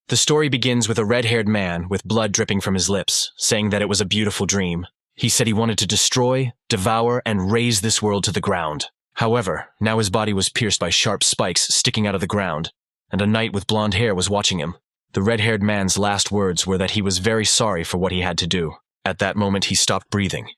The story begins with a red-haired man with blood dripping from his lips, saying that it was a beautiful dream. He said he wanted to destroy, devour, and raze this world to the ground. However, now his body was pierced by sharp spikes sticking out of the ground, and a knight with blonde hair was watching him. The red-haired man's last words were that he was very sorry for what he had to do. At that moment, he stopped breathing,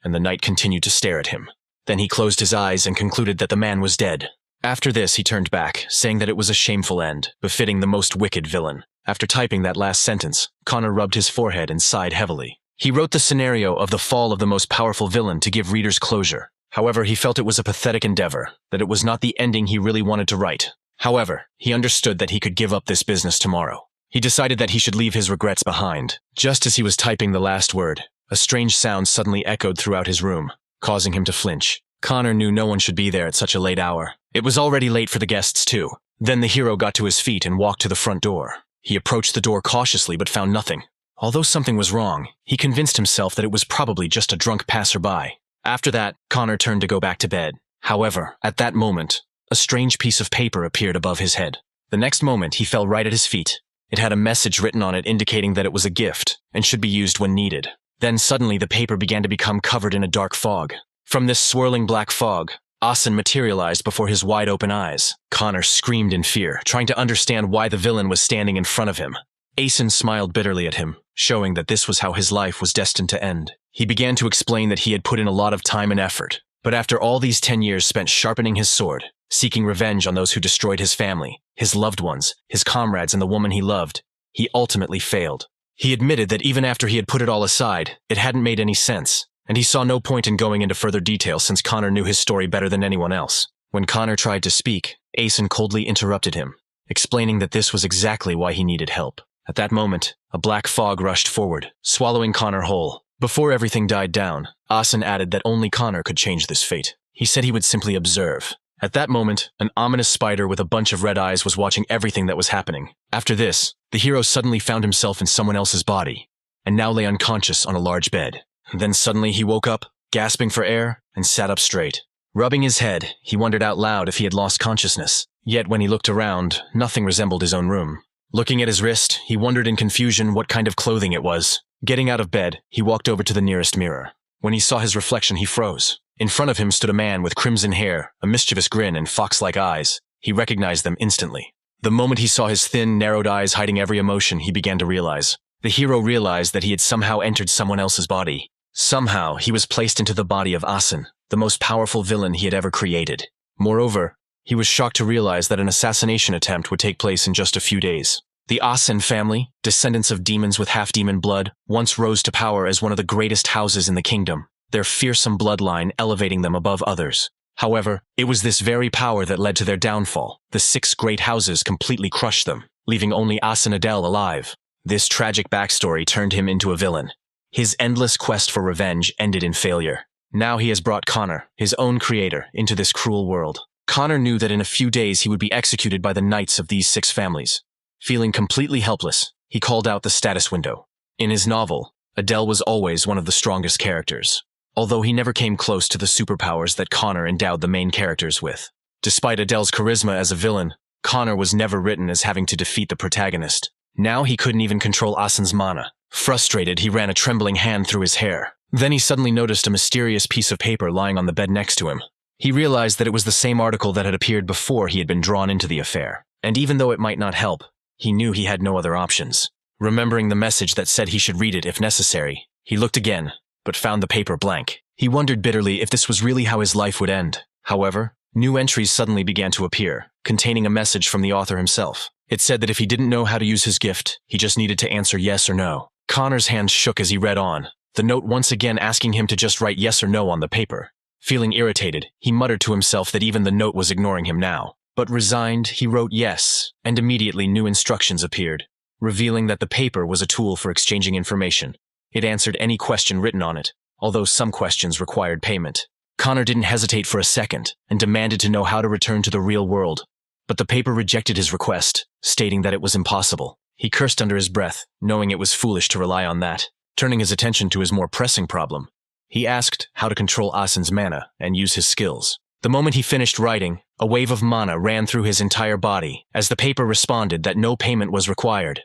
and the knight continued to stare at him. Then he closed his eyes and concluded that the man was dead. After this, he turned back, saying that it was a shameful end, befitting the most wicked villain. After typing that last sentence, Connor rubbed his forehead and sighed heavily. He wrote the scenario of the fall of the most powerful villain to give readers closure. However, he felt it was a pathetic endeavor, that it was not the ending he really wanted to write. However, he understood that he could give up this business tomorrow. He decided that he should leave his regrets behind. Just as he was typing the last word, a strange sound suddenly echoed throughout his room, causing him to flinch. Connor knew no one should be there at such a late hour. It was already late for the guests too. Then the hero got to his feet and walked to the front door. He approached the door cautiously but found nothing. Although something was wrong, he convinced himself that it was probably just a drunk passerby. After that, Connor turned to go back to bed. However, at that moment, a strange piece of paper appeared above his head. The next moment, he fell right at his feet. It had a message written on it indicating that it was a gift and should be used when needed. Then suddenly the paper began to become covered in a dark fog. From this swirling black fog, Asen materialized before his wide-open eyes. Connor screamed in fear, trying to understand why the villain was standing in front of him. Asen smiled bitterly at him, showing that this was how his life was destined to end. He began to explain that he had put in a lot of time and effort, but after all these 10 years spent sharpening his sword, seeking revenge on those who destroyed his family, his loved ones, his comrades, and the woman he loved, he ultimately failed. He admitted that even after he had put it all aside, it hadn't made any sense, and he saw no point in going into further detail since Connor knew his story better than anyone else. When Connor tried to speak, Asen coldly interrupted him, explaining that this was exactly why he needed help. At that moment, a black fog rushed forward, swallowing Connor whole. Before everything died down, Asen added that only Connor could change this fate. He said he would simply observe. At that moment, an ominous spider with a bunch of red eyes was watching everything that was happening. After this, the hero suddenly found himself in someone else's body, and now lay unconscious on a large bed. Then suddenly he woke up, gasping for air, and sat up straight. Rubbing his head, he wondered out loud if he had lost consciousness. Yet when he looked around, nothing resembled his own room. Looking at his wrist, he wondered in confusion what kind of clothing it was. Getting out of bed, he walked over to the nearest mirror. When he saw his reflection, he froze. In front of him stood a man with crimson hair, a mischievous grin, and fox-like eyes. He recognized them instantly. The moment he saw his thin, narrowed eyes hiding every emotion, he began to realize. The hero realized that he had somehow entered someone else's body. Somehow, he was placed into the body of Asen, the most powerful villain he had ever created. Moreover, he was shocked to realize that an assassination attempt would take place in just a few days. The Asen family, descendants of demons with half-demon blood, once rose to power as one of the greatest houses in the kingdom, their fearsome bloodline elevating them above others. However, it was this very power that led to their downfall. The 6 great houses completely crushed them, leaving only Asen Adel alive. This tragic backstory turned him into a villain. His endless quest for revenge ended in failure. Now he has brought Connor, his own creator, into this cruel world. Connor knew that in a few days he would be executed by the knights of these 6 families. Feeling completely helpless, he called out the status window. In his novel, Adele was always one of the strongest characters, although he never came close to the superpowers that Connor endowed the main characters with. Despite Adele's charisma as a villain, Connor was never written as having to defeat the protagonist. Now he couldn't even control Asen's mana. Frustrated, he ran a trembling hand through his hair. Then he suddenly noticed a mysterious piece of paper lying on the bed next to him. He realized that it was the same article that had appeared before he had been drawn into the affair. And even though it might not help, he knew he had no other options. Remembering the message that said he should read it if necessary, he looked again, but found the paper blank. He wondered bitterly if this was really how his life would end. However, new entries suddenly began to appear, containing a message from the author himself. It said that if he didn't know how to use his gift, he just needed to answer yes or no. Connor's hand shook as he read on, the note once again asking him to just write yes or no on the paper. Feeling irritated, he muttered to himself that even the note was ignoring him now. But resigned, he wrote yes, and immediately new instructions appeared, revealing that the paper was a tool for exchanging information. It answered any question written on it, although some questions required payment. Connor didn't hesitate for a second and demanded to know how to return to the real world. But the paper rejected his request, stating that it was impossible. He cursed under his breath, knowing it was foolish to rely on that. Turning his attention to his more pressing problem, he asked how to control Asen's mana and use his skills. The moment he finished writing, a wave of mana ran through his entire body as the paper responded that no payment was required.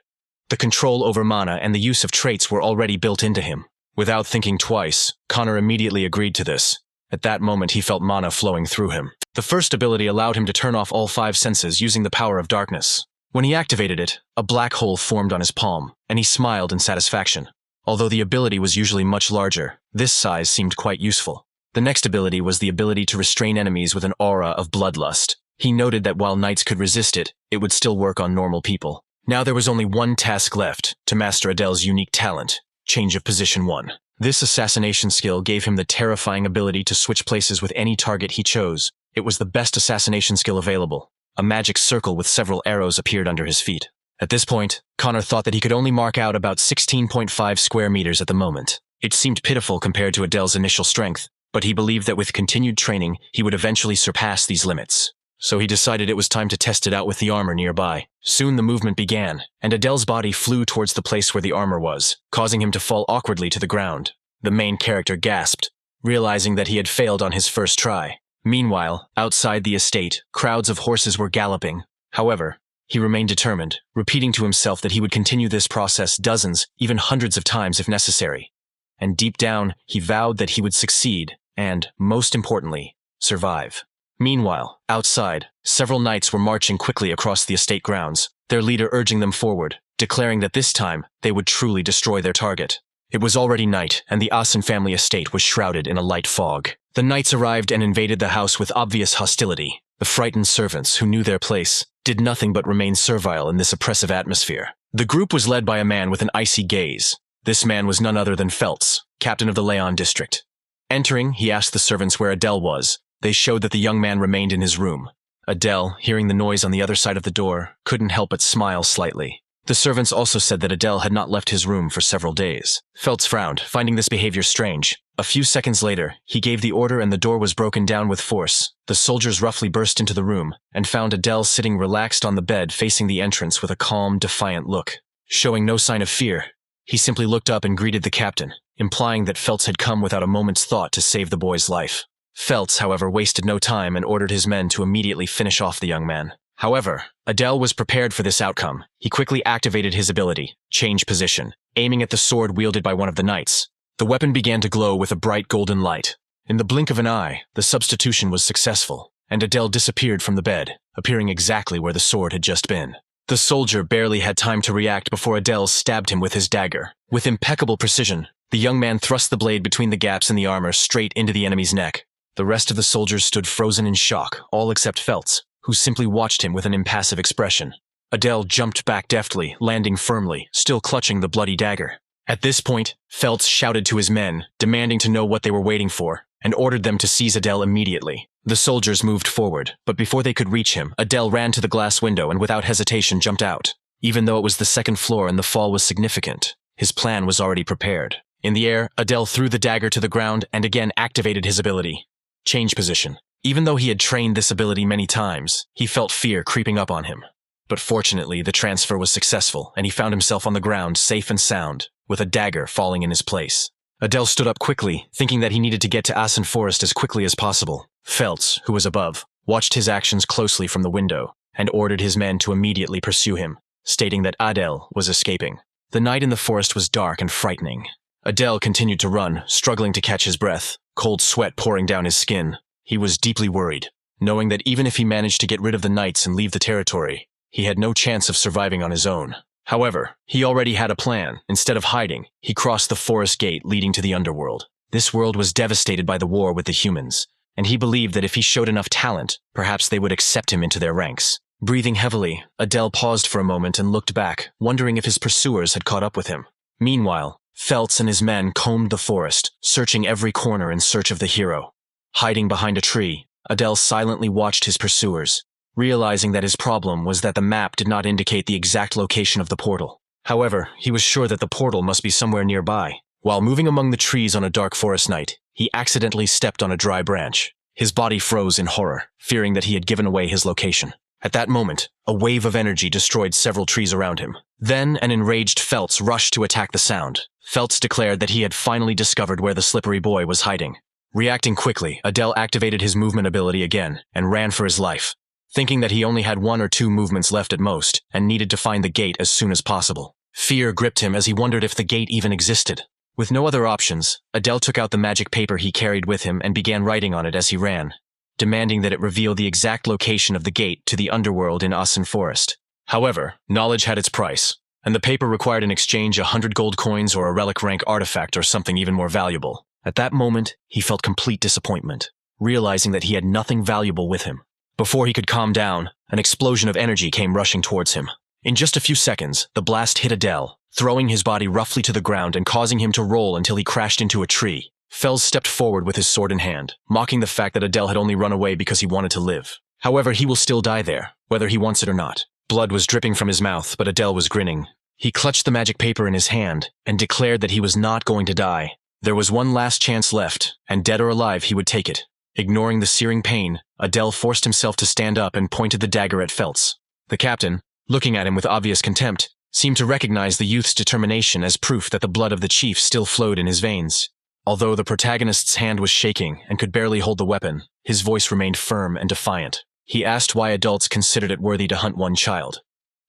The control over mana and the use of traits were already built into him. Without thinking twice, Connor immediately agreed to this. At that moment, he felt mana flowing through him. The first ability allowed him to turn off all 5 senses using the power of darkness. When he activated it, a black hole formed on his palm, and he smiled in satisfaction. Although the ability was usually much larger, this size seemed quite useful. The next ability was the ability to restrain enemies with an aura of bloodlust. He noted that while knights could resist it, it would still work on normal people. Now there was only one task left, to master Adele's unique talent, Change of Position 1. This assassination skill gave him the terrifying ability to switch places with any target he chose. It was the best assassination skill available. A magic circle with several arrows appeared under his feet. At this point, Connor thought that he could only mark out about 16.5 square meters at the moment. It seemed pitiful compared to Adele's initial strength, but he believed that with continued training, he would eventually surpass these limits. So he decided it was time to test it out with the armor nearby. Soon the movement began, and Adele's body flew towards the place where the armor was, causing him to fall awkwardly to the ground. The main character gasped, realizing that he had failed on his first try. Meanwhile, outside the estate, crowds of horses were galloping. However, he remained determined, repeating to himself that he would continue this process dozens, even hundreds of times if necessary. And deep down, he vowed that he would succeed and, most importantly, survive. Meanwhile, outside, several knights were marching quickly across the estate grounds, their leader urging them forward, declaring that this time they would truly destroy their target. It was already night, and the Asen family estate was shrouded in a light fog. The knights arrived and invaded the house with obvious hostility. The frightened servants, who knew their place, did nothing but remain servile in this oppressive atmosphere. The group was led by a man with an icy gaze. This man was none other than Feltz, captain of the Leon district. Entering, he asked the servants where Adele was. They showed that the young man remained in his room. Adele, hearing the noise on the other side of the door, couldn't help but smile slightly. The servants also said that Adele had not left his room for several days. Feltz frowned, finding this behavior strange. A few seconds later, he gave the order and the door was broken down with force. The soldiers roughly burst into the room and found Adele sitting relaxed on the bed facing the entrance with a calm, defiant look. Showing no sign of fear, he simply looked up and greeted the captain, implying that Feltz had come without a moment's thought to save the boy's life. Feltz, however, wasted no time and ordered his men to immediately finish off the young man. However, Adele was prepared for this outcome. He quickly activated his ability, Change Position, aiming at the sword wielded by one of the knights. The weapon began to glow with a bright golden light. In the blink of an eye, the substitution was successful, and Adele disappeared from the bed, appearing exactly where the sword had just been. The soldier barely had time to react before Adele stabbed him with his dagger. With impeccable precision, the young man thrust the blade between the gaps in the armor straight into the enemy's neck. The rest of the soldiers stood frozen in shock, all except Feltz, who simply watched him with an impassive expression. Adele jumped back deftly, landing firmly, still clutching the bloody dagger. At this point, Feltz shouted to his men, demanding to know what they were waiting for, and ordered them to seize Adele immediately. The soldiers moved forward, but before they could reach him, Adele ran to the glass window and without hesitation jumped out. Even though it was the second floor and the fall was significant, his plan was already prepared. In the air, Adele threw the dagger to the ground and again activated his ability, Change Position. Even though he had trained this ability many times, he felt fear creeping up on him. But fortunately, the transfer was successful, and he found himself on the ground, safe and sound, with a dagger falling in his place. Adele stood up quickly, thinking that he needed to get to Asen Forest as quickly as possible. Feltz, who was above, watched his actions closely from the window, and ordered his men to immediately pursue him, stating that Adele was escaping. The night in the forest was dark and frightening. Adele continued to run, struggling to catch his breath, cold sweat pouring down his skin. He was deeply worried, knowing that even if he managed to get rid of the knights and leave the territory, he had no chance of surviving on his own. However, he already had a plan. Instead of hiding, he crossed the forest gate leading to the underworld. This world was devastated by the war with the humans, and he believed that if he showed enough talent, perhaps they would accept him into their ranks. Breathing heavily, Adele paused for a moment and looked back, wondering if his pursuers had caught up with him. Meanwhile, Feltz and his men combed the forest, searching every corner in search of the hero. Hiding behind a tree, Adele silently watched his pursuers, realizing that his problem was that the map did not indicate the exact location of the portal. However, he was sure that the portal must be somewhere nearby. While moving among the trees on a dark forest night, he accidentally stepped on a dry branch. His body froze in horror, fearing that he had given away his location. At that moment, a wave of energy destroyed several trees around him. Then an enraged Feltz rushed to attack the sound. Feltz declared that he had finally discovered where the slippery boy was hiding. Reacting quickly, Adele activated his movement ability again and ran for his life, thinking that he only had 1 or 2 movements left at most and needed to find the gate as soon as possible. Fear gripped him as he wondered if the gate even existed. With no other options, Adele took out the magic paper he carried with him and began writing on it as he ran, demanding that it reveal the exact location of the gate to the underworld in Asen Forest. However, knowledge had its price, and the paper required in exchange 100 gold coins or a relic rank artifact or something even more valuable. At that moment, he felt complete disappointment, realizing that he had nothing valuable with him. Before he could calm down, an explosion of energy came rushing towards him. In just a few seconds, the blast hit Adele, throwing his body roughly to the ground and causing him to roll until he crashed into a tree. Fels stepped forward with his sword in hand, mocking the fact that Adele had only run away because he wanted to live. However, he will still die there, whether he wants it or not. Blood was dripping from his mouth, but Adele was grinning. He clutched the magic paper in his hand and declared that he was not going to die. There was one last chance left, and dead or alive, he would take it. Ignoring the searing pain, Adele forced himself to stand up and pointed the dagger at Feltz. The captain, looking at him with obvious contempt, seemed to recognize the youth's determination as proof that the blood of the chief still flowed in his veins. Although the protagonist's hand was shaking and could barely hold the weapon, his voice remained firm and defiant. He asked why adults considered it worthy to hunt one child,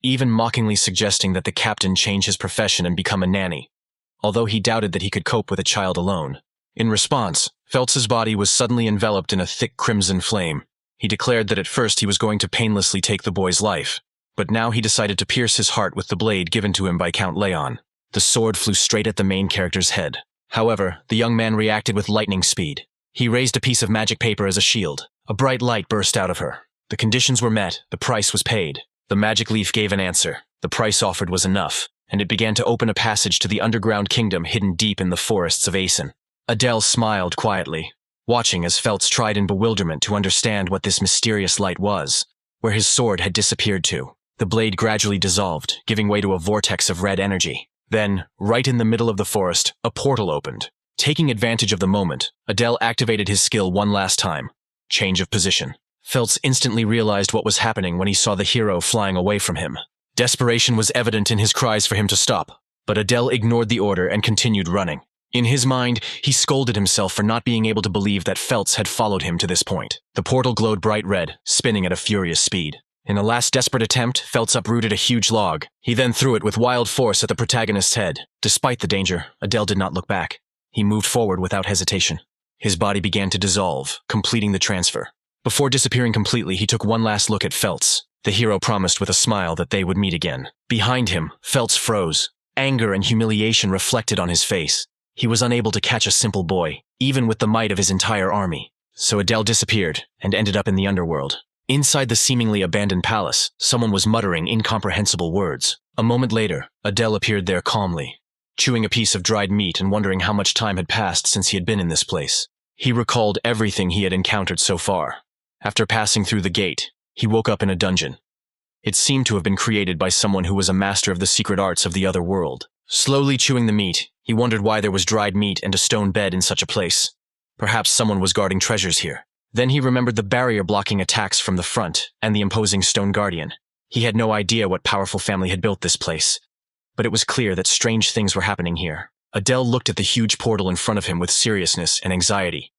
even mockingly suggesting that the captain change his profession and become a nanny, although he doubted that he could cope with a child alone. In response, Feltz's body was suddenly enveloped in a thick crimson flame. He declared that at first he was going to painlessly take the boy's life, but now he decided to pierce his heart with the blade given to him by Count Leon. The sword flew straight at the main character's head. However, the young man reacted with lightning speed. He raised a piece of magic paper as a shield. A bright light burst out of her. The conditions were met, the price was paid. The magic leaf gave an answer. The price offered was enough, and it began to open a passage to the underground kingdom hidden deep in the forests of Asen. Adele smiled quietly, watching as Feltz tried in bewilderment to understand what this mysterious light was, where his sword had disappeared to. The blade gradually dissolved, giving way to a vortex of red energy. Then, right in the middle of the forest, a portal opened. Taking advantage of the moment, Adele activated his skill one last time. Change of position. Feltz instantly realized what was happening when he saw the hero flying away from him. Desperation was evident in his cries for him to stop, but Adele ignored the order and continued running. In his mind, he scolded himself for not being able to believe that Feltz had followed him to this point. The portal glowed bright red, spinning at a furious speed. In a last desperate attempt, Feltz uprooted a huge log. He then threw it with wild force at the protagonist's head. Despite the danger, Adele did not look back. He moved forward without hesitation. His body began to dissolve, completing the transfer. Before disappearing completely, he took one last look at Feltz. The hero promised with a smile that they would meet again. Behind him, Feltz froze. Anger and humiliation reflected on his face. He was unable to catch a simple boy, even with the might of his entire army. So Adele disappeared and ended up in the underworld. Inside the seemingly abandoned palace, someone was muttering incomprehensible words. A moment later, Adele appeared there calmly, chewing a piece of dried meat and wondering how much time had passed since he had been in this place. He recalled everything he had encountered so far. After passing through the gate, he woke up in a dungeon. It seemed to have been created by someone who was a master of the secret arts of the other world. Slowly chewing the meat, he wondered why there was dried meat and a stone bed in such a place. Perhaps someone was guarding treasures here. Then he remembered the barrier blocking attacks from the front and the imposing stone guardian. He had no idea what powerful family had built this place, but it was clear that strange things were happening here. Adele looked at the huge portal in front of him with seriousness and anxiety.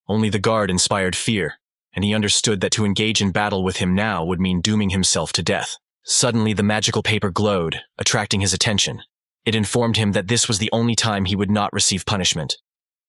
Only the guard inspired fear, and he understood that to engage in battle with him now would mean dooming himself to death. Suddenly, the magical paper glowed, attracting his attention. It informed him that this was the only time he would not receive punishment,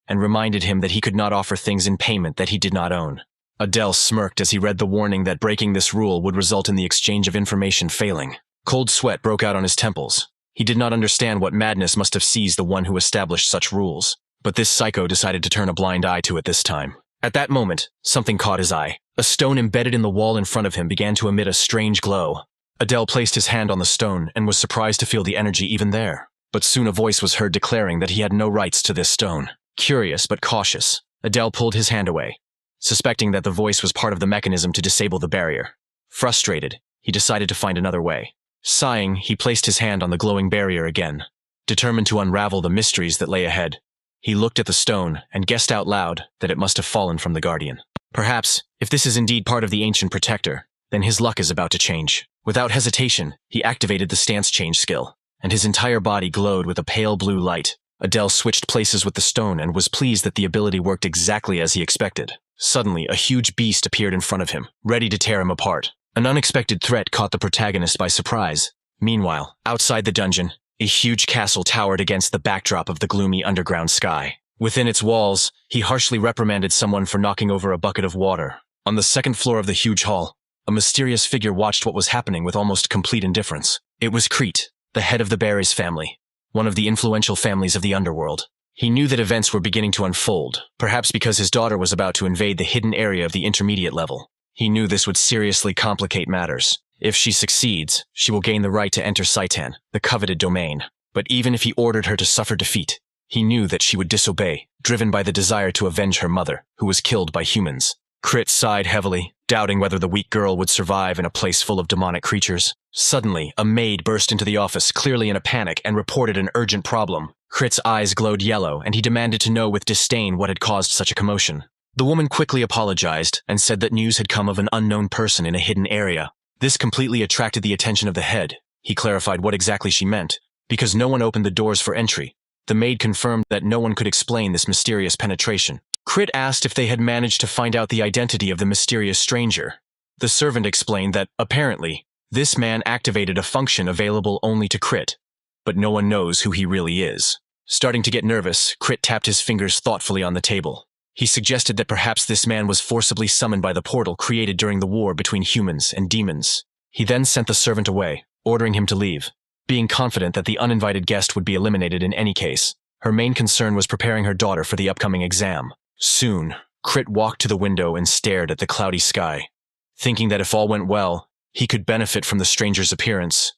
and reminded him that he could not offer things in payment that he did not own. Adele smirked as he read the warning that breaking this rule would result in the exchange of information failing. Cold sweat broke out on his temples. He did not understand what madness must have seized the one who established such rules, but this psycho decided to turn a blind eye to it this time. At that moment, something caught his eye. A stone embedded in the wall in front of him began to emit a strange glow. Adele placed his hand on the stone and was surprised to feel the energy even there. But soon a voice was heard declaring that he had no rights to this stone. Curious but cautious, Adele pulled his hand away, suspecting that the voice was part of the mechanism to disable the barrier. Frustrated, he decided to find another way. Sighing, he placed his hand on the glowing barrier again, determined to unravel the mysteries that lay ahead. He looked at the stone and guessed out loud that it must have fallen from the guardian. Perhaps, if this is indeed part of the ancient protector, then his luck is about to change. Without hesitation, he activated the stance change skill, and his entire body glowed with a pale blue light. Adele switched places with the stone and was pleased that the ability worked exactly as he expected. Suddenly, a huge beast appeared in front of him, ready to tear him apart. An unexpected threat caught the protagonist by surprise. Meanwhile, outside the dungeon, A huge castle towered against the backdrop of the gloomy underground sky. Within its walls, he harshly reprimanded someone for knocking over a bucket of water. On the second floor of the huge hall, a mysterious figure watched what was happening with almost complete indifference. It was Crete, the head of the Barry's family, one of the influential families of the underworld. He knew that events were beginning to unfold, perhaps because his daughter was about to invade the hidden area of the intermediate level. He knew this would seriously complicate matters. If she succeeds, she will gain the right to enter Saitan, the coveted domain. But even if he ordered her to suffer defeat, he knew that she would disobey, driven by the desire to avenge her mother, who was killed by humans. Crit sighed heavily, doubting whether the weak girl would survive in a place full of demonic creatures. Suddenly, a maid burst into the office, clearly in a panic, and reported an urgent problem. Crit's eyes glowed yellow, and he demanded to know with disdain what had caused such a commotion. The woman quickly apologized and said that news had come of an unknown person in a hidden area. This completely attracted the attention of the head. He clarified what exactly she meant. Because no one opened the doors for entry, the maid confirmed that no one could explain this mysterious penetration. Crit asked if they had managed to find out the identity of the mysterious stranger. The servant explained that, apparently, this man activated a function available only to Crit, but no one knows who he really is. Starting to get nervous, Crit tapped his fingers thoughtfully on the table. He suggested that perhaps this man was forcibly summoned by the portal created during the war between humans and demons. He then sent the servant away, ordering him to leave, being confident that the uninvited guest would be eliminated in any case. Her main concern was preparing her daughter for the upcoming exam. Soon, Crit walked to the window and stared at the cloudy sky, thinking that if all went well, he could benefit from the stranger's appearance,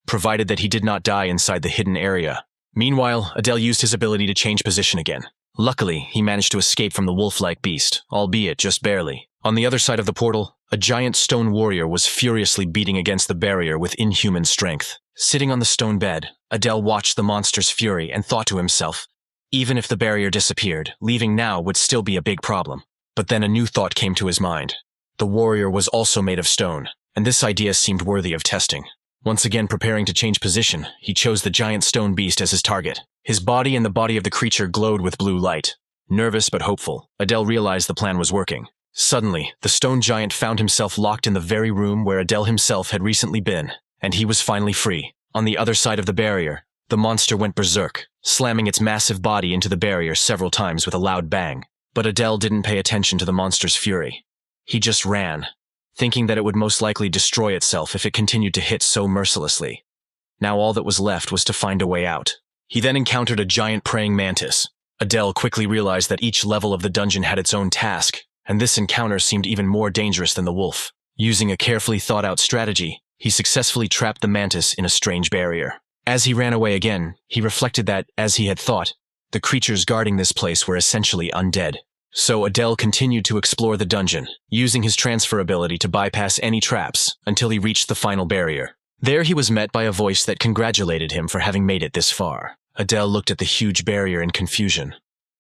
provided that he did not die inside the hidden area. Meanwhile, Adele used his ability to change position again. Luckily, he managed to escape from the wolf-like beast, albeit just barely. On the other side of the portal, a giant stone warrior was furiously beating against the barrier with inhuman strength. Sitting on the stone bed, Adele watched the monster's fury and thought to himself, even if the barrier disappeared, leaving now would still be a big problem. But then a new thought came to his mind. The warrior was also made of stone, and this idea seemed worthy of testing. Once again preparing to change position, he chose the giant stone beast as his target. His body and the body of the creature glowed with blue light. Nervous but hopeful, Adele realized the plan was working. Suddenly, the stone giant found himself locked in the very room where Adele himself had recently been, and he was finally free. On the other side of the barrier, the monster went berserk, slamming its massive body into the barrier several times with a loud bang. But Adele didn't pay attention to the monster's fury. He just ran, thinking that it would most likely destroy itself if it continued to hit so mercilessly. Now all that was left was to find a way out. He then encountered a giant praying mantis. Adele quickly realized that each level of the dungeon had its own task, and this encounter seemed even more dangerous than the wolf. Using a carefully thought-out strategy, he successfully trapped the mantis in a strange barrier. As he ran away again, he reflected that, as he had thought, the creatures guarding this place were essentially undead. So Adele continued to explore the dungeon, using his transfer ability to bypass any traps until he reached the final barrier. There he was met by a voice that congratulated him for having made it this far. Adele looked at the huge barrier in confusion,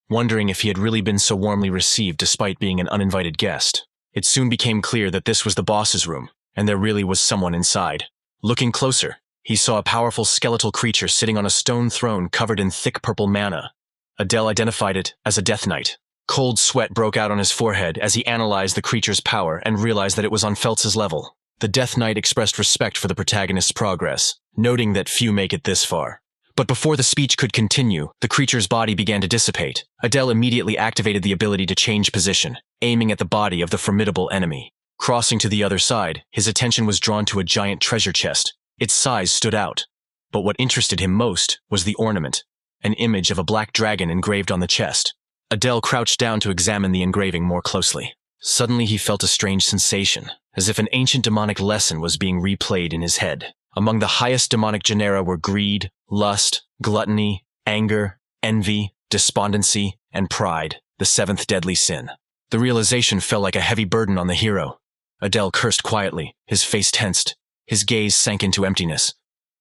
wondering if he had really been so warmly received despite being an uninvited guest. It soon became clear that this was the boss's room, and there really was someone inside. Looking closer, he saw a powerful skeletal creature sitting on a stone throne covered in thick purple mana. Adele identified it as a Death Knight. Cold sweat broke out on his forehead as he analyzed the creature's power and realized that it was on Feltz's level. The Death Knight expressed respect for the protagonist's progress, noting that few make it this far. But before the speech could continue, the creature's body began to dissipate. Adele immediately activated the ability to change position, aiming at the body of the formidable enemy. Crossing to the other side, his attention was drawn to a giant treasure chest. Its size stood out. But what interested him most was the ornament, an image of a black dragon engraved on the chest. Adele crouched down to examine the engraving more closely. Suddenly he felt a strange sensation, as if an ancient demonic lesson was being replayed in his head. Among the highest demonic genera were greed, lust, gluttony, anger, envy, despondency, and pride, the seventh deadly sin. The realization fell like a heavy burden on the hero. Adele cursed quietly, his face tensed. His gaze sank into emptiness.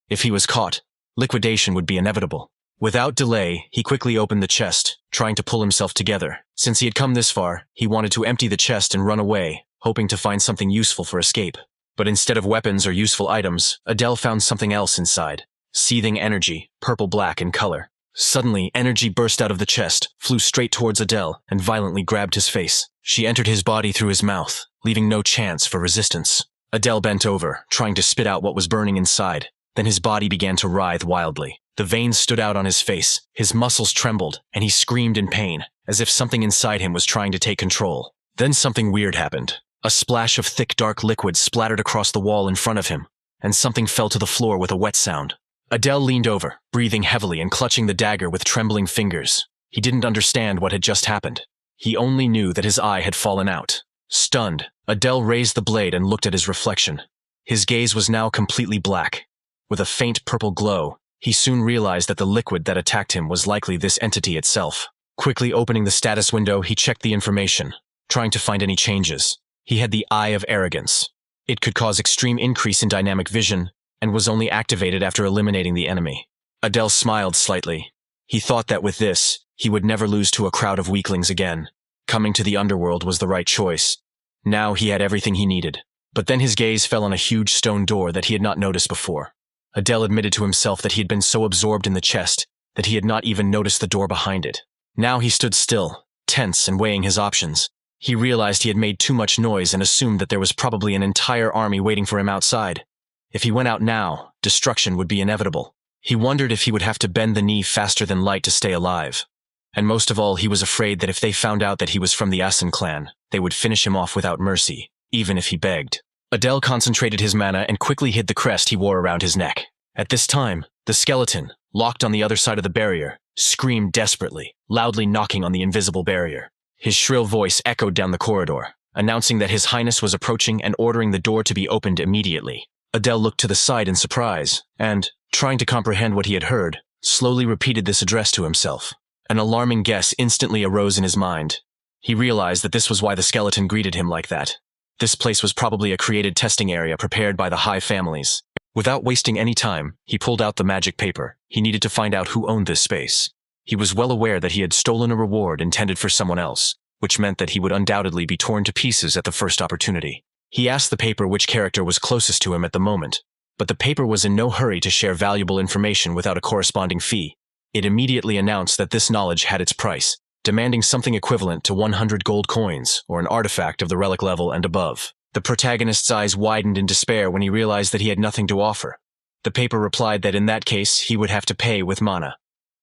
If he was caught, liquidation would be inevitable. Without delay, he quickly opened the chest, trying to pull himself together. Since he had come this far, he wanted to empty the chest and run away, hoping to find something useful for escape. But instead of weapons or useful items, Adele found something else inside. Seething energy, purple-black in color. Suddenly, energy burst out of the chest, flew straight towards Adele, and violently grabbed his face. She entered his body through his mouth, leaving no chance for resistance. Adele bent over, trying to spit out what was burning inside. Then his body began to writhe wildly. The veins stood out on his face, his muscles trembled, and he screamed in pain, as if something inside him was trying to take control. Then something weird happened. A splash of thick dark liquid splattered across the wall in front of him, and something fell to the floor with a wet sound. Adele leaned over, breathing heavily and clutching the dagger with trembling fingers. He didn't understand what had just happened. He only knew that his eye had fallen out. Stunned, Adele raised the blade and looked at his reflection. His gaze was now completely black. With a faint purple glow, he soon realized that the liquid that attacked him was likely this entity itself. Quickly opening the status window, he checked the information, trying to find any changes. He had the Eye of Arrogance. It could cause extreme increase in dynamic vision, and was only activated after eliminating the enemy. Adele smiled slightly. He thought that with this, he would never lose to a crowd of weaklings again. Coming to the underworld was the right choice. Now he had everything he needed. But then his gaze fell on a huge stone door that he had not noticed before. Adele admitted to himself that he had been so absorbed in the chest that he had not even noticed the door behind it. Now he stood still, tense and weighing his options. He realized he had made too much noise and assumed that there was probably an entire army waiting for him outside. If he went out now, destruction would be inevitable. He wondered if he would have to bend the knee faster than light to stay alive. And most of all, he was afraid that if they found out that he was from the Asen clan, they would finish him off without mercy, even if he begged. Adele concentrated his mana and quickly hid the crest he wore around his neck. At this time, the skeleton, locked on the other side of the barrier, screamed desperately, loudly knocking on the invisible barrier. His shrill voice echoed down the corridor, announcing that His Highness was approaching and ordering the door to be opened immediately. Adele looked to the side in surprise, and, trying to comprehend what he had heard, slowly repeated this address to himself. An alarming guess instantly arose in his mind. He realized that this was why the skeleton greeted him like that. This place was probably a created testing area prepared by the high families. Without wasting any time, he pulled out the magic paper. He needed to find out who owned this space. He was well aware that he had stolen a reward intended for someone else, which meant that he would undoubtedly be torn to pieces at the first opportunity. He asked the paper which character was closest to him at the moment, but the paper was in no hurry to share valuable information without a corresponding fee. It immediately announced that this knowledge had its price, demanding something equivalent to 100 gold coins, or an artifact of the relic level and above. The protagonist's eyes widened in despair when he realized that he had nothing to offer. The paper replied that in that case, he would have to pay with mana.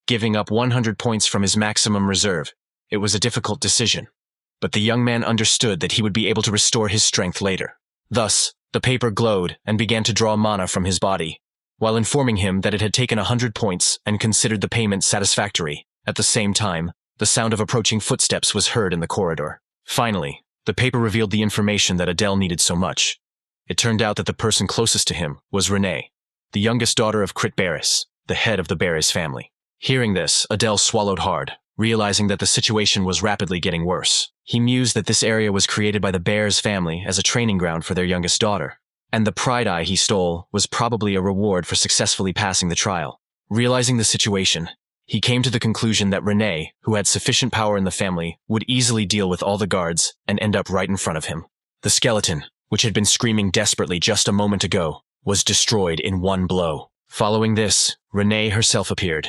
Giving up 100 points from his maximum reserve, it was a difficult decision. But the young man understood that he would be able to restore his strength later. Thus, the paper glowed and began to draw mana from his body, while informing him that it had taken 100 points and considered the payment satisfactory. At the same time, the sound of approaching footsteps was heard in the corridor. Finally, the paper revealed the information that Adele needed so much. It turned out that the person closest to him was Renee, the youngest daughter of Crit Barris, the head of the Barris family. Hearing this, Adele swallowed hard, realizing that the situation was rapidly getting worse. He mused that this area was created by the Bears family as a training ground for their youngest daughter, and the pride eye he stole was probably a reward for successfully passing the trial. Realizing the situation, he came to the conclusion that Renee, who had sufficient power in the family, would easily deal with all the guards and end up right in front of him. The skeleton, which had been screaming desperately just a moment ago, was destroyed in one blow. Following this, Renee herself appeared.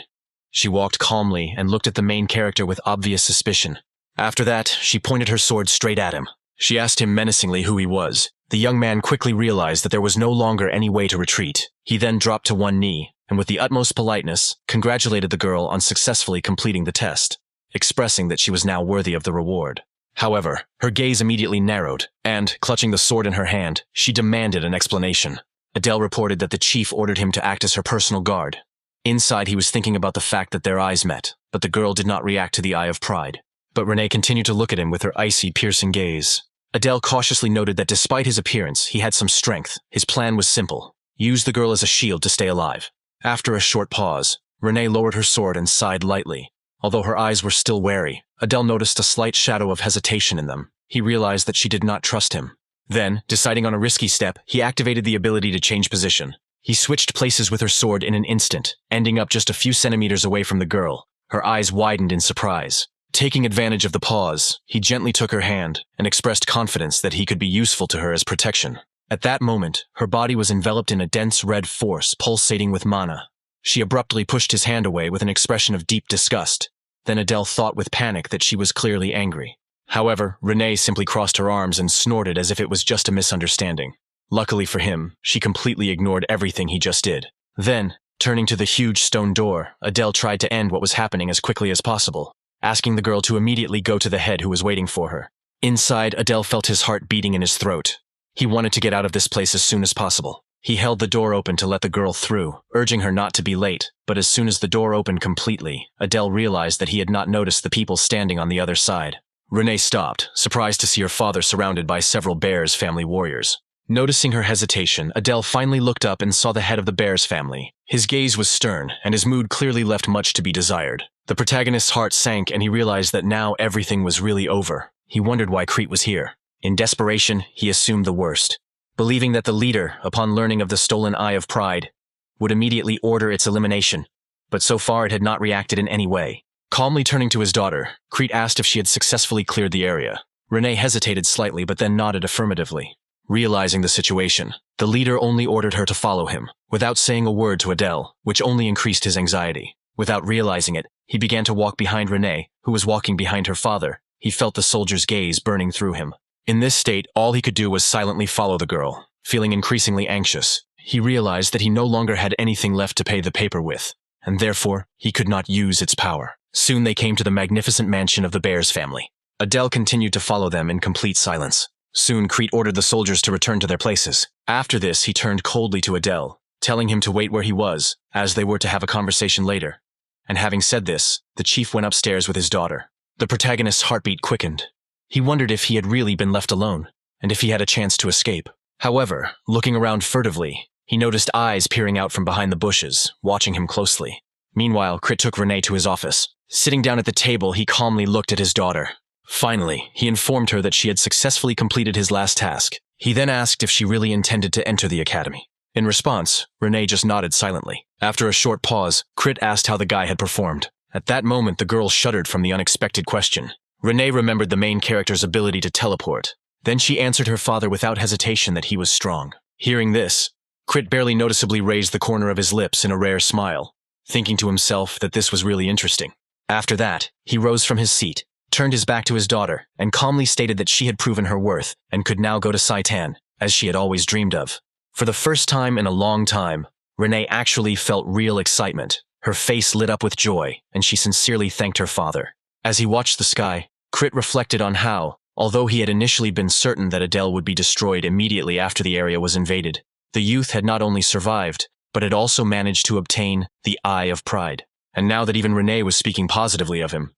She walked calmly and looked at the main character with obvious suspicion. After that, she pointed her sword straight at him. She asked him menacingly who he was. The young man quickly realized that there was no longer any way to retreat. He then dropped to one knee, and with the utmost politeness, congratulated the girl on successfully completing the test, expressing that she was now worthy of the reward. However, her gaze immediately narrowed, and, clutching the sword in her hand, she demanded an explanation. Adele reported that the chief ordered him to act as her personal guard. Inside, he was thinking about the fact that their eyes met, but the girl did not react to the eye of pride. But Renee continued to look at him with her icy, piercing gaze. Adele cautiously noted that despite his appearance, he had some strength. His plan was simple: use the girl as a shield to stay alive. After a short pause, Renee lowered her sword and sighed lightly. Although her eyes were still wary, Adele noticed a slight shadow of hesitation in them. He realized that she did not trust him. Then, deciding on a risky step, he activated the ability to change position. He switched places with her sword in an instant, ending up just a few centimeters away from the girl. Her eyes widened in surprise. Taking advantage of the pause, he gently took her hand and expressed confidence that he could be useful to her as protection. At that moment, her body was enveloped in a dense red force pulsating with mana. She abruptly pushed his hand away with an expression of deep disgust. Then Adele thought with panic that she was clearly angry. However, Renee simply crossed her arms and snorted as if it was just a misunderstanding. Luckily for him, she completely ignored everything he just did. Then, Turning to the huge stone door, Adele tried to end what was happening as quickly as possible, asking the girl to immediately go to the head who was waiting for her. Inside, Adele felt his heart beating in his throat. He wanted to get out of this place as soon as possible. He held the door open to let the girl through, urging her not to be late, but as soon as the door opened completely, Adele realized that he had not noticed the people standing on the other side. Renee stopped, surprised to see her father surrounded by several Bears family warriors. Noticing her hesitation, Adele finally looked up and saw the head of the Bears family. His gaze was stern, and his mood clearly left much to be desired. The protagonist's heart sank, and he realized that now everything was really over. He wondered why Crete was here. In desperation, he assumed the worst, believing that the leader, upon learning of the stolen Eye of Pride, would immediately order its elimination. But so far it had not reacted in any way. Calmly turning to his daughter, Crete asked if she had successfully cleared the area. Renee hesitated slightly but then nodded affirmatively. Realizing the situation, the leader only ordered her to follow him, without saying a word to Adele, which only increased his anxiety. Without realizing it, he began to walk behind Renee, who was walking behind her father. He felt the soldier's gaze burning through him. In this state, all he could do was silently follow the girl. Feeling increasingly anxious, he realized that he no longer had anything left to pay the paper with, and therefore, he could not use its power. Soon they came to the magnificent mansion of the Bears family. Adele continued to follow them in complete silence. Soon, Crete ordered the soldiers to return to their places. After this, he turned coldly to Adele, telling him to wait where he was, as they were to have a conversation later. And having said this, the chief went upstairs with his daughter. The protagonist's heartbeat quickened. He wondered if he had really been left alone, and if he had a chance to escape. However, looking around furtively, he noticed eyes peering out from behind the bushes, watching him closely. Meanwhile, Crete took Renee to his office. Sitting down at the table, he calmly looked at his daughter. Finally, he informed her that she had successfully completed his last task. He then asked if she really intended to enter the academy. In response, Renee just nodded silently. After a short pause, Crete asked how the guy had performed. At that moment, the girl shuddered from the unexpected question. Renee remembered the main character's ability to teleport. Then she answered her father without hesitation that he was strong. Hearing this, Crete barely noticeably raised the corner of his lips in a rare smile, thinking to himself that this was really interesting. After that, he rose from his seat, turned his back to his daughter, and calmly stated that she had proven her worth and could now go to Saitan, as she had always dreamed of. For the first time in a long time, Renee actually felt real excitement. Her face lit up with joy, and she sincerely thanked her father. As he watched the sky, Crete reflected on how, although he had initially been certain that Adele would be destroyed immediately after the area was invaded, the youth had not only survived, but had also managed to obtain the Eye of Pride. And now that even Renee was speaking positively of him,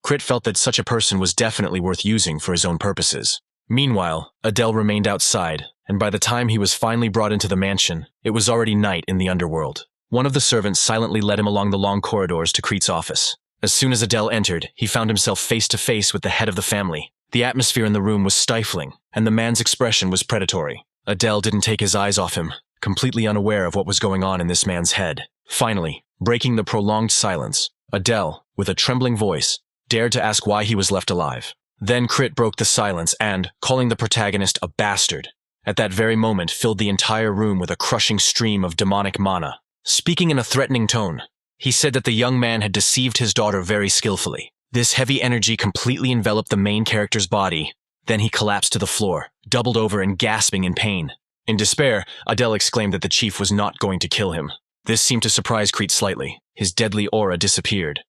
Crete felt that such a person was definitely worth using for his own purposes. Meanwhile, Adele remained outside, and by the time he was finally brought into the mansion, it was already night in the underworld. One of the servants silently led him along the long corridors to Crete's office. As soon as Adele entered, he found himself face to face with the head of the family. The atmosphere in the room was stifling, and the man's expression was predatory. Adele didn't take his eyes off him, completely unaware of what was going on in this man's head. Finally, breaking the prolonged silence, Adele, with a trembling voice, dared to ask why he was left alive. Then Crete broke the silence and, calling the protagonist a bastard, at that very moment filled the entire room with a crushing stream of demonic mana. Speaking in a threatening tone, he said that the young man had deceived his daughter very skillfully. This heavy energy completely enveloped the main character's body. Then he collapsed to the floor, doubled over and gasping in pain. In despair, Adele exclaimed that the chief was not going to kill him. This seemed to surprise Crete slightly. His deadly aura disappeared,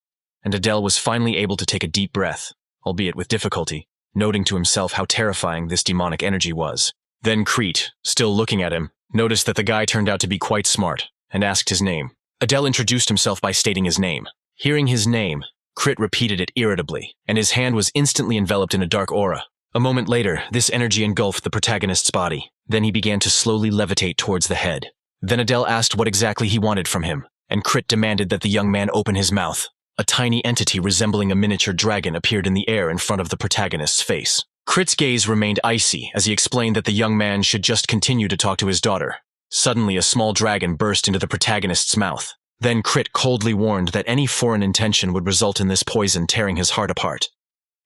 and Adele was finally able to take a deep breath, albeit with difficulty, noting to himself how terrifying this demonic energy was. Then Crete, still looking at him, noticed that the guy turned out to be quite smart, and asked his name. Adele introduced himself by stating his name. Hearing his name, Crete repeated it irritably, and his hand was instantly enveloped in a dark aura. A moment later, this energy engulfed the protagonist's body. Then he began to slowly levitate towards the head. Then Adele asked what exactly he wanted from him, and Crete demanded that the young man open his mouth. A tiny entity resembling a miniature dragon appeared in the air in front of the protagonist's face. Crete's gaze remained icy as he explained that the young man should just continue to talk to his daughter. Suddenly, a small dragon burst into the protagonist's mouth. Then Crete coldly warned that any foreign intention would result in this poison tearing his heart apart.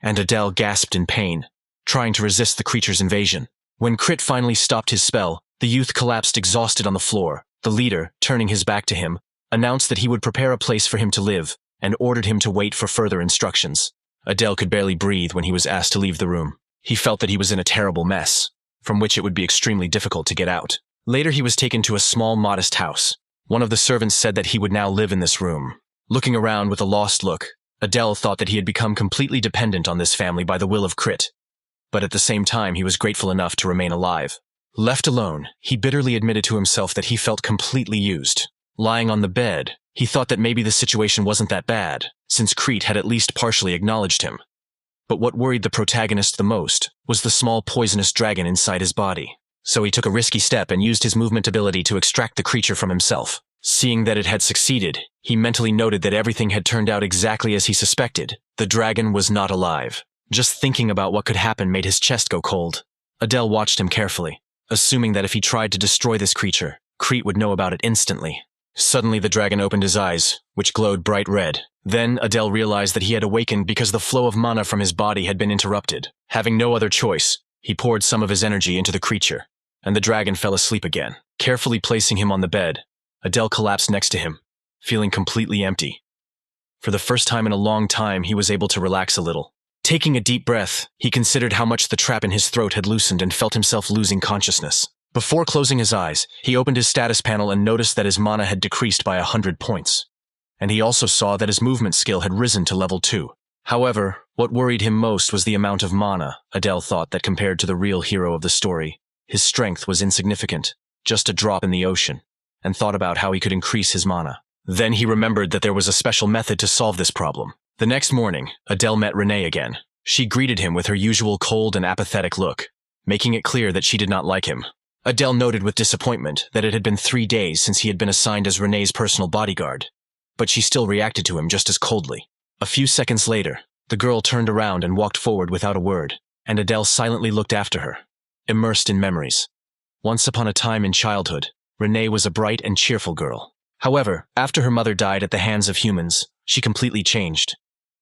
And Adele gasped in pain, trying to resist the creature's invasion. When Crete finally stopped his spell, the youth collapsed exhausted on the floor. The leader, turning his back to him, announced that he would prepare a place for him to live, and ordered him to wait for further instructions. Adele could barely breathe when he was asked to leave the room. He felt that he was in a terrible mess, from which it would be extremely difficult to get out. Later he was taken to a small, modest house. One of the servants said that he would now live in this room. Looking around with a lost look, Adele thought that he had become completely dependent on this family by the will of Crit. But at the same time, he was grateful enough to remain alive. Left alone, he bitterly admitted to himself that he felt completely used. Lying on the bed, he thought that maybe the situation wasn't that bad, since Crete had at least partially acknowledged him. But what worried the protagonist the most was the small poisonous dragon inside his body. So he took a risky step and used his movement ability to extract the creature from himself. Seeing that it had succeeded, he mentally noted that everything had turned out exactly as he suspected. The dragon was not alive. Just thinking about what could happen made his chest go cold. Adele watched him carefully, assuming that if he tried to destroy this creature, Crete would know about it instantly. Suddenly the dragon opened his eyes, which glowed bright red. Then Adele realized that he had awakened because the flow of mana from his body had been interrupted. Having no other choice, he poured some of his energy into the creature, and the dragon fell asleep again. Carefully placing him on the bed, Adele collapsed next to him, feeling completely empty. For the first time in a long time, he was able to relax a little. Taking a deep breath, he considered how much the trap in his throat had loosened and felt himself losing consciousness. Before closing his eyes, he opened his status panel and noticed that his mana had decreased by 100 points. And he also saw that his movement skill had risen to level 2. However, what worried him most was the amount of mana. Adele thought that compared to the real hero of the story, his strength was insignificant, just a drop in the ocean, and thought about how he could increase his mana. Then he remembered that there was a special method to solve this problem. The next morning, Adele met Renee again. She greeted him with her usual cold and apathetic look, making it clear that she did not like him. Adele noted with disappointment that it had been 3 days since he had been assigned as Renee's personal bodyguard, but she still reacted to him just as coldly. A few seconds later, the girl turned around and walked forward without a word, and Adele silently looked after her, immersed in memories. Once upon a time in childhood, Renee was a bright and cheerful girl. However, after her mother died at the hands of humans, she completely changed.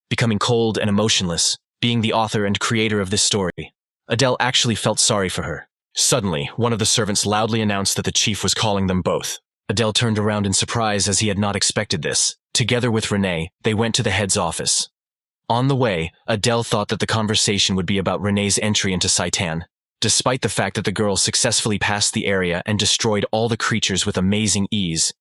Becoming cold and emotionless, being the author and creator of this story, Adele actually felt sorry for her. Suddenly, one of the servants loudly announced that the chief was calling them both. Adele turned around in surprise as he had not expected this. Together with Renee, they went to the head's office. On the way, Adele thought that the conversation would be about Renee's entry into Saitan, despite the fact that the girl successfully passed the area and destroyed all the creatures with amazing ease.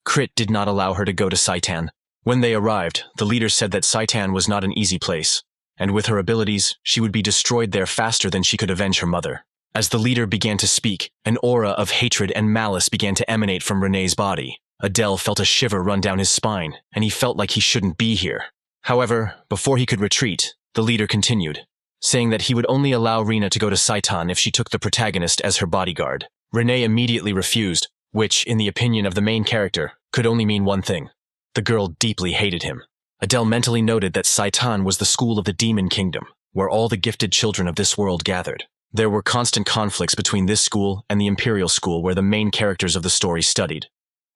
Crit did not allow her to go to Saitan. When they arrived, the leader said that Saitan was not an easy place, and with her abilities, she would be destroyed there faster than she could avenge her mother. As the leader began to speak, an aura of hatred and malice began to emanate from Renee's body. Adele felt a shiver run down his spine, and he felt like he shouldn't be here. However, before he could retreat, the leader continued, saying that he would only allow Rena to go to Saitan if she took the protagonist as her bodyguard. Renee immediately refused, which, in the opinion of the main character, could only mean one thing. The girl deeply hated him. Adele mentally noted that Saitan was the school of the Demon Kingdom, where all the gifted children of this world gathered. There were constant conflicts between this school and the Imperial School where the main characters of the story studied,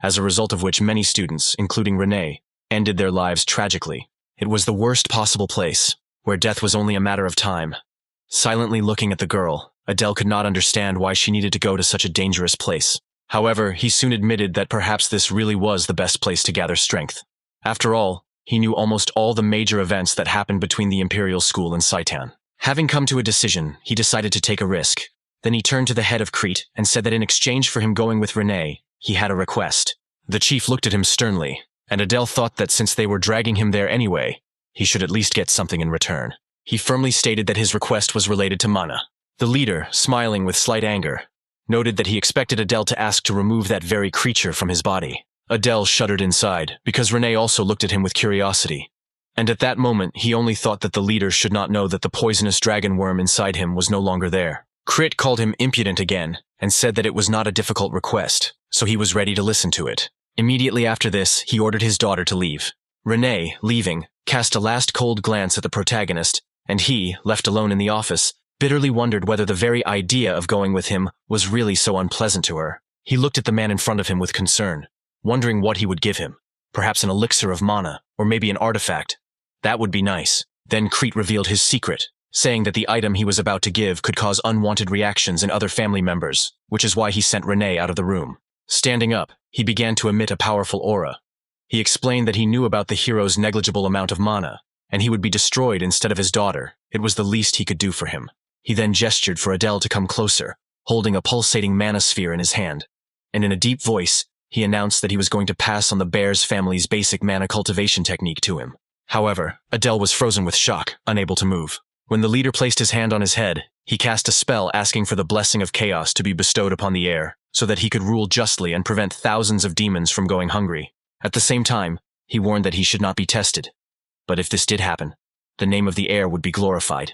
as a result of which many students, including Renee, ended their lives tragically. It was the worst possible place, where death was only a matter of time. Silently looking at the girl, Adele could not understand why she needed to go to such a dangerous place. However, he soon admitted that perhaps this really was the best place to gather strength. After all, he knew almost all the major events that happened between the Imperial School and Saitan. Having come to a decision, he decided to take a risk. Then he turned to the head of Crete and said that in exchange for him going with Renee, he had a request. The chief looked at him sternly, and Adele thought that since they were dragging him there anyway, he should at least get something in return. He firmly stated that his request was related to mana. The leader, smiling with slight anger, noted that he expected Adele to ask to remove that very creature from his body. Adele shuddered inside, because Renee also looked at him with curiosity. And at that moment, he only thought that the leader should not know that the poisonous dragon worm inside him was no longer there. Crit called him impudent again, and said that it was not a difficult request, so he was ready to listen to it. Immediately after this, he ordered his daughter to leave. Renee, leaving, cast a last cold glance at the protagonist, and he, left alone in the office, bitterly wondered whether the very idea of going with him was really so unpleasant to her. He looked at the man in front of him with concern, wondering what he would give him. Perhaps an elixir of mana, or maybe an artifact. That would be nice. Then Crete revealed his secret, saying that the item he was about to give could cause unwanted reactions in other family members, which is why he sent Renee out of the room. Standing up, he began to emit a powerful aura. He explained that he knew about the hero's negligible amount of mana, and he would be destroyed instead of his daughter. It was the least he could do for him. He then gestured for Adele to come closer, holding a pulsating mana sphere in his hand, and in a deep voice, he announced that he was going to pass on the bear's family's basic mana cultivation technique to him. However, Adele was frozen with shock, unable to move. When the leader placed his hand on his head, he cast a spell asking for the blessing of chaos to be bestowed upon the heir, so that he could rule justly and prevent thousands of demons from going hungry. At the same time, he warned that he should not be tested. But if this did happen, the name of the heir would be glorified.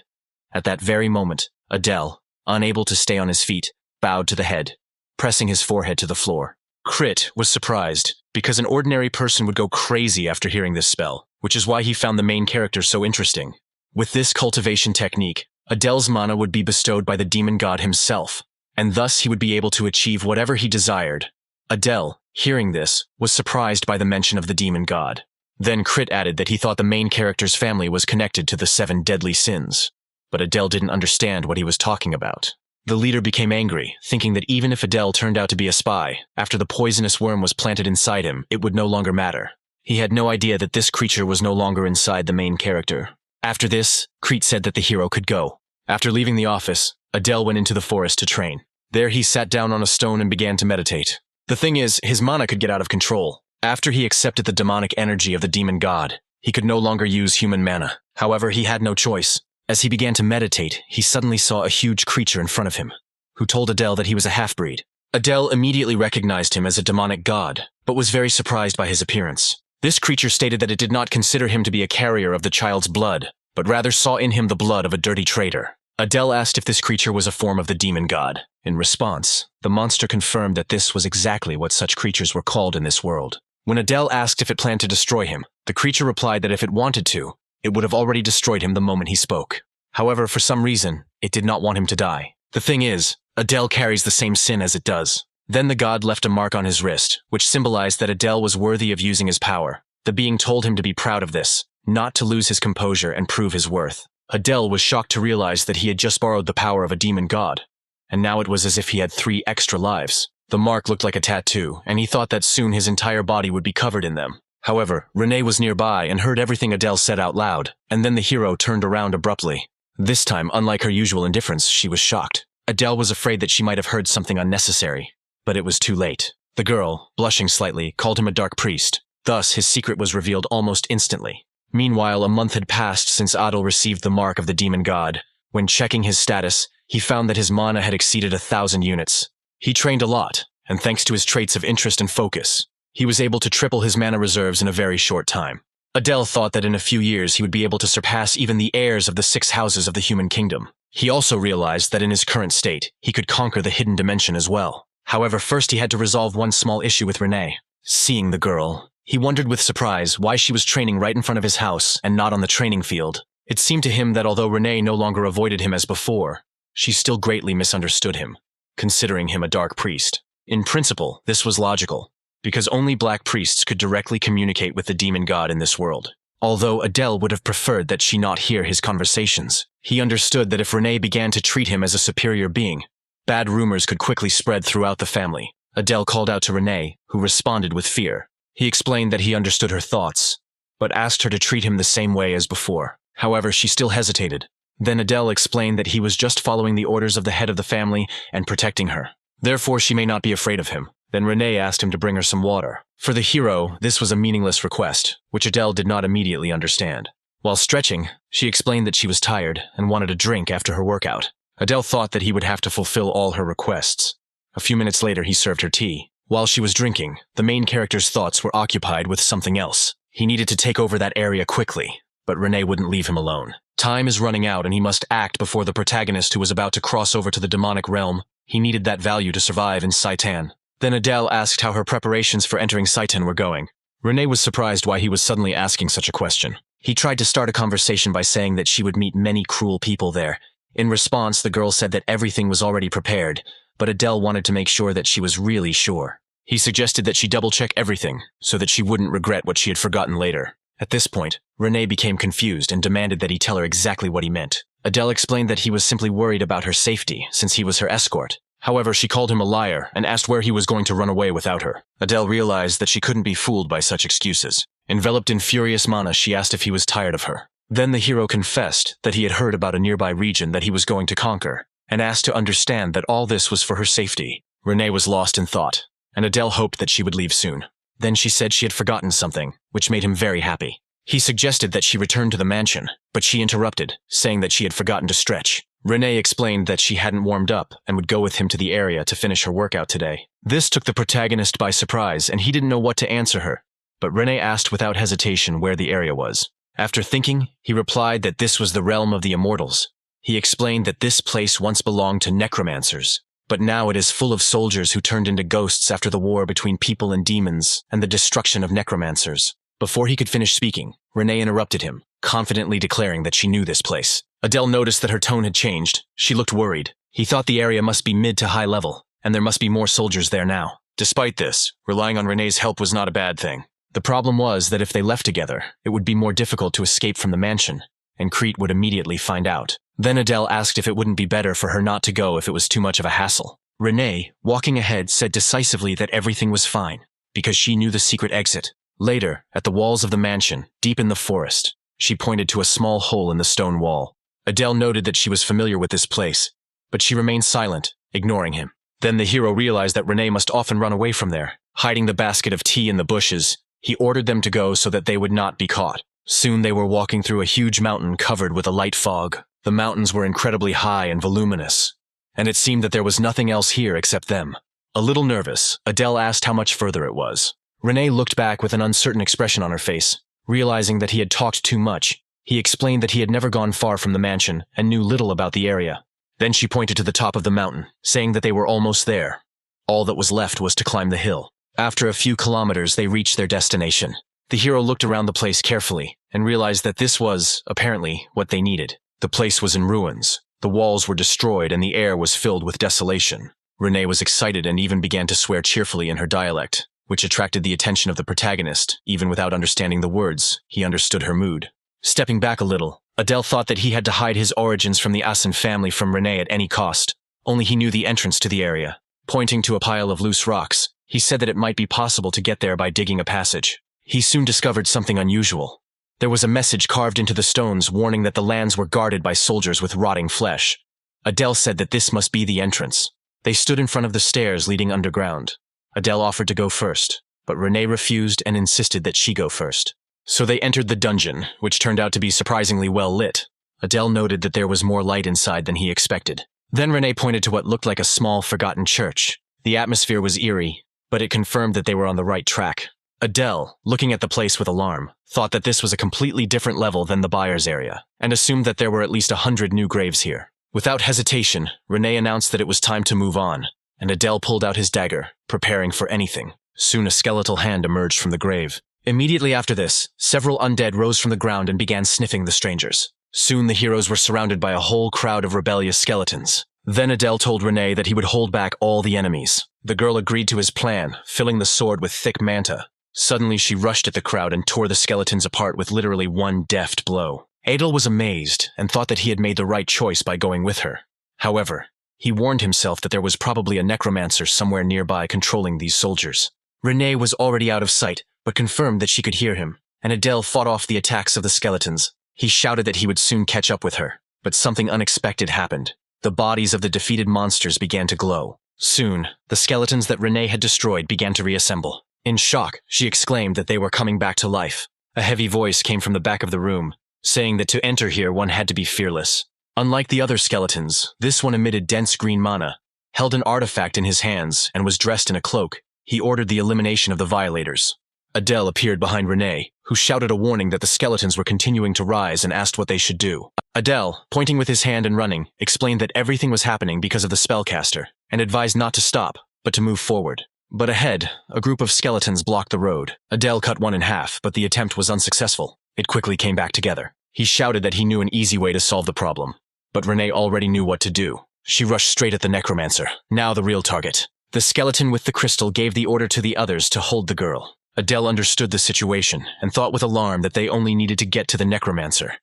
At that very moment, Adele, unable to stay on his feet, bowed to the head, pressing his forehead to the floor. Crit was surprised, because an ordinary person would go crazy after hearing this spell, which is why he found the main character so interesting. With this cultivation technique, Adele's mana would be bestowed by the demon god himself, and thus he would be able to achieve whatever he desired. Adele, hearing this, was surprised by the mention of the demon god. Then Crit added that he thought the main character's family was connected to the 7 deadly sins. But Adele didn't understand what he was talking about. The leader became angry, thinking that even if Adele turned out to be a spy, after the poisonous worm was planted inside him, it would no longer matter. He had no idea that this creature was no longer inside the main character. After this, Crit said that the hero could go. After leaving the office, Adele went into the forest to train. There he sat down on a stone and began to meditate. The thing is, his mana could get out of control. After he accepted the demonic energy of the demon god, he could no longer use human mana. However, he had no choice. As he began to meditate, he suddenly saw a huge creature in front of him, who told Adele that he was a half-breed. Adele immediately recognized him as a demonic god, but was very surprised by his appearance. This creature stated that it did not consider him to be a carrier of the child's blood, but rather saw in him the blood of a dirty traitor. Adele asked if this creature was a form of the demon god. In response, the monster confirmed that this was exactly what such creatures were called in this world. When Adele asked if it planned to destroy him, the creature replied that if it wanted to, it would have already destroyed him the moment he spoke. However, for some reason, it did not want him to die. The thing is, Adele carries the same sin as it does. Then the god left a mark on his wrist, which symbolized that Adele was worthy of using his power. The being told him to be proud of this, not to lose his composure and prove his worth. Adele was shocked to realize that he had just borrowed the power of a demon god, and now it was as if he had 3 extra lives. The mark looked like a tattoo, and he thought that soon his entire body would be covered in them. However, Renee was nearby and heard everything Adele said out loud, and then the hero turned around abruptly. This time, unlike her usual indifference, she was shocked. Adele was afraid that she might have heard something unnecessary, but it was too late. The girl, blushing slightly, called him a dark priest. Thus, his secret was revealed almost instantly. Meanwhile, a month had passed since Adel received the mark of the demon god. When checking his status, he found that his mana had exceeded 1,000 units. He trained a lot, and thanks to his traits of interest and focus, he was able to triple his mana reserves in a very short time. Adele thought that in a few years he would be able to surpass even the heirs of the 6 houses of the human kingdom. He also realized that in his current state, he could conquer the hidden dimension as well. However, first he had to resolve one small issue with Renee. Seeing the girl, he wondered with surprise why she was training right in front of his house and not on the training field. It seemed to him that although Renee no longer avoided him as before, she still greatly misunderstood him, considering him a dark priest. In principle, this was logical, because only black priests could directly communicate with the demon god in this world. Although Adele would have preferred that she not hear his conversations, he understood that if Renee began to treat him as a superior being, bad rumors could quickly spread throughout the family. Adele called out to Renee, who responded with fear. He explained that he understood her thoughts, but asked her to treat him the same way as before. However, she still hesitated. Then Adele explained that he was just following the orders of the head of the family and protecting her. Therefore, she may not be afraid of him. Then Renee asked him to bring her some water. For the hero, this was a meaningless request, which Adele did not immediately understand. While stretching, she explained that she was tired and wanted a drink after her workout. Adele thought that he would have to fulfill all her requests. A few minutes later, he served her tea. While she was drinking, the main character's thoughts were occupied with something else. He needed to take over that area quickly, but Renee wouldn't leave him alone. Time is running out and he must act before the protagonist who was about to cross over to the demonic realm. He needed that value to survive in Saitan. Then Adele asked how her preparations for entering Saitan were going. Renee was surprised why he was suddenly asking such a question. He tried to start a conversation by saying that she would meet many cruel people there. In response, the girl said that everything was already prepared, but Adele wanted to make sure that she was really sure. He suggested that she double-check everything, so that she wouldn't regret what she had forgotten later. At this point, Renee became confused and demanded that he tell her exactly what he meant. Adele explained that he was simply worried about her safety, since he was her escort. However, she called him a liar and asked where he was going to run away without her. Adele realized that she couldn't be fooled by such excuses. Enveloped in furious mana, she asked if he was tired of her. Then the hero confessed that he had heard about a nearby region that he was going to conquer, and asked to understand that all this was for her safety. Renee was lost in thought. and Adele hoped that she would leave soon. Then she said she had forgotten something, which made him very happy. He suggested that she return to the mansion, but she interrupted, saying that she had forgotten to stretch. Renee explained that she hadn't warmed up and would go with him to the area to finish her workout today. This took the protagonist by surprise, and he didn't know what to answer her. But Renee asked without hesitation where the area was. After thinking, he replied that this was the realm of the immortals. He explained that this place once belonged to necromancers, but now it is full of soldiers who turned into ghosts after the war between people and demons and the destruction of necromancers. Before he could finish speaking, Renee interrupted him, confidently declaring that she knew this place. Adele noticed that her tone had changed. She looked worried. He thought the area must be mid to high level, and there must be more soldiers there now. Despite this, relying on Renee's help was not a bad thing. The problem was that if they left together, it would be more difficult to escape from the mansion, and Crete would immediately find out. Then Adele asked if it wouldn't be better for her not to go if it was too much of a hassle. Renee, walking ahead, said decisively that everything was fine, because she knew the secret exit. Later, at the walls of the mansion, deep in the forest, she pointed to a small hole in the stone wall. Adele noted that she was familiar with this place, but she remained silent, ignoring him. Then the hero realized that Renee must often run away from there. Hiding the basket of tea in the bushes, he ordered them to go so that they would not be caught. Soon they were walking through a huge mountain covered with a light fog. The mountains were incredibly high and voluminous, and it seemed that there was nothing else here except them. A little nervous, Adele asked how much further it was. Renee looked back with an uncertain expression on her face. Realizing that he had talked too much, he explained that he had never gone far from the mansion and knew little about the area. Then she pointed to the top of the mountain, saying that they were almost there. All that was left was to climb the hill. After a few kilometers, they reached their destination. The hero looked around the place carefully and realized that this was, apparently, what they needed. The place was in ruins. The walls were destroyed and the air was filled with desolation. Renee was excited and even began to swear cheerfully in her dialect, which attracted the attention of the protagonist. Even without understanding the words, he understood her mood. Stepping back a little, Adele thought that he had to hide his origins from the Asen family from Renee at any cost. Only he knew the entrance to the area. Pointing to a pile of loose rocks, he said that it might be possible to get there by digging a passage. He soon discovered something unusual. There was a message carved into the stones warning that the lands were guarded by soldiers with rotting flesh. Adele said that this must be the entrance. They stood in front of the stairs leading underground. Adele offered to go first, but Renee refused and insisted that she go first. So they entered the dungeon, which turned out to be surprisingly well lit. Adele noted that there was more light inside than he expected. Then Renee pointed to what looked like a small, forgotten church. The atmosphere was eerie, but it confirmed that they were on the right track. Adele, looking at the place with alarm, thought that this was a completely different level than the buyer's area, and assumed that there were at least 100 new graves here. Without hesitation, Renee announced that it was time to move on, and Adele pulled out his dagger, preparing for anything. Soon a skeletal hand emerged from the grave. Immediately after this, several undead rose from the ground and began sniffing the strangers. Soon the heroes were surrounded by a whole crowd of rebellious skeletons. Then Adele told Renee that he would hold back all the enemies. The girl agreed to his plan, filling the sword with thick manta. Suddenly she rushed at the crowd and tore the skeletons apart with literally one deft blow. Adele was amazed and thought that he had made the right choice by going with her. However, he warned himself that there was probably a necromancer somewhere nearby controlling these soldiers. Renee was already out of sight, but confirmed that she could hear him, and Adele fought off the attacks of the skeletons. He shouted that he would soon catch up with her, but something unexpected happened. The bodies of the defeated monsters began to glow. Soon, the skeletons that Renee had destroyed began to reassemble. In shock, she exclaimed that they were coming back to life. A heavy voice came from the back of the room, saying that to enter here one had to be fearless. Unlike the other skeletons, this one emitted dense green mana, held an artifact in his hands, and was dressed in a cloak. He ordered the elimination of the violators. Adele appeared behind Renee, who shouted a warning that the skeletons were continuing to rise and asked what they should do. Adele, pointing with his hand and running, explained that everything was happening because of the spellcaster, and advised not to stop, but to move forward. But ahead, a group of skeletons blocked the road. Adele cut one in half, but the attempt was unsuccessful. It quickly came back together. He shouted that he knew an easy way to solve the problem, but Renee already knew what to do. She rushed straight at the necromancer, now the real target. The skeleton with the crystal gave the order to the others to hold the girl. Adele understood the situation and thought with alarm that they only needed to get to the necromancer,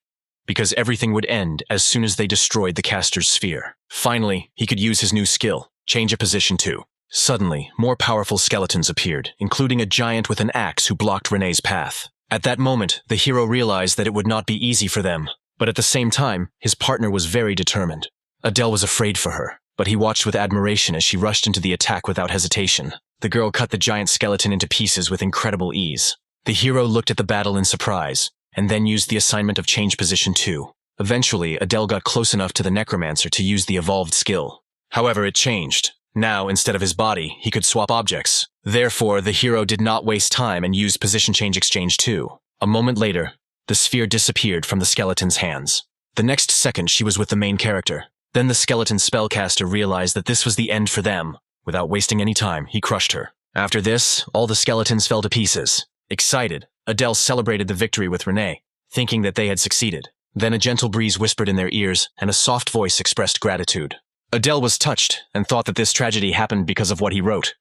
because everything would end as soon as they destroyed the caster's sphere. Finally, he could use his new skill, change a position too. Suddenly, more powerful skeletons appeared, including a giant with an axe who blocked Renee's path. At that moment, the hero realized that it would not be easy for them, but at the same time, his partner was very determined. Adele was afraid for her, but he watched with admiration as she rushed into the attack without hesitation. the girl cut the giant skeleton into pieces with incredible ease. The hero looked at the battle in surprise, and then used the assignment of change position too. Eventually, Adele got close enough to the necromancer to use the evolved skill. However, it changed. Now, instead of his body, he could swap objects. Therefore, the hero did not waste time and used position change exchange too. A moment later, the sphere disappeared from the skeleton's hands. The next second, she was with the main character. Then the skeleton spellcaster realized that this was the end for them. Without wasting any time, he crushed her. After this, all the skeletons fell to pieces. Excited, Adele celebrated the victory with Renee, thinking that they had succeeded. Then a gentle breeze whispered in their ears, and a soft voice expressed gratitude. Adele was touched and thought that this tragedy happened because of what he wrote.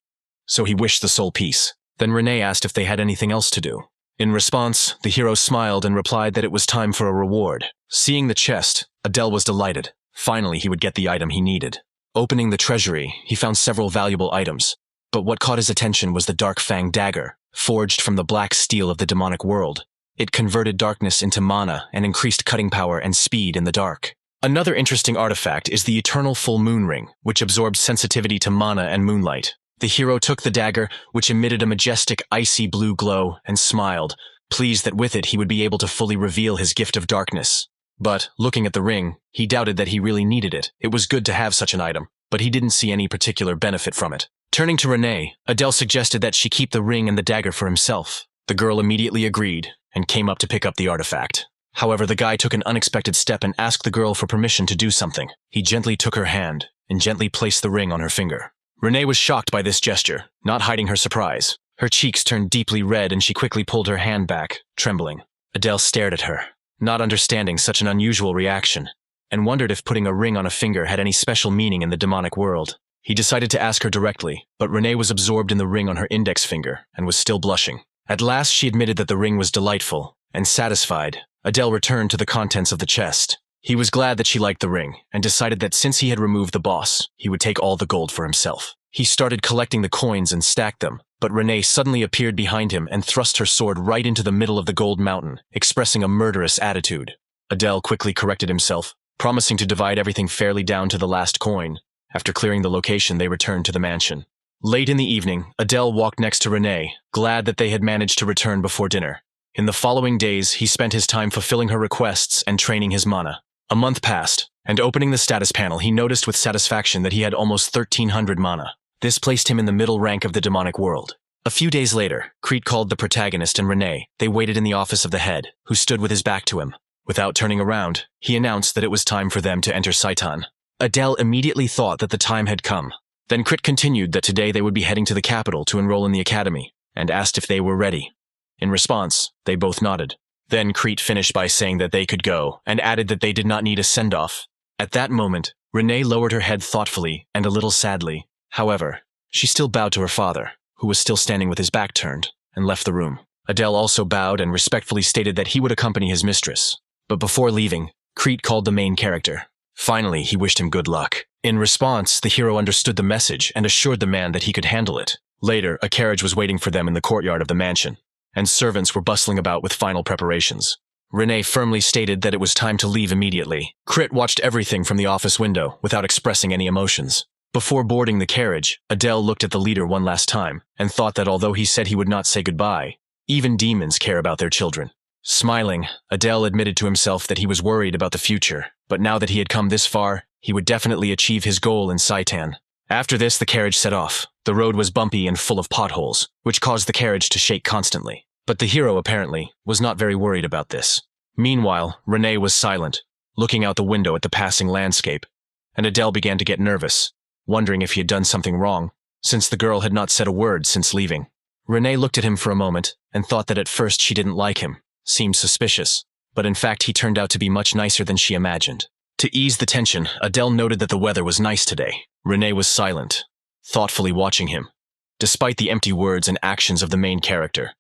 So he wished the soul peace. Then Renee asked if they had anything else to do. In response, the hero smiled and replied that it was time for a reward. Seeing the chest, Adele was delighted. Finally, he would get the item he needed. Opening the treasury, he found several valuable items. But what caught his attention was the Dark Fang dagger, forged from the black steel of the demonic world. It converted darkness into mana and increased cutting power and speed in the dark. Another interesting artifact is the Eternal Full Moon Ring, which absorbs sensitivity to mana and moonlight. The hero took the dagger, which emitted a majestic icy blue glow, and smiled, pleased that with it he would be able to fully reveal his gift of darkness. But, looking at the ring, he doubted that he really needed it. It was good to have such an item, but he didn't see any particular benefit from it. Turning to Renee, Adele suggested that she keep the ring and the dagger for himself. The girl immediately agreed, and came up to pick up the artifact. However, the guy took an unexpected step and asked the girl for permission to do something. He gently took her hand, and gently placed the ring on her finger. Renee was shocked by this gesture, not hiding her surprise. Her cheeks turned deeply red and she quickly pulled her hand back, trembling. Adele stared at her, not understanding such an unusual reaction, and wondered if putting a ring on a finger had any special meaning in the demonic world. He decided to ask her directly, but Renee was absorbed in the ring on her index finger and was still blushing. At last she admitted that the ring was delightful, and satisfied, Adele returned to the contents of the chest. He was glad that she liked the ring, and decided that since he had removed the boss, he would take all the gold for himself. He started collecting the coins and stacked them, but Renee suddenly appeared behind him and thrust her sword right into the middle of the gold mountain, expressing a murderous attitude. Adele quickly corrected himself, promising to divide everything fairly down to the last coin. After clearing the location, they returned to the mansion. Late in the evening, Adele walked next to Renee, glad that they had managed to return before dinner. In the following days, he spent his time fulfilling her requests and training his mana. A month passed, and opening the status panel, he noticed with satisfaction that he had almost 1,300 mana. This placed him in the middle rank of the demonic world. A few days later, Crete called the protagonist and Renee. They waited in the office of the head, who stood with his back to him. Without turning around, he announced that it was time for them to enter Saitan. Adele immediately thought that the time had come. Then Crete continued that today they would be heading to the capital to enroll in the academy, and asked if they were ready. In response, they both nodded. Then Crete finished by saying that they could go, and added that they did not need a send-off. At that moment, Renee lowered her head thoughtfully and a little sadly. However, she still bowed to her father, who was still standing with his back turned, and left the room. Adele also bowed and respectfully stated that he would accompany his mistress. But before leaving, Crete called the main character. Finally, he wished him good luck. In response, the hero understood the message and assured the man that he could handle it. Later, a carriage was waiting for them in the courtyard of the mansion, and servants were bustling about with final preparations. Renee firmly stated that it was time to leave immediately. Crete watched everything from the office window without expressing any emotions. Before boarding the carriage, Adele looked at the leader one last time and thought that although he said he would not say goodbye, even demons care about their children. Smiling, Adele admitted to himself that he was worried about the future, but now that he had come this far, he would definitely achieve his goal in Saitan. After this, the carriage set off. The road was bumpy and full of potholes, which caused the carriage to shake constantly. But the hero, apparently, was not very worried about this. Meanwhile, Renee was silent, looking out the window at the passing landscape, and Adele began to get nervous, wondering if he had done something wrong, since the girl had not said a word since leaving. Renee looked at him for a moment and thought that at first she didn't like him, seemed suspicious, but in fact he turned out to be much nicer than she imagined. To ease the tension, Adele noted that the weather was nice today. Renee was silent, thoughtfully watching him. Despite the empty words and actions of the main character,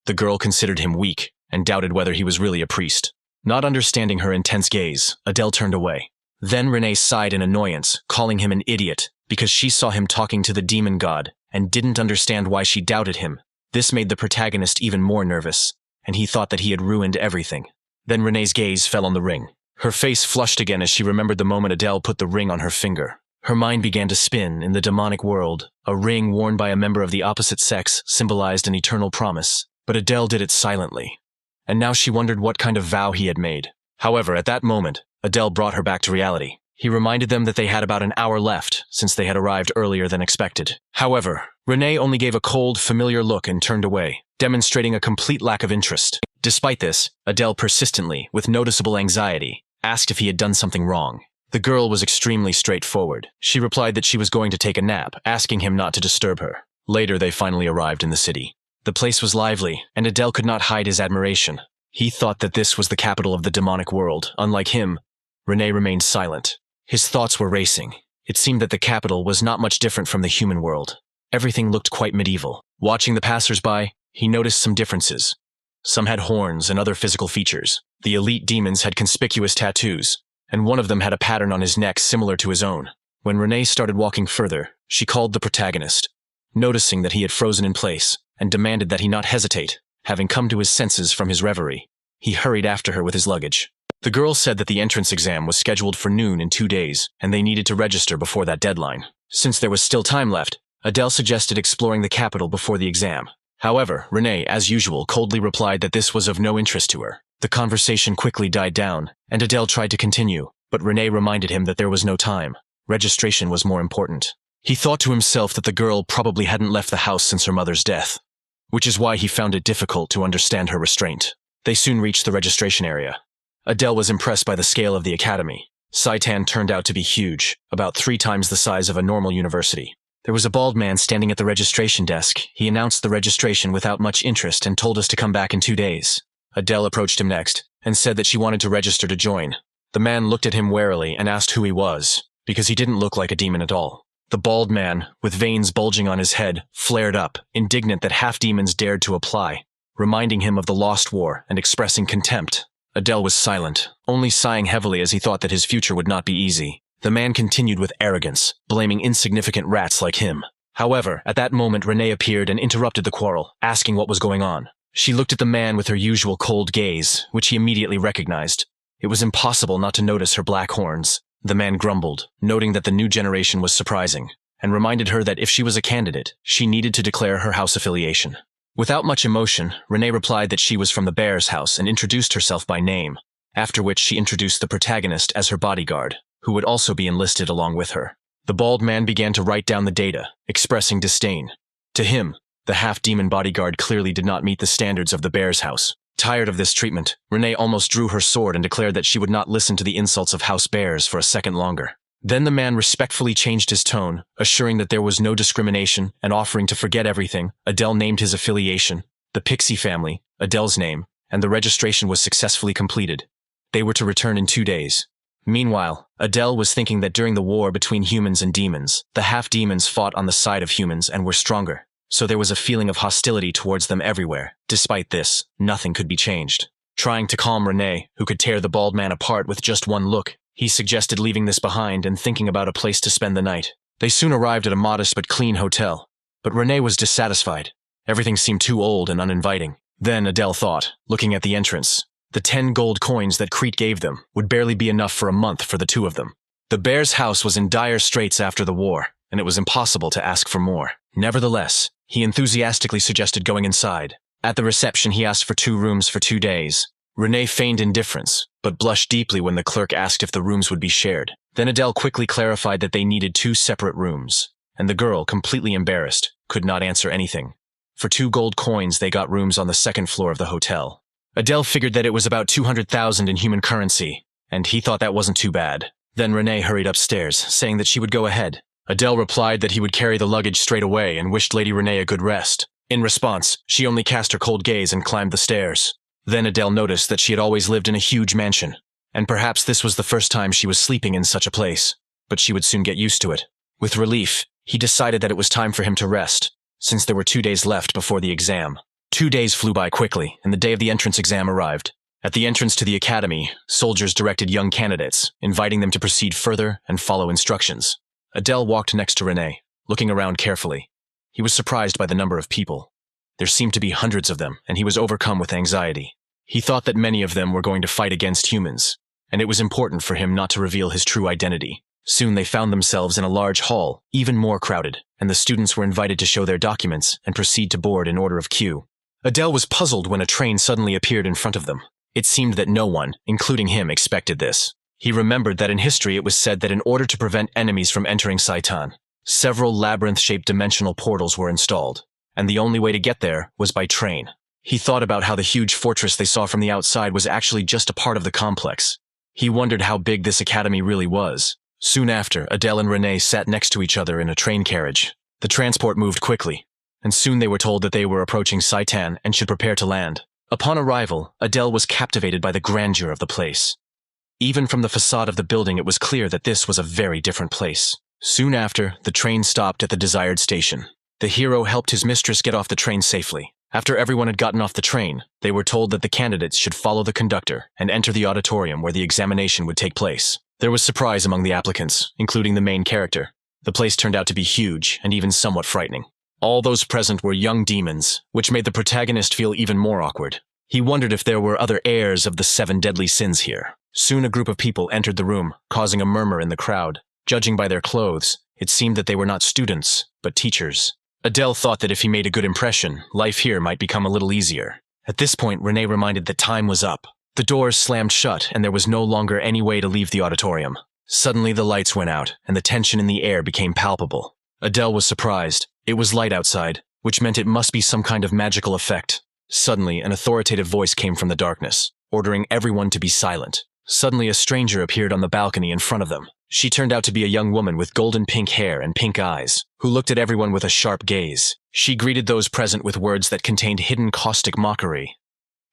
the girl considered him weak and doubted whether he was really a priest. Not understanding her intense gaze, Adele turned away. Then Renee sighed in annoyance, calling him an idiot, because she saw him talking to the demon god and didn't understand why she doubted him. This made the protagonist even more nervous, and he thought that he had ruined everything. Then Renee's gaze fell on the ring. Her face flushed again as she remembered the moment Adele put the ring on her finger. Her mind began to spin. In the demonic world, a ring worn by a member of the opposite sex symbolized an eternal promise, but Adele did it silently. And now she wondered what kind of vow he had made. However, at that moment, Adele brought her back to reality. He reminded them that they had about an hour left, since they had arrived earlier than expected. However, Renee only gave a cold, familiar look and turned away, demonstrating a complete lack of interest. Despite this, Adele persistently, with noticeable anxiety, asked if he had done something wrong. The girl was extremely straightforward. She replied that she was going to take a nap, asking him not to disturb her. Later, they finally arrived in the city. The place was lively, and Adele could not hide his admiration. He thought that this was the capital of the demonic world. Unlike him, Renee remained silent. His thoughts were racing. It seemed that the capital was not much different from the human world. Everything looked quite medieval. Watching the passers-by, he noticed some differences. Some had horns and other physical features. The elite demons had conspicuous tattoos, and one of them had a pattern on his neck similar to his own. When Renee started walking further, she called the protagonist, noticing that he had frozen in place, and demanded that he not hesitate. Having come to his senses from his reverie, he hurried after her with his luggage. The girl said that the entrance exam was scheduled for noon in 2 days, and they needed to register before that deadline. Since there was still time left, Adele suggested exploring the capital before the exam. However, Renee, as usual, coldly replied that this was of no interest to her. The conversation quickly died down, and Adele tried to continue, but Renee reminded him that there was no time. Registration was more important. He thought to himself that the girl probably hadn't left the house since her mother's death, which is why he found it difficult to understand her restraint. They soon reached the registration area. Adele was impressed by the scale of the academy. Saitan turned out to be huge, about 3 times the size of a normal university. There was a bald man standing at the registration desk. He announced the registration without much interest and told us to come back in 2 days. Adele approached him next and said that she wanted to register to join. The man looked at him warily and asked who he was, because he didn't look like a demon at all. The bald man, with veins bulging on his head, flared up, indignant that half-demons dared to apply, reminding him of the Lost War and expressing contempt. Adele was silent, only sighing heavily as he thought that his future would not be easy. The man continued with arrogance, blaming insignificant rats like him. However, at that moment Renee appeared and interrupted the quarrel, asking what was going on. She looked at the man with her usual cold gaze, which he immediately recognized. It was impossible not to notice her black horns. The man grumbled, noting that the new generation was surprising, and reminded her that if she was a candidate, she needed to declare her house affiliation. Without much emotion, Renee replied that she was from the Bear's house and introduced herself by name, after which she introduced the protagonist as her bodyguard, who would also be enlisted along with her. The bald man began to write down the data, expressing disdain. To him, the half-demon bodyguard clearly did not meet the standards of the Bear's house. Tired of this treatment, Renee almost drew her sword and declared that she would not listen to the insults of House Bears for a second longer. Then the man respectfully changed his tone, assuring that there was no discrimination and offering to forget everything. Adele named his affiliation, the Pixie family, Adele's name, and the registration was successfully completed. They were to return in 2 days. Meanwhile, Adele was thinking that during the war between humans and demons, the half-demons fought on the side of humans and were stronger. So there was a feeling of hostility towards them everywhere. Despite this, nothing could be changed. Trying to calm Renee, who could tear the bald man apart with just one look, he suggested leaving this behind and thinking about a place to spend the night. They soon arrived at a modest but clean hotel, but Renee was dissatisfied. Everything seemed too old and uninviting. Then Adele thought, looking at the entrance, the 10 gold coins that Crete gave them would barely be enough for a month for the 2 of them. The Bear's house was in dire straits after the war, and it was impossible to ask for more. Nevertheless, he enthusiastically suggested going inside. At the reception, he asked for 2 rooms for 2 days. Renee feigned indifference, but blushed deeply when the clerk asked if the rooms would be shared. Then Adele quickly clarified that they needed 2 separate rooms, and the girl, completely embarrassed, could not answer anything. For 2 gold coins, they got rooms on the 2nd floor of the hotel. Adele figured that it was about 200,000 in human currency, and he thought that wasn't too bad. Then Renee hurried upstairs, saying that she would go ahead. Adele replied that he would carry the luggage straight away and wished Lady Renee a good rest. In response, she only cast her cold gaze and climbed the stairs. Then Adele noticed that she had always lived in a huge mansion, and perhaps this was the first time she was sleeping in such a place, but she would soon get used to it. With relief, he decided that it was time for him to rest, since there were 2 days left before the exam. 2 days flew by quickly, and the day of the entrance exam arrived. At the entrance to the academy, soldiers directed young candidates, inviting them to proceed further and follow instructions. Adele walked next to Renee, looking around carefully. He was surprised by the number of people. There seemed to be hundreds of them, and he was overcome with anxiety. He thought that many of them were going to fight against humans, and it was important for him not to reveal his true identity. Soon they found themselves in a large hall, even more crowded, and the students were invited to show their documents and proceed to board in order of queue. Adele was puzzled when a train suddenly appeared in front of them. It seemed that no one, including him, expected this. He remembered that in history it was said that in order to prevent enemies from entering Saitan, several labyrinth-shaped dimensional portals were installed, and the only way to get there was by train. He thought about how the huge fortress they saw from the outside was actually just a part of the complex. He wondered how big this academy really was. Soon after, Adele and Renee sat next to each other in a train carriage. The transport moved quickly, and soon they were told that they were approaching Saitan and should prepare to land. Upon arrival, Adele was captivated by the grandeur of the place. Even from the facade of the building, it was clear that this was a very different place. Soon after, the train stopped at the desired station. The hero helped his mistress get off the train safely. After everyone had gotten off the train, they were told that the candidates should follow the conductor and enter the auditorium where the examination would take place. There was surprise among the applicants, including the main character. The place turned out to be huge and even somewhat frightening. All those present were young demons, which made the protagonist feel even more awkward. He wondered if there were other heirs of the 7 deadly sins here. Soon a group of people entered the room, causing a murmur in the crowd. Judging by their clothes, it seemed that they were not students, but teachers. Adele thought that if he made a good impression, life here might become a little easier. At this point, Renee reminded that time was up. The doors slammed shut, and there was no longer any way to leave the auditorium. Suddenly, the lights went out, and the tension in the air became palpable. Adele was surprised. It was light outside, which meant it must be some kind of magical effect. Suddenly, an authoritative voice came from the darkness, ordering everyone to be silent. Suddenly, a stranger appeared on the balcony in front of them. She turned out to be a young woman with golden pink hair and pink eyes, who looked at everyone with a sharp gaze. She greeted those present with words that contained hidden caustic mockery.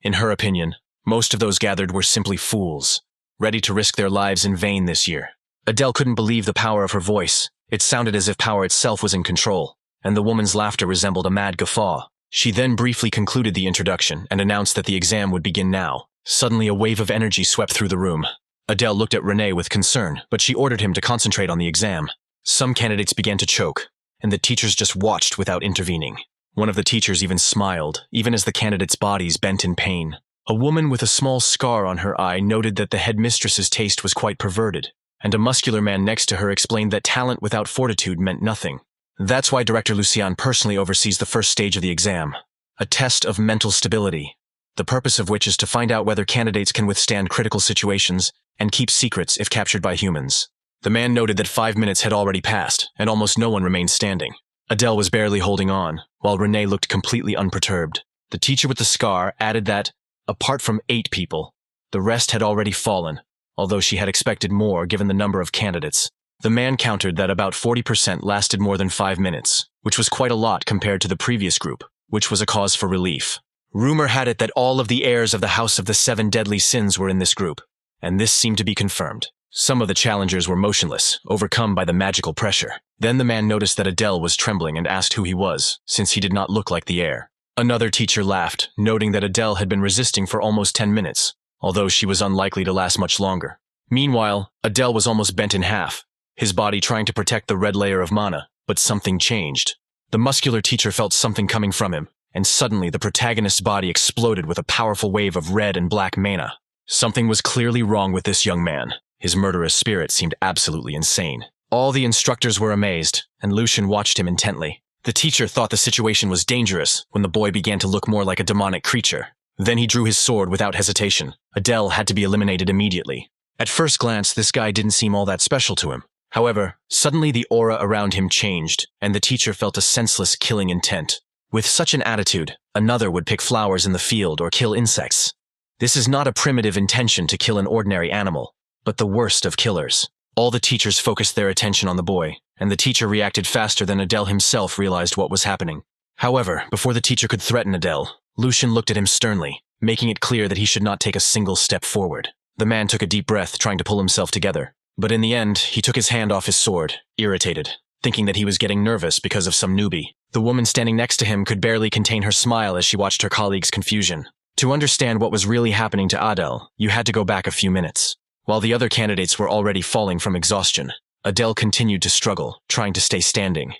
In her opinion, most of those gathered were simply fools, ready to risk their lives in vain this year. Adele couldn't believe the power of her voice. It sounded as if power itself was in control, and the woman's laughter resembled a mad guffaw. She then briefly concluded the introduction and announced that the exam would begin now. Suddenly, a wave of energy swept through the room. Adele looked at Renee with concern, but she ordered him to concentrate on the exam. Some candidates began to choke, and the teachers just watched without intervening. One of the teachers even smiled, even as the candidates' bodies bent in pain. A woman with a small scar on her eye noted that the headmistress's taste was quite perverted, and a muscular man next to her explained that talent without fortitude meant nothing. That's why Director Lucian personally oversees the first stage of the exam, a test of mental stability, the purpose of which is to find out whether candidates can withstand critical situations and keep secrets if captured by humans. The man noted that 5 minutes had already passed, and almost no one remained standing. Adele was barely holding on, while Renee looked completely unperturbed. The teacher with the scar added that, apart from 8 people, the rest had already fallen, although she had expected more given the number of candidates. The man countered that about 40% lasted more than 5 minutes, which was quite a lot compared to the previous group, which was a cause for relief. Rumor had it that all of the heirs of the House of the 7 Deadly Sins were in this group, and this seemed to be confirmed. Some of the challengers were motionless, overcome by the magical pressure. Then the man noticed that Adele was trembling and asked who he was, since he did not look like the heir. Another teacher laughed, noting that Adele had been resisting for almost 10 minutes, although she was unlikely to last much longer. Meanwhile, Adele was almost bent in half, his body trying to protect the red layer of mana, but something changed. The muscular teacher felt something coming from him, and suddenly the protagonist's body exploded with a powerful wave of red and black mana. Something was clearly wrong with this young man. His murderous spirit seemed absolutely insane. All the instructors were amazed, and Lucian watched him intently. The teacher thought the situation was dangerous when the boy began to look more like a demonic creature. Then he drew his sword without hesitation. Adele had to be eliminated immediately. At first glance, this guy didn't seem all that special to him. However, suddenly the aura around him changed, and the teacher felt a senseless killing intent. With such an attitude, another would pick flowers in the field or kill insects. This is not a primitive intention to kill an ordinary animal, but the worst of killers. All the teachers focused their attention on the boy, and the teacher reacted faster than Adele himself realized what was happening. However, before the teacher could threaten Adele, Lucian looked at him sternly, making it clear that he should not take a single step forward. The man took a deep breath, trying to pull himself together. But in the end, he took his hand off his sword, irritated, thinking that he was getting nervous because of some newbie. The woman standing next to him could barely contain her smile as she watched her colleague's confusion. To understand what was really happening to Adele, you had to go back a few minutes. While the other candidates were already falling from exhaustion, Adele continued to struggle, trying to stay standing.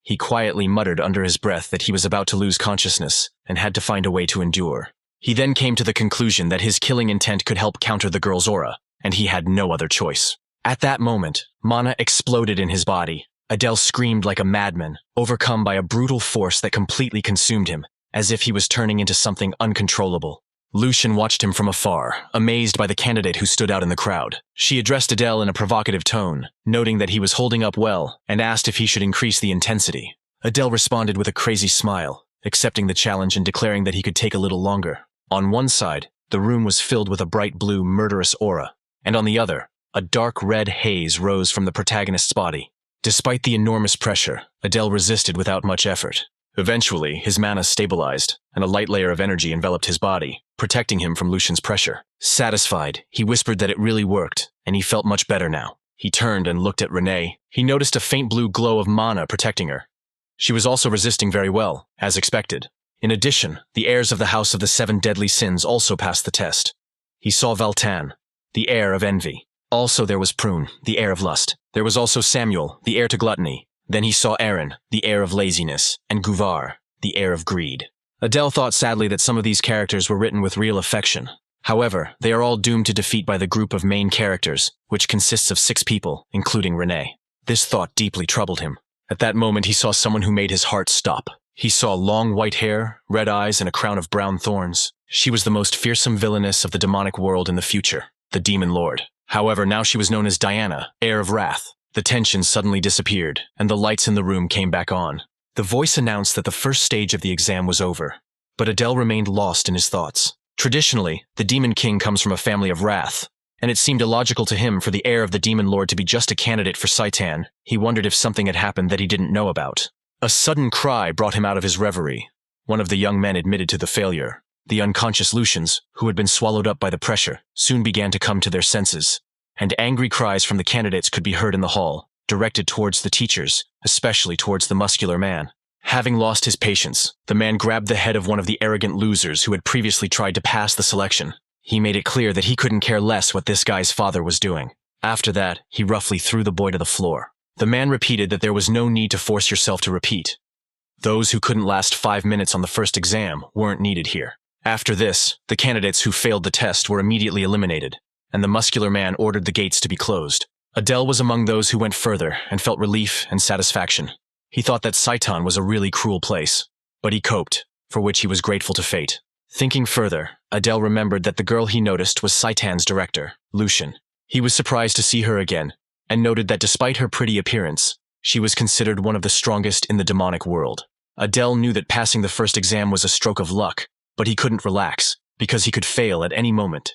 He quietly muttered under his breath that he was about to lose consciousness and had to find a way to endure. He then came to the conclusion that his killing intent could help counter the girl's aura, and he had no other choice. At that moment, mana exploded in his body. Adele screamed like a madman, overcome by a brutal force that completely consumed him, as if he was turning into something uncontrollable. Lucian watched him from afar, amazed by the candidate who stood out in the crowd. She addressed Adele in a provocative tone, noting that he was holding up well, and asked if he should increase the intensity. Adele responded with a crazy smile, accepting the challenge and declaring that he could take a little longer. On one side, the room was filled with a bright blue, murderous aura, and on the other, a dark red haze rose from the protagonist's body. Despite the enormous pressure, Adele resisted without much effort. Eventually, his mana stabilized, and a light layer of energy enveloped his body, protecting him from Lucian's pressure. Satisfied, he whispered that it really worked, and he felt much better now. He turned and looked at Renee. He noticed a faint blue glow of mana protecting her. She was also resisting very well, as expected. In addition, the heirs of the House of the Seven Deadly Sins also passed the test. He saw Valtan, the heir of envy. Also there was Prune, the heir of lust. There was also Samuel, the heir to gluttony. Then he saw Aaron, the heir of laziness, and Guvar, the heir of greed. Adele thought sadly that some of these characters were written with real affection. However, they are all doomed to defeat by the group of main characters, which consists of 6 people, including Renee. This thought deeply troubled him. At that moment he saw someone who made his heart stop. He saw long white hair, red eyes, and a crown of brown thorns. She was the most fearsome villainess of the demonic world in the future, the Demon Lord. However, now she was known as Diana, heir of wrath. The tension suddenly disappeared, and the lights in the room came back on. The voice announced that the first stage of the exam was over, but Adele remained lost in his thoughts. Traditionally, the Demon King comes from a family of wrath, and it seemed illogical to him for the heir of the Demon Lord to be just a candidate for Saitan. He wondered if something had happened that he didn't know about. A sudden cry brought him out of his reverie. One of the young men admitted to the failure. The unconscious Lucians, who had been swallowed up by the pressure, soon began to come to their senses, and angry cries from the candidates could be heard in the hall, directed towards the teachers, especially towards the muscular man. Having lost his patience, the man grabbed the head of one of the arrogant losers who had previously tried to pass the selection. He made it clear that he couldn't care less what this guy's father was doing. After that, he roughly threw the boy to the floor. The man repeated that there was no need to force yourself to repeat. Those who couldn't last 5 minutes on the first exam weren't needed here. After this, the candidates who failed the test were immediately eliminated, and the muscular man ordered the gates to be closed. Adele was among those who went further and felt relief and satisfaction. He thought that Saitan was a really cruel place, but he coped, for which he was grateful to fate. Thinking further, Adele remembered that the girl he noticed was Saitan's director, Lucian. He was surprised to see her again, and noted that despite her pretty appearance, she was considered one of the strongest in the demonic world. Adele knew that passing the first exam was a stroke of luck, but he couldn't relax, because he could fail at any moment.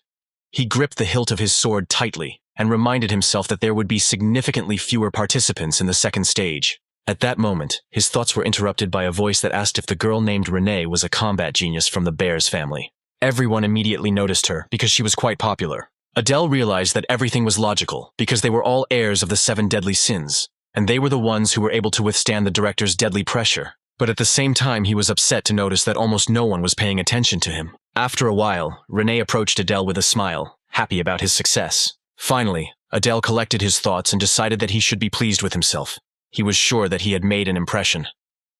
He gripped the hilt of his sword tightly, and reminded himself that there would be significantly fewer participants in the second stage. At that moment, his thoughts were interrupted by a voice that asked if the girl named Renee was a combat genius from the Bears family. Everyone immediately noticed her, because she was quite popular. Adele realized that everything was logical, because they were all heirs of the 7 deadly sins, and they were the ones who were able to withstand the director's deadly pressure. But at the same time, he was upset to notice that almost no one was paying attention to him. After a while, Renee approached Adele with a smile, happy about his success. Finally, Adele collected his thoughts and decided that he should be pleased with himself. He was sure that he had made an impression.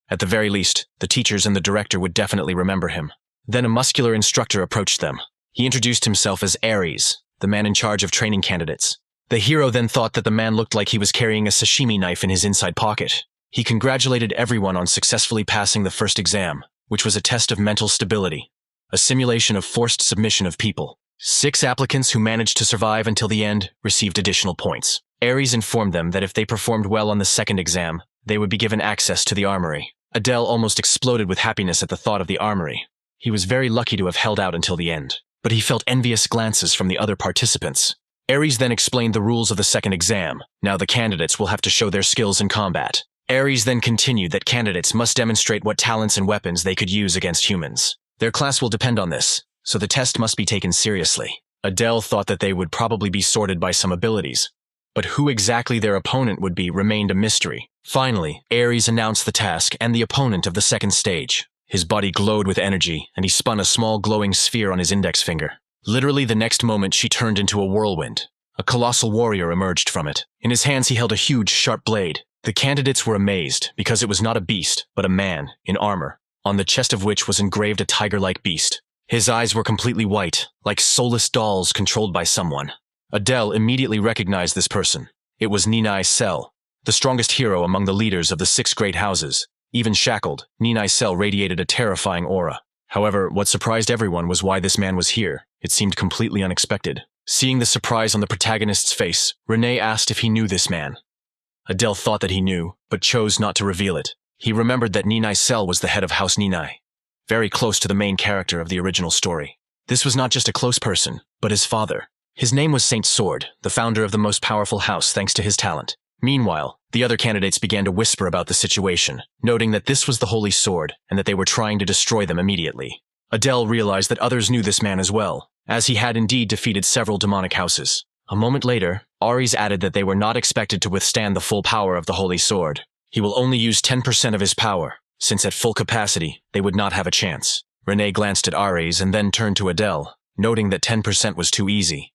At the very least, the teachers and the director would definitely remember him. Then a muscular instructor approached them. He introduced himself as Ares, the man in charge of training candidates. The hero then thought that the man looked like he was carrying a sashimi knife in his inside pocket. He congratulated everyone on successfully passing the first exam, which was a test of mental stability, a simulation of forced submission of people. 6 applicants who managed to survive until the end received additional points. Ares informed them that if they performed well on the second exam, they would be given access to the armory. Adele almost exploded with happiness at the thought of the armory. He was very lucky to have held out until the end, but he felt envious glances from the other participants. Ares then explained the rules of the second exam. Now the candidates will have to show their skills in combat. Ares then continued that candidates must demonstrate what talents and weapons they could use against humans. Their class will depend on this, so the test must be taken seriously. Adele thought that they would probably be sorted by some abilities, but who exactly their opponent would be remained a mystery. Finally, Ares announced the task and the opponent of the second stage. His body glowed with energy, and he spun a small glowing sphere on his index finger. Literally the next moment she turned into a whirlwind. A colossal warrior emerged from it. In his hands he held a huge, sharp blade. The candidates were amazed, because it was not a beast, but a man, in armor, on the chest of which was engraved a tiger-like beast. His eyes were completely white, like soulless dolls controlled by someone. Adele immediately recognized this person. It was Ninai Sel, the strongest hero among the leaders of the 6 great houses. Even shackled, Ninai Sel radiated a terrifying aura. However, what surprised everyone was why this man was here. It seemed completely unexpected. Seeing the surprise on the protagonist's face, Renee asked if he knew this man. Adele thought that he knew, but chose not to reveal it. He remembered that Ninai Sel was the head of House Ninai, very close to the main character of the original story. This was not just a close person, but his father. His name was Saint Sword, the founder of the most powerful house thanks to his talent. Meanwhile, the other candidates began to whisper about the situation, noting that this was the Holy Sword and that they were trying to destroy them immediately. Adele realized that others knew this man as well, as he had indeed defeated several demonic houses. A moment later, Ares added that they were not expected to withstand the full power of the Holy Sword. He will only use 10% of his power, since at full capacity, they would not have a chance. Renee glanced at Ares and then turned to Adele, noting that 10% was too easy.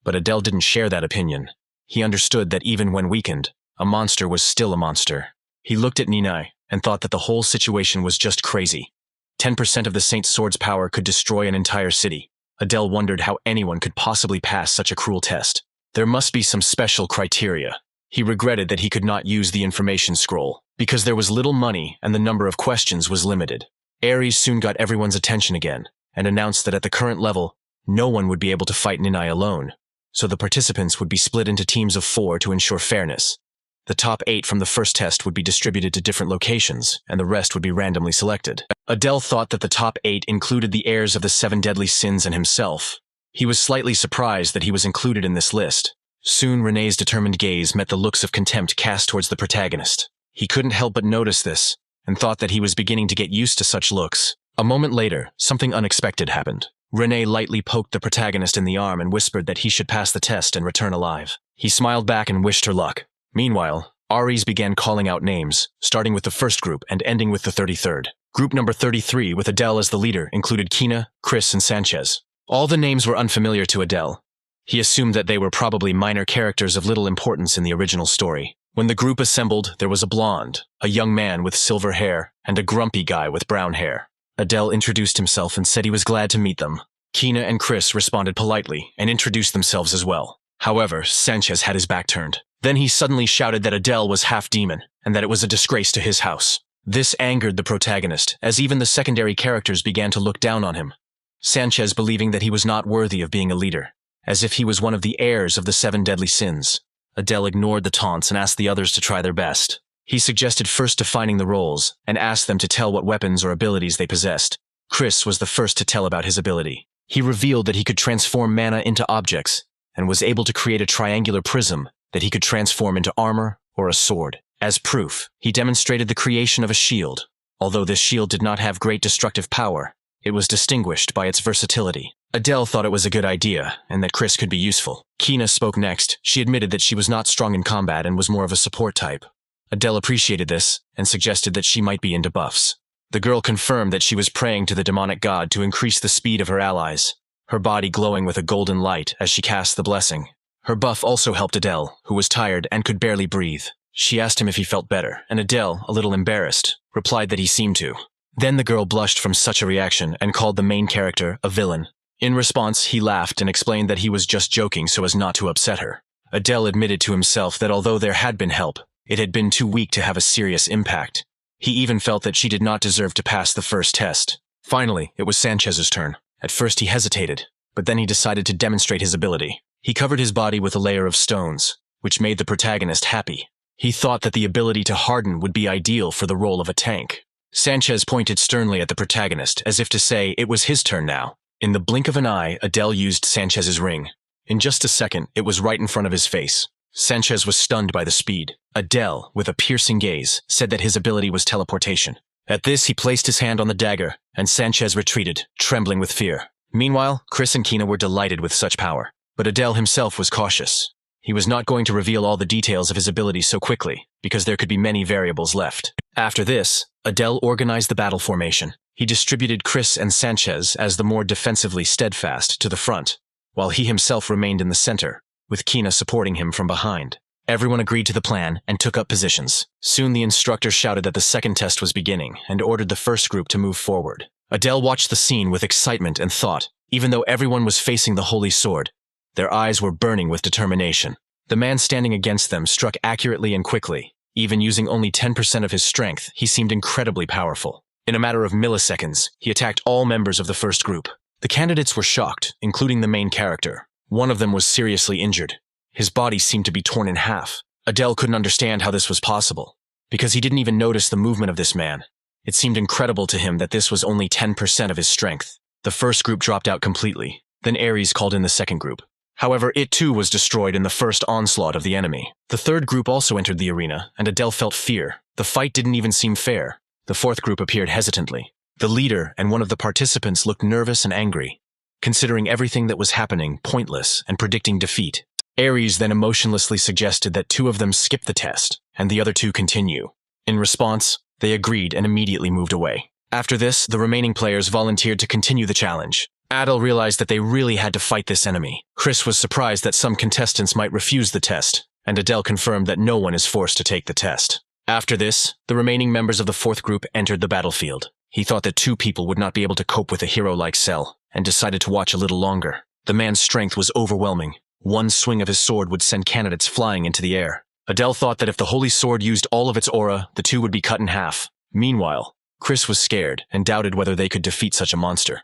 But Adele didn't share that opinion. He understood that even when weakened, a monster was still a monster. He looked at Ninai and thought that the whole situation was just crazy. 10% of the Saint Sword's power could destroy an entire city. Adele wondered how anyone could possibly pass such a cruel test. There must be some special criteria. He regretted that he could not use the information scroll, because there was little money and the number of questions was limited. Ares soon got everyone's attention again, and announced that at the current level, no one would be able to fight Ninai alone, so the participants would be split into teams of 4 to ensure fairness. The top 8 from the first test would be distributed to different locations, and the rest would be randomly selected. Adele thought that the top 8 included the heirs of the 7 deadly sins and himself. He was slightly surprised that he was included in this list. Soon Renee's determined gaze met the looks of contempt cast towards the protagonist. He couldn't help but notice this, and thought that he was beginning to get used to such looks. A moment later, something unexpected happened. Renee lightly poked the protagonist in the arm and whispered that he should pass the test and return alive. He smiled back and wished her luck. Meanwhile, Ares began calling out names, starting with the first group and ending with the 33rd. Group number 33, with Adele as the leader, included Kina, Chris, and Sanchez. All the names were unfamiliar to Adele. He assumed that they were probably minor characters of little importance in the original story. When the group assembled, there was a blonde, a young man with silver hair, and a grumpy guy with brown hair. Adele introduced himself and said he was glad to meet them. Kina and Chris responded politely and introduced themselves as well. However, Sanchez had his back turned. Then he suddenly shouted that Adele was half demon and that it was a disgrace to his house. This angered the protagonist, as even the secondary characters began to look down on him. Sanchez believing that he was not worthy of being a leader, as if he was one of the heirs of the 7 deadly sins. Adele ignored the taunts and asked the others to try their best. He suggested first defining the roles and asked them to tell what weapons or abilities they possessed. Chris was the first to tell about his ability. He revealed that he could transform mana into objects and was able to create a triangular prism that he could transform into armor or a sword. As proof, he demonstrated the creation of a shield. Although this shield did not have great destructive power, it was distinguished by its versatility. Adele thought it was a good idea and that Chris could be useful. Kina spoke next. She admitted that she was not strong in combat and was more of a support type. Adele appreciated this and suggested that she might be into buffs. The girl confirmed that she was praying to the demonic god to increase the speed of her allies, her body glowing with a golden light as she cast the blessing. Her buff also helped Adele, who was tired and could barely breathe. She asked him if he felt better, and Adele, a little embarrassed, replied that he seemed to. Then the girl blushed from such a reaction and called the main character a villain. In response, he laughed and explained that he was just joking so as not to upset her. Adele admitted to himself that although there had been help, it had been too weak to have a serious impact. He even felt that she did not deserve to pass the first test. Finally, it was Sanchez's turn. At first he hesitated, but then he decided to demonstrate his ability. He covered his body with a layer of stones, which made the protagonist happy. He thought that the ability to harden would be ideal for the role of a tank. Sanchez pointed sternly at the protagonist, as if to say it was his turn now. In the blink of an eye, Adele used Sanchez's ring. In just a second, it was right in front of his face. Sanchez was stunned by the speed. Adele, with a piercing gaze, said that his ability was teleportation. At this, he placed his hand on the dagger, and Sanchez retreated, trembling with fear. Meanwhile, Chris and Kina were delighted with such power. But Adele himself was cautious. He was not going to reveal all the details of his ability so quickly, because there could be many variables left. After this, Adele organized the battle formation. He distributed Chris and Sanchez as the more defensively steadfast to the front, while he himself remained in the center, with Kina supporting him from behind. Everyone agreed to the plan and took up positions. Soon the instructor shouted that the second test was beginning and ordered the first group to move forward. Adele watched the scene with excitement and thought, even though everyone was facing the Holy Sword, Their eyes were burning with determination. The man standing against them struck accurately and quickly. Even using only 10% of his strength, he seemed incredibly powerful. In a matter of milliseconds, he attacked all members of the first group. The candidates were shocked, including the main character. One of them was seriously injured. His body seemed to be torn in half. Adele couldn't understand how this was possible, because he didn't even notice the movement of this man. It seemed incredible to him that this was only 10% of his strength. The first group dropped out completely. Then Ares called in the second group. However, it too was destroyed in the first onslaught of the enemy. The third group also entered the arena, and Adele felt fear. The fight didn't even seem fair. The fourth group appeared hesitantly. The leader and one of the participants looked nervous and angry, considering everything that was happening pointless and predicting defeat. Ares then emotionlessly suggested that two of them skip the test, and the other two continue. In response, they agreed and immediately moved away. After this, the remaining players volunteered to continue the challenge. Adele realized that they really had to fight this enemy. Chris was surprised that some contestants might refuse the test, and Adele confirmed that no one is forced to take the test. After this, the remaining members of the fourth group entered the battlefield. He thought that two people would not be able to cope with a hero like Cell, and decided to watch a little longer. The man's strength was overwhelming. One swing of his sword would send candidates flying into the air. Adele thought that if the holy sword used all of its aura, the two would be cut in half. Meanwhile, Chris was scared and doubted whether they could defeat such a monster.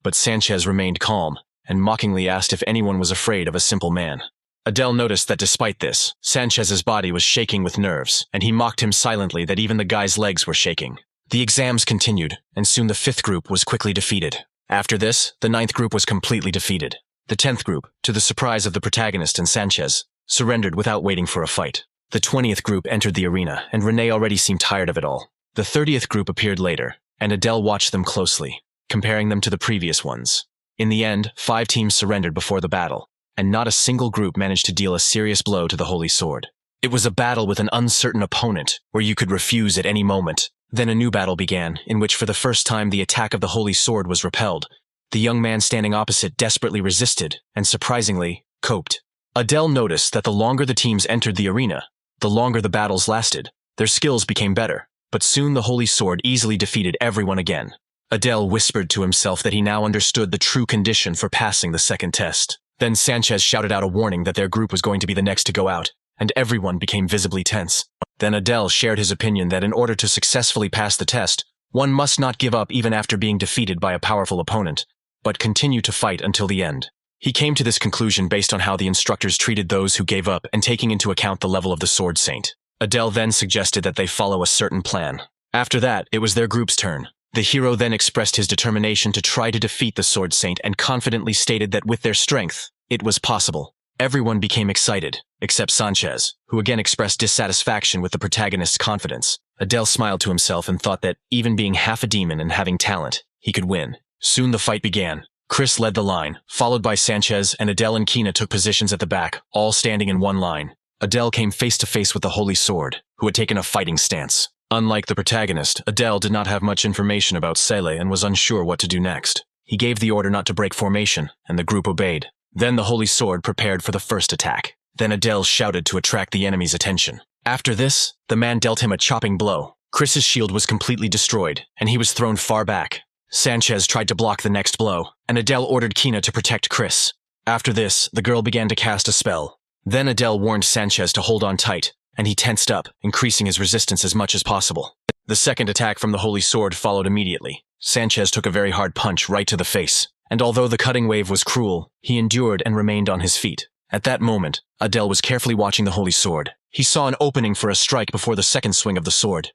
But Sanchez remained calm and mockingly asked if anyone was afraid of a simple man. Adele noticed that despite this, Sanchez's body was shaking with nerves, and he mocked him silently that even the guy's legs were shaking. The exams continued, and soon the fifth group was quickly defeated. After this, the ninth group was completely defeated. The 10th group, to the surprise of the protagonist and Sanchez, surrendered without waiting for a fight. The 20th group entered the arena, and Renee already seemed tired of it all. The 30th group appeared later, and Adele watched them closely, comparing them to the previous ones. In the end, 5 teams surrendered before the battle, and not a single group managed to deal a serious blow to the Holy Sword. It was a battle with an uncertain opponent, where you could refuse at any moment. Then a new battle began, in which for the first time the attack of the Holy Sword was repelled. The young man standing opposite desperately resisted, and surprisingly, coped. Adele noticed that the longer the teams entered the arena, the longer the battles lasted. Their skills became better, but soon the Holy Sword easily defeated everyone again. Adele whispered to himself that he now understood the true condition for passing the second test. Then Sanchez shouted out a warning that their group was going to be the next to go out, and everyone became visibly tense. Then Adele shared his opinion that in order to successfully pass the test, one must not give up even after being defeated by a powerful opponent, but continue to fight until the end. He came to this conclusion based on how the instructors treated those who gave up and taking into account the level of the Sword Saint. Adele then suggested that they follow a certain plan. After that, it was their group's turn. The hero then expressed his determination to try to defeat the Sword Saint and confidently stated that with their strength, it was possible. Everyone became excited, except Sanchez, who again expressed dissatisfaction with the protagonist's confidence. Adele smiled to himself and thought that, even being half a demon and having talent, he could win. Soon the fight began. Chris led the line, followed by Sanchez, and Adele and Kina took positions at the back, all standing in one line. Adele came face to face with the Holy Sword, who had taken a fighting stance. Unlike the protagonist, Adele did not have much information about Sele and was unsure what to do next. He gave the order not to break formation, and the group obeyed. Then the Holy Sword prepared for the first attack. Then Adele shouted to attract the enemy's attention. After this, the man dealt him a chopping blow. Chris's shield was completely destroyed, and he was thrown far back. Sanchez tried to block the next blow, and Adele ordered Kina to protect Chris. After this, the girl began to cast a spell. Then Adele warned Sanchez to hold on tight, and he tensed up, increasing his resistance as much as possible. The second attack from the Holy Sword followed immediately. Sanchez took a very hard punch right to the face, and although the cutting wave was cruel, he endured and remained on his feet. At that moment, Adele was carefully watching the Holy Sword. He saw an opening for a strike before the second swing of the sword,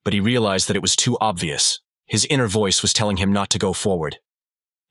but he realized that it was too obvious. His inner voice was telling him not to go forward.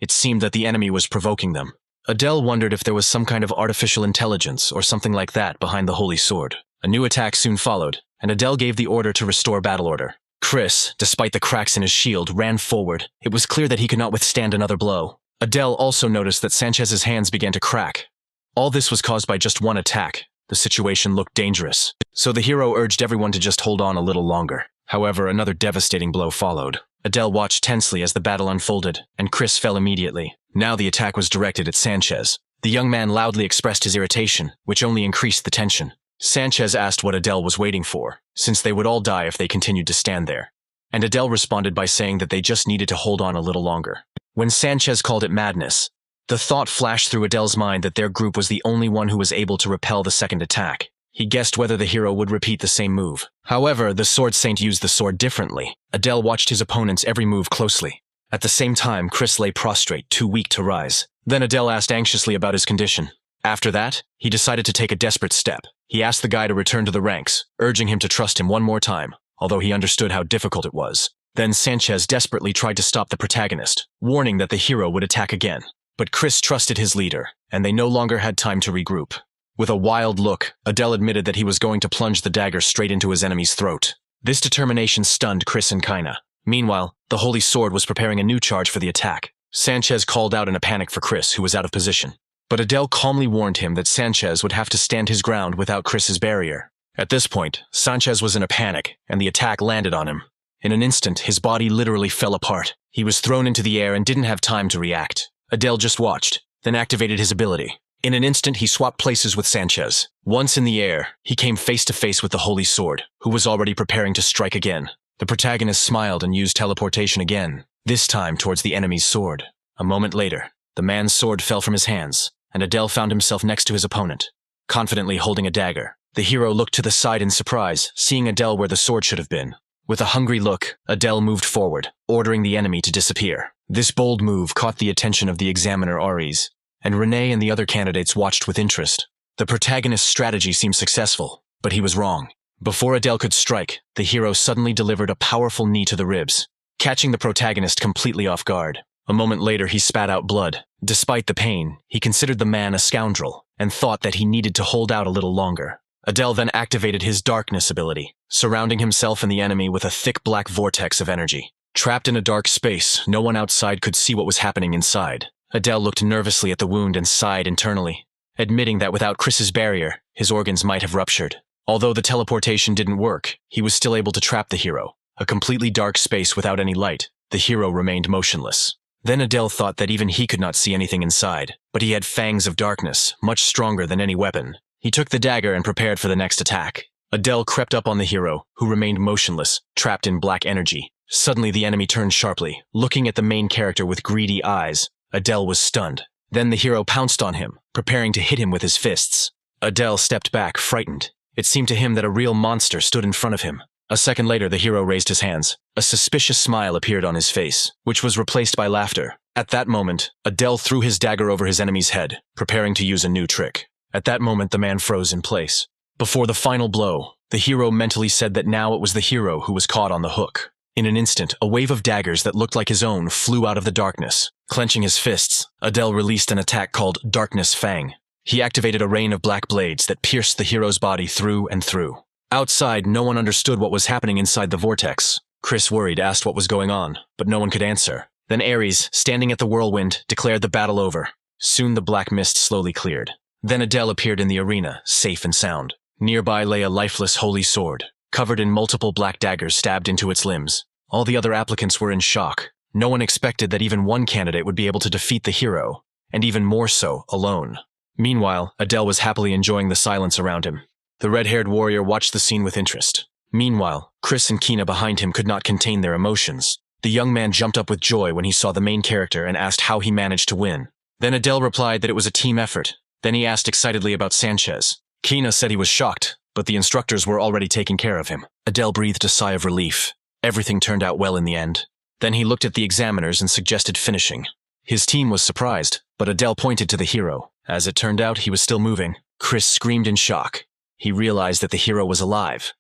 It seemed that the enemy was provoking them. Adele wondered if there was some kind of artificial intelligence or something like that behind the Holy Sword. A new attack soon followed, and Adele gave the order to restore battle order. Chris, despite the cracks in his shield, ran forward. It was clear that he could not withstand another blow. Adele also noticed that Sanchez's hands began to crack. All this was caused by just one attack. The situation looked dangerous, so the hero urged everyone to just hold on a little longer. However, another devastating blow followed. Adele watched tensely as the battle unfolded, and Chris fell immediately. Now the attack was directed at Sanchez. The young man loudly expressed his irritation, which only increased the tension. Sanchez asked what Adele was waiting for, since they would all die if they continued to stand there. And Adele responded by saying that they just needed to hold on a little longer. When Sanchez called it madness, The thought flashed through Adele's mind that their group was the only one who was able to repel the second attack. He guessed whether the hero would repeat the same move. However, the Sword Saint used the sword differently. Adele watched his opponent's every move closely. At the same time, Chris lay prostrate, too weak to rise. Then Adele asked anxiously about his condition. After that, he decided to take a desperate step. He asked the guy to return to the ranks, urging him to trust him one more time, although he understood how difficult it was. Then Sanchez desperately tried to stop the protagonist, warning that the hero would attack again. But Chris trusted his leader, and they no longer had time to regroup. With a wild look, Adele admitted that he was going to plunge the dagger straight into his enemy's throat. This determination stunned Chris and Kaina. Meanwhile, the Holy Sword was preparing a new charge for the attack. Sanchez called out in a panic for Chris, who was out of position. But Adele calmly warned him that Sanchez would have to stand his ground without Chris's barrier. At this point, Sanchez was in a panic, and the attack landed on him. In an instant, his body literally fell apart. He was thrown into the air and didn't have time to react. Adele just watched, then activated his ability. In an instant, he swapped places with Sanchez. Once in the air, he came face to face with the Holy Sword, who was already preparing to strike again. The protagonist smiled and used teleportation again, this time towards the enemy's sword. A moment later, the man's sword fell from his hands, and Adele found himself next to his opponent, confidently holding a dagger. The hero looked to the side in surprise, seeing Adele where the sword should have been. With a hungry look, Adele moved forward, ordering the enemy to disappear. This bold move caught the attention of the examiner Aries, and Renee and the other candidates watched with interest. The protagonist's strategy seemed successful, but he was wrong. Before Adele could strike, the hero suddenly delivered a powerful knee to the ribs, catching the protagonist completely off guard. A moment later, he spat out blood. Despite the pain, he considered the man a scoundrel, and thought that he needed to hold out a little longer. Adele then activated his darkness ability, surrounding himself and the enemy with a thick black vortex of energy. Trapped in a dark space, no one outside could see what was happening inside. Adele looked nervously at the wound and sighed internally, admitting that without Chris's barrier, his organs might have ruptured. Although the teleportation didn't work, he was still able to trap the hero. A completely dark space without any light, the hero remained motionless. Then Adele thought that even he could not see anything inside, but he had fangs of darkness, much stronger than any weapon. He took the dagger and prepared for the next attack. Adele crept up on the hero, who remained motionless, trapped in black energy. Suddenly the enemy turned sharply, looking at the main character with greedy eyes. Adele was stunned. Then the hero pounced on him, preparing to hit him with his fists. Adele stepped back, frightened. It seemed to him that a real monster stood in front of him. A second later, the hero raised his hands. A suspicious smile appeared on his face, which was replaced by laughter. At that moment, Adele threw his dagger over his enemy's head, preparing to use a new trick. At that moment, the man froze in place. Before the final blow, the hero mentally said that now it was the hero who was caught on the hook. In an instant, a wave of daggers that looked like his own flew out of the darkness. Clenching his fists, Adele released an attack called Darkness Fang. He activated a rain of black blades that pierced the hero's body through and through. Outside, no one understood what was happening inside the vortex. Chris, worried, asked what was going on, but no one could answer. Then Ares, standing at the whirlwind, declared the battle over. Soon the black mist slowly cleared. Then Adele appeared in the arena, safe and sound. Nearby lay a lifeless holy sword, covered in multiple black daggers stabbed into its limbs. All the other applicants were in shock. No one expected that even one candidate would be able to defeat the hero, and even more so, alone. Meanwhile, Adele was happily enjoying the silence around him. The red-haired warrior watched the scene with interest. Meanwhile, Chris and Kina behind him could not contain their emotions. The young man jumped up with joy when he saw the main character and asked how he managed to win. Then Adele replied that it was a team effort. Then he asked excitedly about Sanchez. Kina said he was shocked, but the instructors were already taking care of him. Adele breathed a sigh of relief. Everything turned out well in the end. Then he looked at the examiners and suggested finishing. His team was surprised, but Adele pointed to the hero. As it turned out, he was still moving. Chris screamed in shock. He realized that the hero was alive.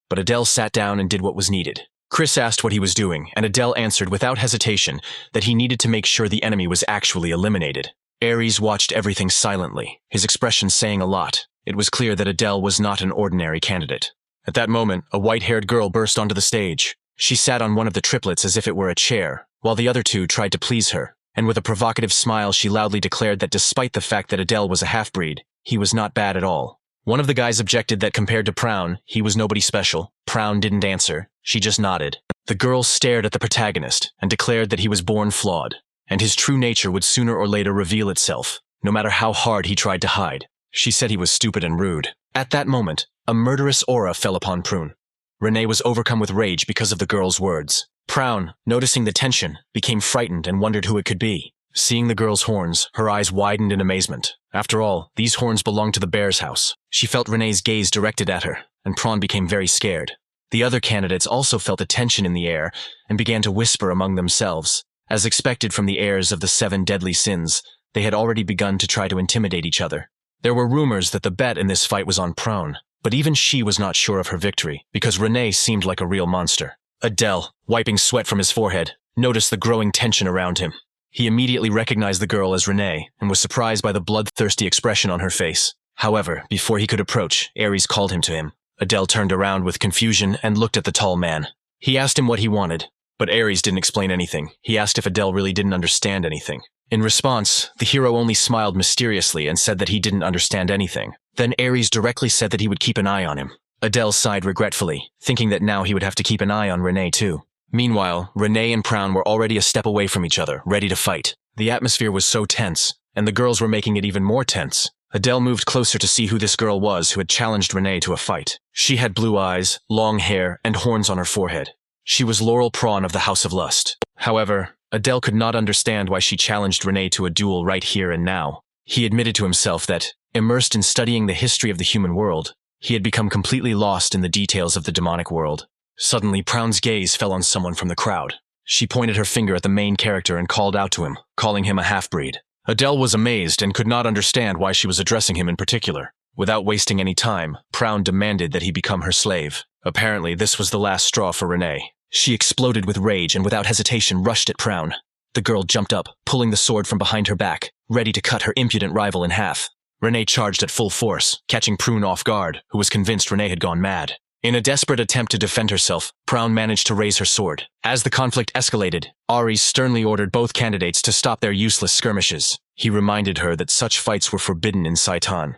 But Adele sat down and did what was needed. Chris asked what he was doing, and Adele answered without hesitation that he needed to make sure the enemy was actually eliminated. Ares watched everything silently, his expression saying a lot. It was clear that Adele was not an ordinary candidate. At that moment, a white-haired girl burst onto the stage. She sat on one of the triplets as if it were a chair, while the other two tried to please her. And with a provocative smile, she loudly declared that despite the fact that Adele was a half-breed, he was not bad at all. One of the guys objected that compared to Prown, he was nobody special. Prown didn't answer. She just nodded. The girl stared at the protagonist and declared that he was born flawed, and his true nature would sooner or later reveal itself, no matter how hard he tried to hide. She said he was stupid and rude. At that moment, a murderous aura fell upon Prune. Renee was overcome with rage because of the girl's words. Prown, noticing the tension, became frightened and wondered who it could be. Seeing the girl's horns, her eyes widened in amazement. After all, these horns belonged to the bear's house. She felt Renee's gaze directed at her, and Prawn became very scared. The other candidates also felt a tension in the air and began to whisper among themselves. As expected from the heirs of the 7 deadly sins, they had already begun to try to intimidate each other. There were rumors that the bet in this fight was on Prawn, but even she was not sure of her victory, because Renee seemed like a real monster. Adele, wiping sweat from his forehead, noticed the growing tension around him. He immediately recognized the girl as Renee and was surprised by the bloodthirsty expression on her face. However, before he could approach, Ares called him to him. Adele turned around with confusion and looked at the tall man. He asked him what he wanted, but Ares didn't explain anything. He asked if Adele really didn't understand anything. In response, the hero only smiled mysteriously and said that he didn't understand anything. Then Ares directly said that he would keep an eye on him. Adele sighed regretfully, thinking that now he would have to keep an eye on Renee too. Meanwhile, Renee and Prawn were already a step away from each other, ready to fight. The atmosphere was so tense, and the girls were making it even more tense. Adele moved closer to see who this girl was who had challenged Renee to a fight. She had blue eyes, long hair, and horns on her forehead. She was Laurel Prawn of the House of Lust. However, Adele could not understand why she challenged Renee to a duel right here and now. He admitted to himself that, immersed in studying the history of the human world, he had become completely lost in the details of the demonic world. Suddenly, Prawn's gaze fell on someone from the crowd. She pointed her finger at the main character and called out to him, calling him a half-breed. Adele was amazed and could not understand why she was addressing him in particular. Without wasting any time, Prawn demanded that he become her slave. Apparently, this was the last straw for Renee. She exploded with rage and without hesitation rushed at Prawn. The girl jumped up, pulling the sword from behind her back, ready to cut her impudent rival in half. Renee charged at full force, catching Prawn off guard, who was convinced Renee had gone mad. In a desperate attempt to defend herself, Prawn managed to raise her sword. As the conflict escalated, Ares sternly ordered both candidates to stop their useless skirmishes. He reminded her that such fights were forbidden in Saitan.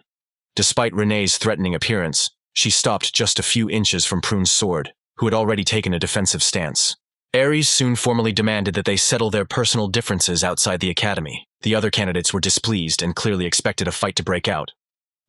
Despite Renee's threatening appearance, she stopped just a few inches from Prawn's sword, who had already taken a defensive stance. Ares soon formally demanded that they settle their personal differences outside the academy. The other candidates were displeased and clearly expected a fight to break out.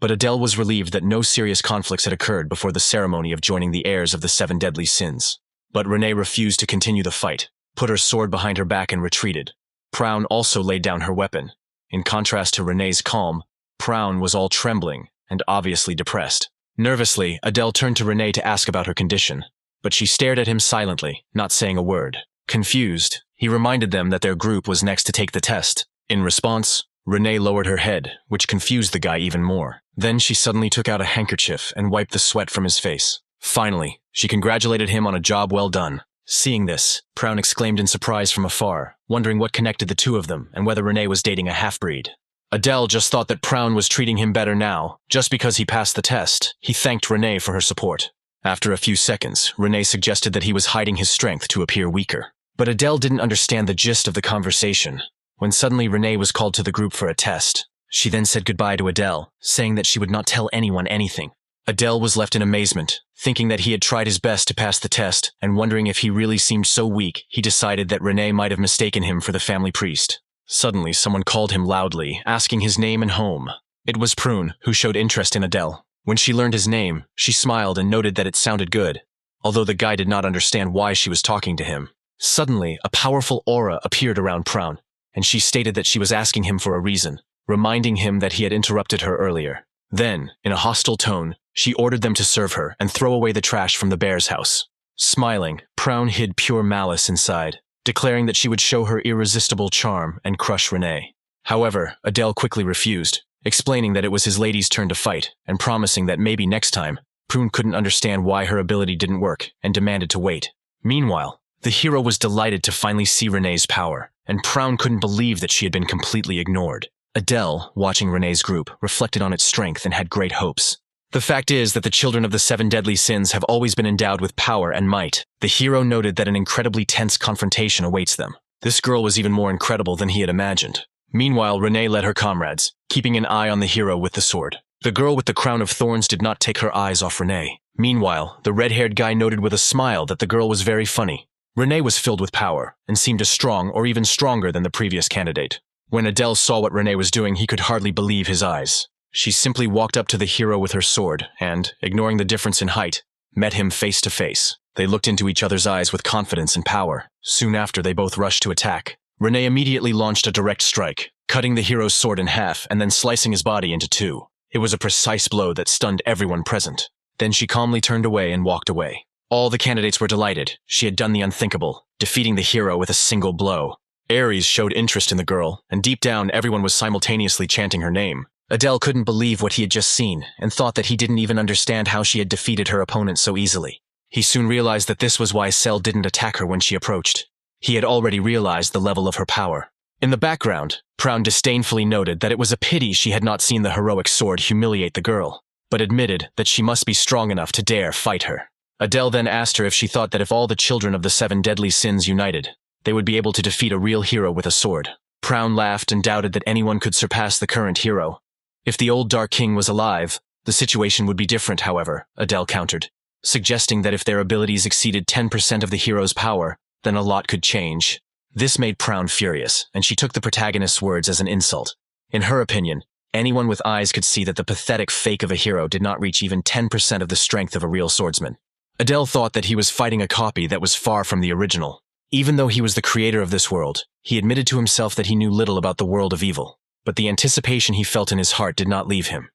But Adele was relieved that no serious conflicts had occurred before the ceremony of joining the heirs of the 7 deadly sins. But Renee refused to continue the fight, put her sword behind her back and retreated. Prawn also laid down her weapon. In contrast to Renee's calm, Prawn was all trembling and obviously depressed. Nervously, Adele turned to Renee to ask about her condition, but she stared at him silently, not saying a word. Confused, he reminded them that their group was next to take the test. In response, Renee lowered her head, which confused the guy even more. Then she suddenly took out a handkerchief and wiped the sweat from his face. Finally, she congratulated him on a job well done. Seeing this, Prawn exclaimed in surprise from afar, wondering what connected the two of them and whether Renee was dating a half-breed. Adele just thought that Prawn was treating him better now, just because he passed the test. He thanked Renee for her support. After a few seconds, Renee suggested that he was hiding his strength to appear weaker. But Adele didn't understand the gist of the conversation. When suddenly Renee was called to the group for a test, she then said goodbye to Adele, saying that she would not tell anyone anything. Adele was left in amazement, thinking that he had tried his best to pass the test, and wondering if he really seemed so weak, he decided that Renee might have mistaken him for the family priest. Suddenly, someone called him loudly, asking his name and home. It was Prawn, who showed interest in Adele. When she learned his name, she smiled and noted that it sounded good, although the guy did not understand why she was talking to him. Suddenly, a powerful aura appeared around Prawn, and she stated that she was asking him for a reason, reminding him that he had interrupted her earlier. Then, in a hostile tone, she ordered them to serve her and throw away the trash from the bear's house. Smiling, Prawn hid pure malice inside, declaring that she would show her irresistible charm and crush Renee. However, Adele quickly refused, explaining that it was his lady's turn to fight and promising that maybe next time. Prawn couldn't understand why her ability didn't work and demanded to wait. Meanwhile, the hero was delighted to finally see Renee's power, and Prawn couldn't believe that she had been completely ignored. Adele, watching Renee's group, reflected on its strength and had great hopes. The fact is that the children of the 7 deadly sins have always been endowed with power and might. The hero noted that an incredibly tense confrontation awaits them. This girl was even more incredible than he had imagined. Meanwhile, Renee led her comrades, keeping an eye on the hero with the sword. The girl with the crown of thorns did not take her eyes off Renee. Meanwhile, the red-haired guy noted with a smile that the girl was very funny. Renee was filled with power, and seemed as strong or even stronger than the previous candidate. When Adele saw what Renee was doing, he could hardly believe his eyes. She simply walked up to the hero with her sword, and, ignoring the difference in height, met him face to face. They looked into each other's eyes with confidence and power. Soon after, they both rushed to attack. Renee immediately launched a direct strike, cutting the hero's sword in half and then slicing his body into two. It was a precise blow that stunned everyone present. Then she calmly turned away and walked away. All the candidates were delighted. She had done the unthinkable, defeating the hero with a single blow. Ares showed interest in the girl, and deep down everyone was simultaneously chanting her name. Adele couldn't believe what he had just seen, and thought that he didn't even understand how she had defeated her opponent so easily. He soon realized that this was why Cell didn't attack her when she approached. He had already realized the level of her power. In the background, Proun disdainfully noted that it was a pity she had not seen the heroic sword humiliate the girl, but admitted that she must be strong enough to dare fight her. Adele then asked her if she thought that if all the children of the 7 deadly sins united, they would be able to defeat a real hero with a sword. Proun laughed and doubted that anyone could surpass the current hero. If the old Dark King was alive, the situation would be different, however, Adele countered, suggesting that if their abilities exceeded 10% of the hero's power, then a lot could change. This made Proun furious, and she took the protagonist's words as an insult. In her opinion, anyone with eyes could see that the pathetic fake of a hero did not reach even 10% of the strength of a real swordsman. Adele thought that he was fighting a copy that was far from the original. Even though he was the creator of this world, he admitted to himself that he knew little about the world of evil, but the anticipation he felt in his heart did not leave him.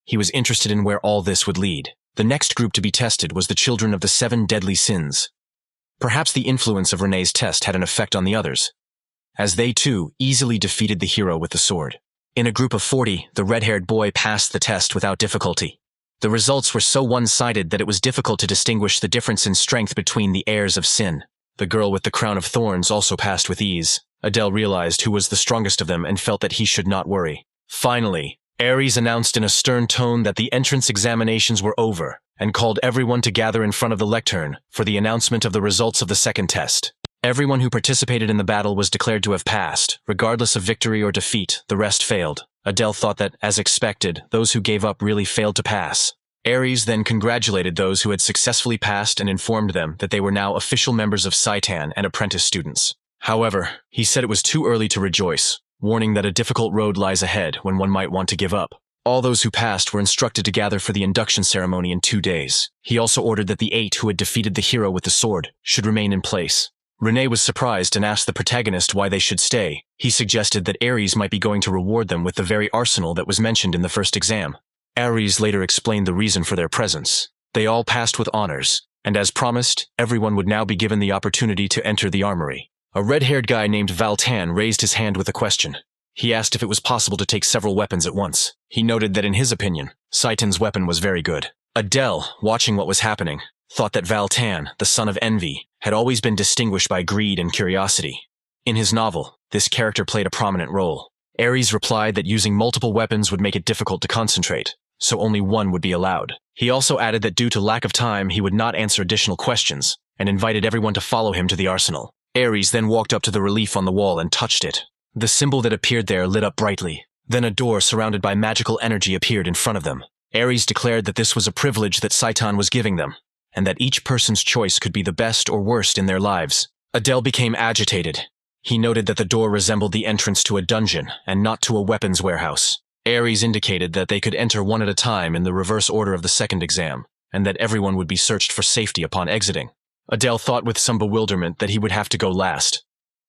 He was interested in where all this would lead. The next group to be tested was the children of the 7 deadly sins. Perhaps the influence of Renee's test had an effect on the others, as they too easily defeated the hero with the sword. In a group of 40, the red-haired boy passed the test without difficulty. The results were so one-sided that it was difficult to distinguish the difference in strength between the heirs of sin. The girl with the crown of thorns also passed with ease. Adele realized who was the strongest of them and felt that he should not worry. Finally, Ares announced in a stern tone that the entrance examinations were over and called everyone to gather in front of the lectern for the announcement of the results of the second test. Everyone who participated in the battle was declared to have passed. Regardless of victory or defeat, the rest failed. Adele thought that, as expected, those who gave up really failed to pass. Ares then congratulated those who had successfully passed and informed them that they were now official members of Saitan and apprentice students. However, he said it was too early to rejoice, warning that a difficult road lies ahead when one might want to give up. All those who passed were instructed to gather for the induction ceremony in 2 days. He also ordered that the 8 who had defeated the hero with the sword should remain in place. Renee was surprised and asked the protagonist why they should stay. He suggested that Ares might be going to reward them with the very arsenal that was mentioned in the first exam. Ares later explained the reason for their presence. They all passed with honors, and as promised, everyone would now be given the opportunity to enter the armory. A red-haired guy named Valtan raised his hand with a question. He asked if it was possible to take several weapons at once. He noted that in his opinion, Saitan's weapon was very good. Adele, watching what was happening, thought that Valtan, the son of Envy, had always been distinguished by greed and curiosity. In his novel, this character played a prominent role. Ares replied that using multiple weapons would make it difficult to concentrate, so only one would be allowed. He also added that due to lack of time, he would not answer additional questions, and invited everyone to follow him to the arsenal. Ares then walked up to the relief on the wall and touched it. The symbol that appeared there lit up brightly. Then a door surrounded by magical energy appeared in front of them. Ares declared that this was a privilege that Saitan was giving them, and that each person's choice could be the best or worst in their lives. Adele became agitated. He noted that the door resembled the entrance to a dungeon and not to a weapons warehouse. Ares indicated that they could enter one at a time in the reverse order of the second exam, and that everyone would be searched for safety upon exiting. Adele thought with some bewilderment that he would have to go last.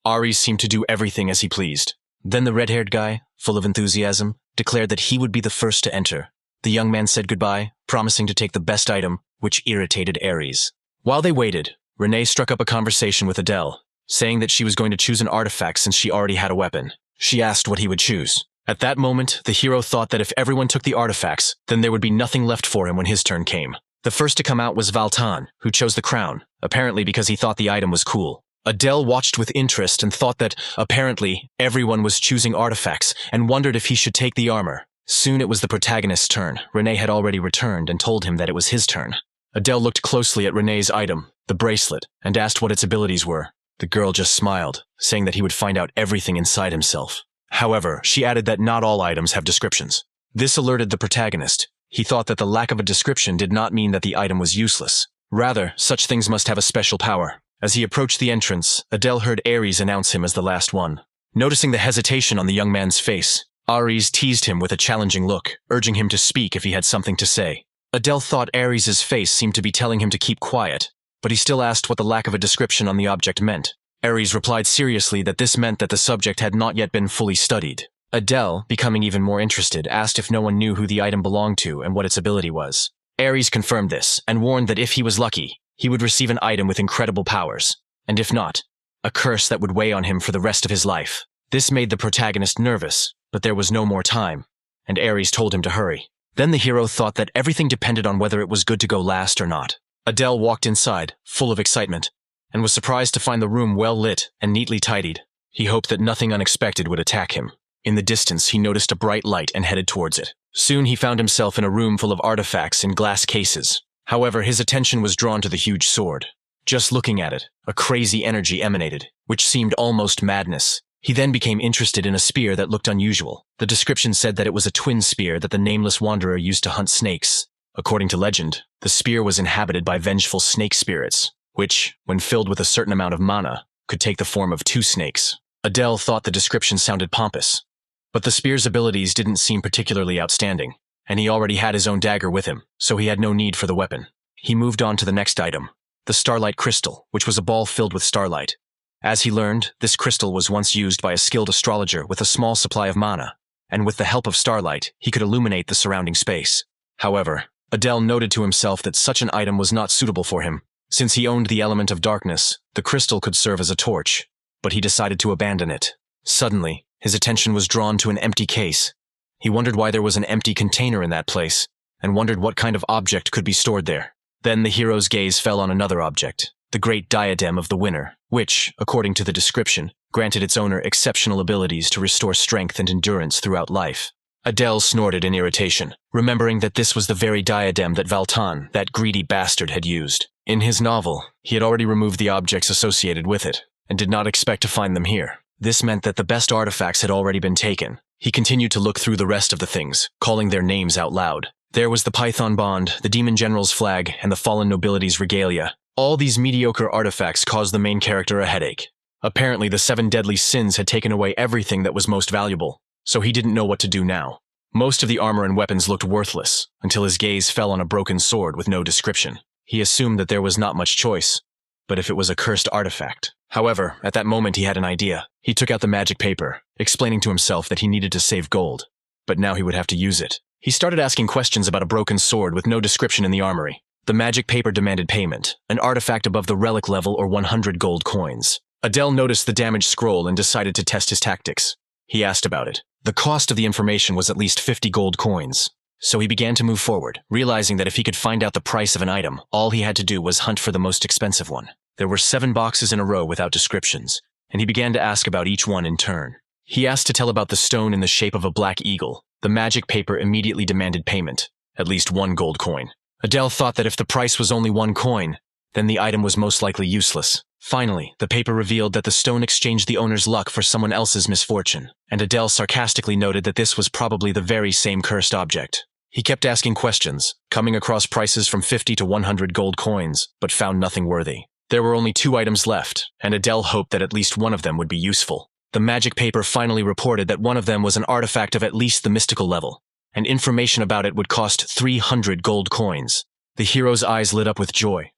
Ares seemed to do everything as he pleased. Then the red-haired guy, full of enthusiasm, declared that he would be the first to enter. The young man said goodbye, promising to take the best item, which irritated Ares. While they waited, Renee struck up a conversation with Adele, saying that she was going to choose an artifact since she already had a weapon. She asked what he would choose. At that moment, the hero thought that if everyone took the artifacts, then there would be nothing left for him when his turn came. The first to come out was Valtan, who chose the crown, apparently because he thought the item was cool. Adele watched with interest and thought that, apparently, everyone was choosing artifacts and wondered if he should take the armor. Soon it was the protagonist's turn. Renee had already returned and told him that it was his turn. Adele looked closely at Renee's item, the bracelet, and asked what its abilities were. The girl just smiled, saying that he would find out everything inside himself. However, she added that not all items have descriptions. This alerted the protagonist. He thought that the lack of a description did not mean that the item was useless. Rather, such things must have a special power. As he approached the entrance, Adele heard Ares announce him as the last one. Noticing the hesitation on the young man's face, Ares teased him with a challenging look, urging him to speak if he had something to say. Adele thought Ares's face seemed to be telling him to keep quiet, but he still asked what the lack of a description on the object meant. Ares replied seriously that this meant that the subject had not yet been fully studied. Adele, becoming even more interested, asked if no one knew who the item belonged to and what its ability was. Ares confirmed this and warned that if he was lucky, he would receive an item with incredible powers, and if not, a curse that would weigh on him for the rest of his life. This made the protagonist nervous, but there was no more time, and Ares told him to hurry. Then the hero thought that everything depended on whether it was good to go last or not. Adele walked inside, full of excitement, and was surprised to find the room well lit and neatly tidied. He hoped that nothing unexpected would attack him. In the distance, he noticed a bright light and headed towards it. Soon he found himself in a room full of artifacts in glass cases. However, his attention was drawn to the huge sword. Just looking at it, a crazy energy emanated, which seemed almost madness. He then became interested in a spear that looked unusual. The description said that it was a twin spear that the nameless wanderer used to hunt snakes. According to legend, the spear was inhabited by vengeful snake spirits, which, when filled with a certain amount of mana, could take the form of 2 snakes. Adele thought the description sounded pompous, but the spear's abilities didn't seem particularly outstanding, and he already had his own dagger with him, so he had no need for the weapon. He moved on to the next item, the starlight crystal, which was a ball filled with starlight. As he learned, this crystal was once used by a skilled astrologer with a small supply of mana, and with the help of starlight, he could illuminate the surrounding space. However, Adele noted to himself that such an item was not suitable for him. Since he owned the element of darkness, the crystal could serve as a torch, but he decided to abandon it. Suddenly, his attention was drawn to an empty case. He wondered why there was an empty container in that place, and wondered what kind of object could be stored there. Then the hero's gaze fell on another object, the great diadem of the winner, which, according to the description, granted its owner exceptional abilities to restore strength and endurance throughout life. Adele snorted in irritation, remembering that this was the very diadem that Valtan, that greedy bastard, had used. In his novel, he had already removed the objects associated with it, and did not expect to find them here. This meant that the best artifacts had already been taken. He continued to look through the rest of the things, calling their names out loud. There was the Python Bond, the Demon General's flag, and the fallen nobility's regalia. All these mediocre artifacts caused the main character a headache. Apparently, the 7 deadly sins had taken away everything that was most valuable, so he didn't know what to do now. Most of the armor and weapons looked worthless, until his gaze fell on a broken sword with no description. He assumed that there was not much choice, but if it was a cursed artifact. However, at that moment he had an idea. He took out the magic paper, explaining to himself that he needed to save gold, but now he would have to use it. He started asking questions about a broken sword with no description in the armory. The magic paper demanded payment, an artifact above the relic level or 100 gold coins. Adele noticed the damaged scroll and decided to test his tactics. He asked about it. The cost of the information was at least 50 gold coins. So he began to move forward, realizing that if he could find out the price of an item, all he had to do was hunt for the most expensive one. There were 7 boxes in a row without descriptions, and he began to ask about each one in turn. He asked to tell about the stone in the shape of a black eagle. The magic paper immediately demanded payment, at least 1 gold coin. Adele thought that if the price was only 1 coin, then the item was most likely useless. Finally, the paper revealed that the stone exchanged the owner's luck for someone else's misfortune, and Adele sarcastically noted that this was probably the very same cursed object. He kept asking questions, coming across prices from 50 to 100 gold coins, but found nothing worthy. There were only 2 items left, and Adele hoped that at least one of them would be useful. The magic paper finally reported that one of them was an artifact of at least the mystical level, and information about it would cost 300 gold coins. The hero's eyes lit up with joy.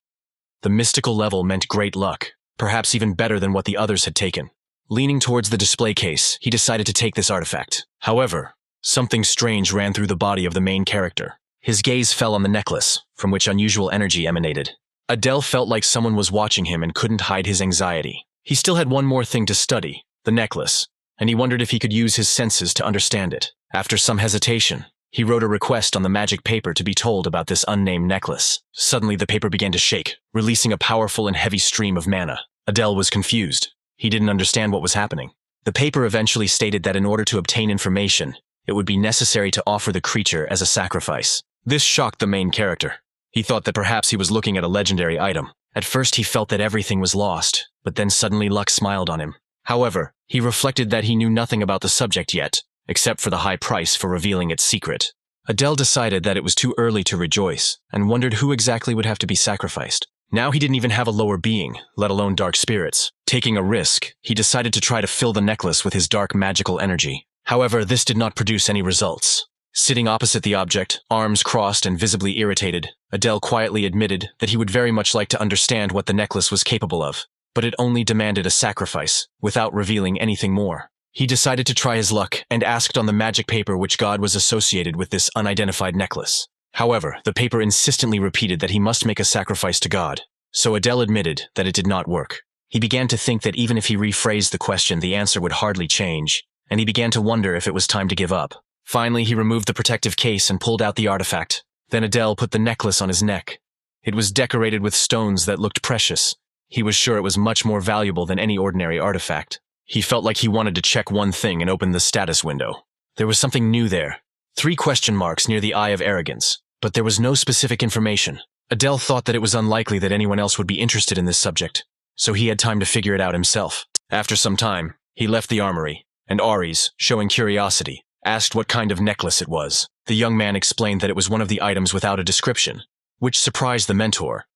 The mystical level meant great luck, perhaps even better than what the others had taken. Leaning towards the display case, he decided to take this artifact. However, something strange ran through the body of the main character. His gaze fell on the necklace, from which unusual energy emanated. Adele felt like someone was watching him and couldn't hide his anxiety. He still had one more thing to study, the necklace, and he wondered if he could use his senses to understand it. After some hesitation, he wrote a request on the magic paper to be told about this unnamed necklace. Suddenly, the paper began to shake, releasing a powerful and heavy stream of mana. Adele was confused. He didn't understand what was happening. The paper eventually stated that in order to obtain information, it would be necessary to offer the creature as a sacrifice. This shocked the main character. He thought that perhaps he was looking at a legendary item. At first he felt that everything was lost, but then suddenly luck smiled on him. However, he reflected that he knew nothing about the subject yet, except for the high price for revealing its secret. Adele decided that it was too early to rejoice, and wondered who exactly would have to be sacrificed. Now he didn't even have a lower being, let alone dark spirits. Taking a risk, he decided to try to fill the necklace with his dark magical energy. However, this did not produce any results. Sitting opposite the object, arms crossed and visibly irritated, Adele quietly admitted that he would very much like to understand what the necklace was capable of. but it only demanded a sacrifice, without revealing anything more. He decided to try his luck and asked on the magic paper which god was associated with this unidentified necklace. However, the paper insistently repeated that he must make a sacrifice to God, so Adele admitted that it did not work. He began to think that even if he rephrased the question, the answer would hardly change, and he began to wonder if it was time to give up. Finally, he removed the protective case and pulled out the artifact. Then Adele put the necklace on his neck. It was decorated with stones that looked precious. He was sure it was much more valuable than any ordinary artifact. He felt like he wanted to check one thing and open the status window. There was something new there. 3 question marks near the eye of arrogance. But there was no specific information. Adele thought that it was unlikely that anyone else would be interested in this subject, so he had time to figure it out himself. After some time, he left the armory, and Aries, showing curiosity, asked what kind of necklace it was. The young man explained that it was one of the items without a description, which surprised the mentor.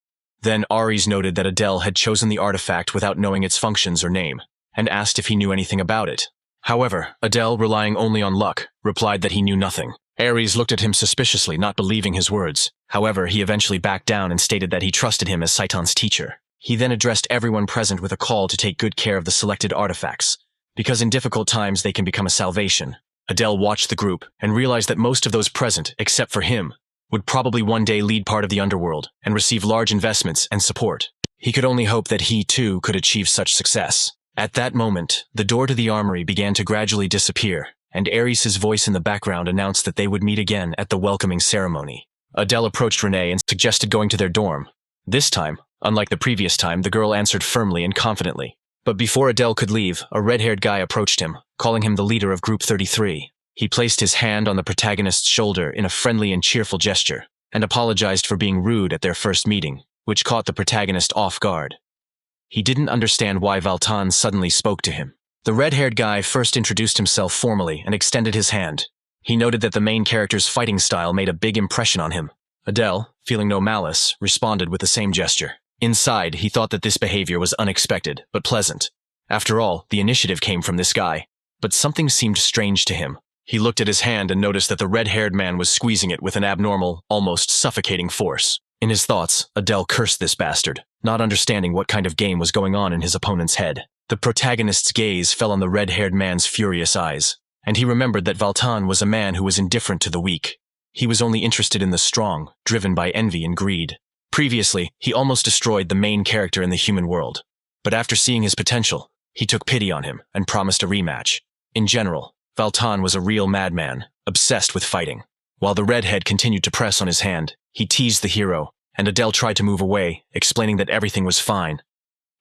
Then Aries noted that Adele had chosen the artifact without knowing its functions or name, and asked if he knew anything about it. However, Adele, relying only on luck, replied that he knew nothing. Aries looked at him suspiciously, not believing his words. However, he eventually backed down and stated that he trusted him as Saitan's teacher. He then addressed everyone present with a call to take good care of the selected artifacts, because in difficult times they can become a salvation. Adele watched the group and realized that most of those present, except for him, would probably one day lead part of the underworld and receive large investments and support. He could only hope that he, too, could achieve such success. At that moment, the door to the armory began to gradually disappear, and Aries' voice in the background announced that they would meet again at the welcoming ceremony. Adele approached Renee and suggested going to their dorm. This time, unlike the previous time, the girl answered firmly and confidently. But before Adele could leave, a red-haired guy approached him, calling him the leader of Group 33. He placed his hand on the protagonist's shoulder in a friendly and cheerful gesture, and apologized for being rude at their first meeting, which caught the protagonist off guard. He didn't understand why Valtan suddenly spoke to him. The red-haired guy first introduced himself formally and extended his hand. He noted that the main character's fighting style made a big impression on him. Adele, feeling no malice, responded with the same gesture. Inside, he thought that this behavior was unexpected, but pleasant. After all, the initiative came from this guy. But something seemed strange to him. He looked at his hand and noticed that the red-haired man was squeezing it with an abnormal, almost suffocating force. In his thoughts, Adele cursed this bastard, not understanding what kind of game was going on in his opponent's head. The protagonist's gaze fell on the red-haired man's furious eyes, and he remembered that Valtan was a man who was indifferent to the weak. He was only interested in the strong, driven by envy and greed. Previously, he almost destroyed the main character in the human world. But after seeing his potential, he took pity on him and promised a rematch. In general, Valtan was a real madman, obsessed with fighting. While the redhead continued to press on his hand, he teased the hero, and Adele tried to move away, explaining that everything was fine.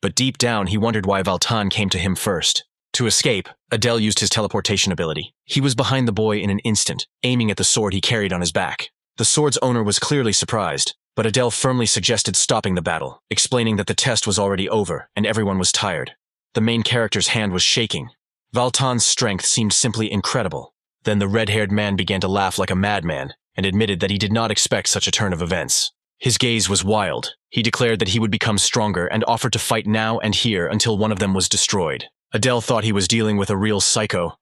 But deep down, he wondered why Valtan came to him first. To escape, Adele used his teleportation ability. He was behind the boy in an instant, aiming at the sword he carried on his back. The sword's owner was clearly surprised, but Adele firmly suggested stopping the battle, explaining that the test was already over and everyone was tired. The main character's hand was shaking. Valtan's strength seemed simply incredible. Then the red-haired man began to laugh like a madman and admitted that he did not expect such a turn of events. His gaze was wild. He declared that he would become stronger and offered to fight now and here until one of them was destroyed. Adele thought he was dealing with a real psycho.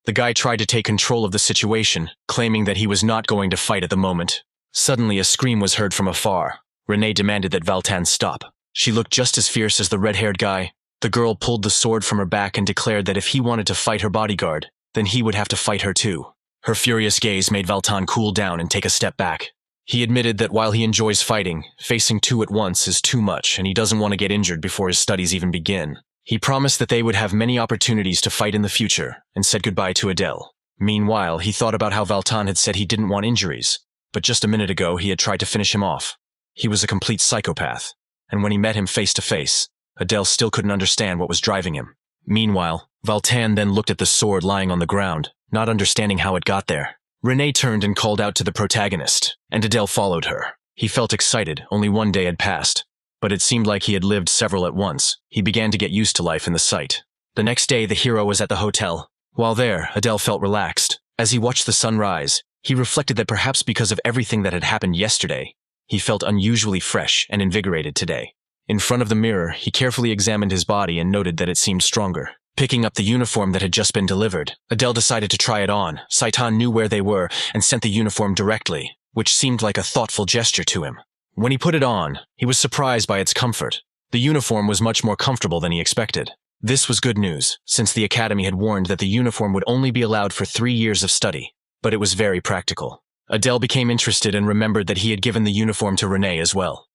The guy tried to take control of the situation, claiming that he was not going to fight at the moment. Suddenly, a scream was heard from afar. Renee demanded that Valtan stop. She looked just as fierce as the red-haired guy. The girl pulled the sword from her back and declared that if he wanted to fight her bodyguard, then he would have to fight her too. Her furious gaze made Valtan cool down and take a step back. He admitted that while he enjoys fighting, facing two at once is too much and he doesn't want to get injured before his studies even begin. He promised that they would have many opportunities to fight in the future and said goodbye to Adele. Meanwhile, he thought about how Valtan had said he didn't want injuries, but just a minute ago he had tried to finish him off. He was a complete psychopath, and when he met him face to face, Adele still couldn't understand what was driving him. Meanwhile, Valtan then looked at the sword lying on the ground, not understanding how it got there. Renee turned and called out to the protagonist, and Adele followed her. He felt excited, only one day had passed, but it seemed like he had lived several at once. He began to get used to life in the sight. The next day, the hero was at the hotel. While there, Adele felt relaxed. As he watched the sun rise, he reflected that perhaps because of everything that had happened yesterday, he felt unusually fresh and invigorated today. In front of the mirror, he carefully examined his body and noted that it seemed stronger. Picking up the uniform that had just been delivered, Adele decided to try it on. Saitan knew where they were and sent the uniform directly, which seemed like a thoughtful gesture to him. When he put it on, he was surprised by its comfort. The uniform was much more comfortable than he expected. This was good news, since the academy had warned that the uniform would only be allowed for 3 years of study, but it was very practical. Adele became interested and remembered that he had given the uniform to Renee as well.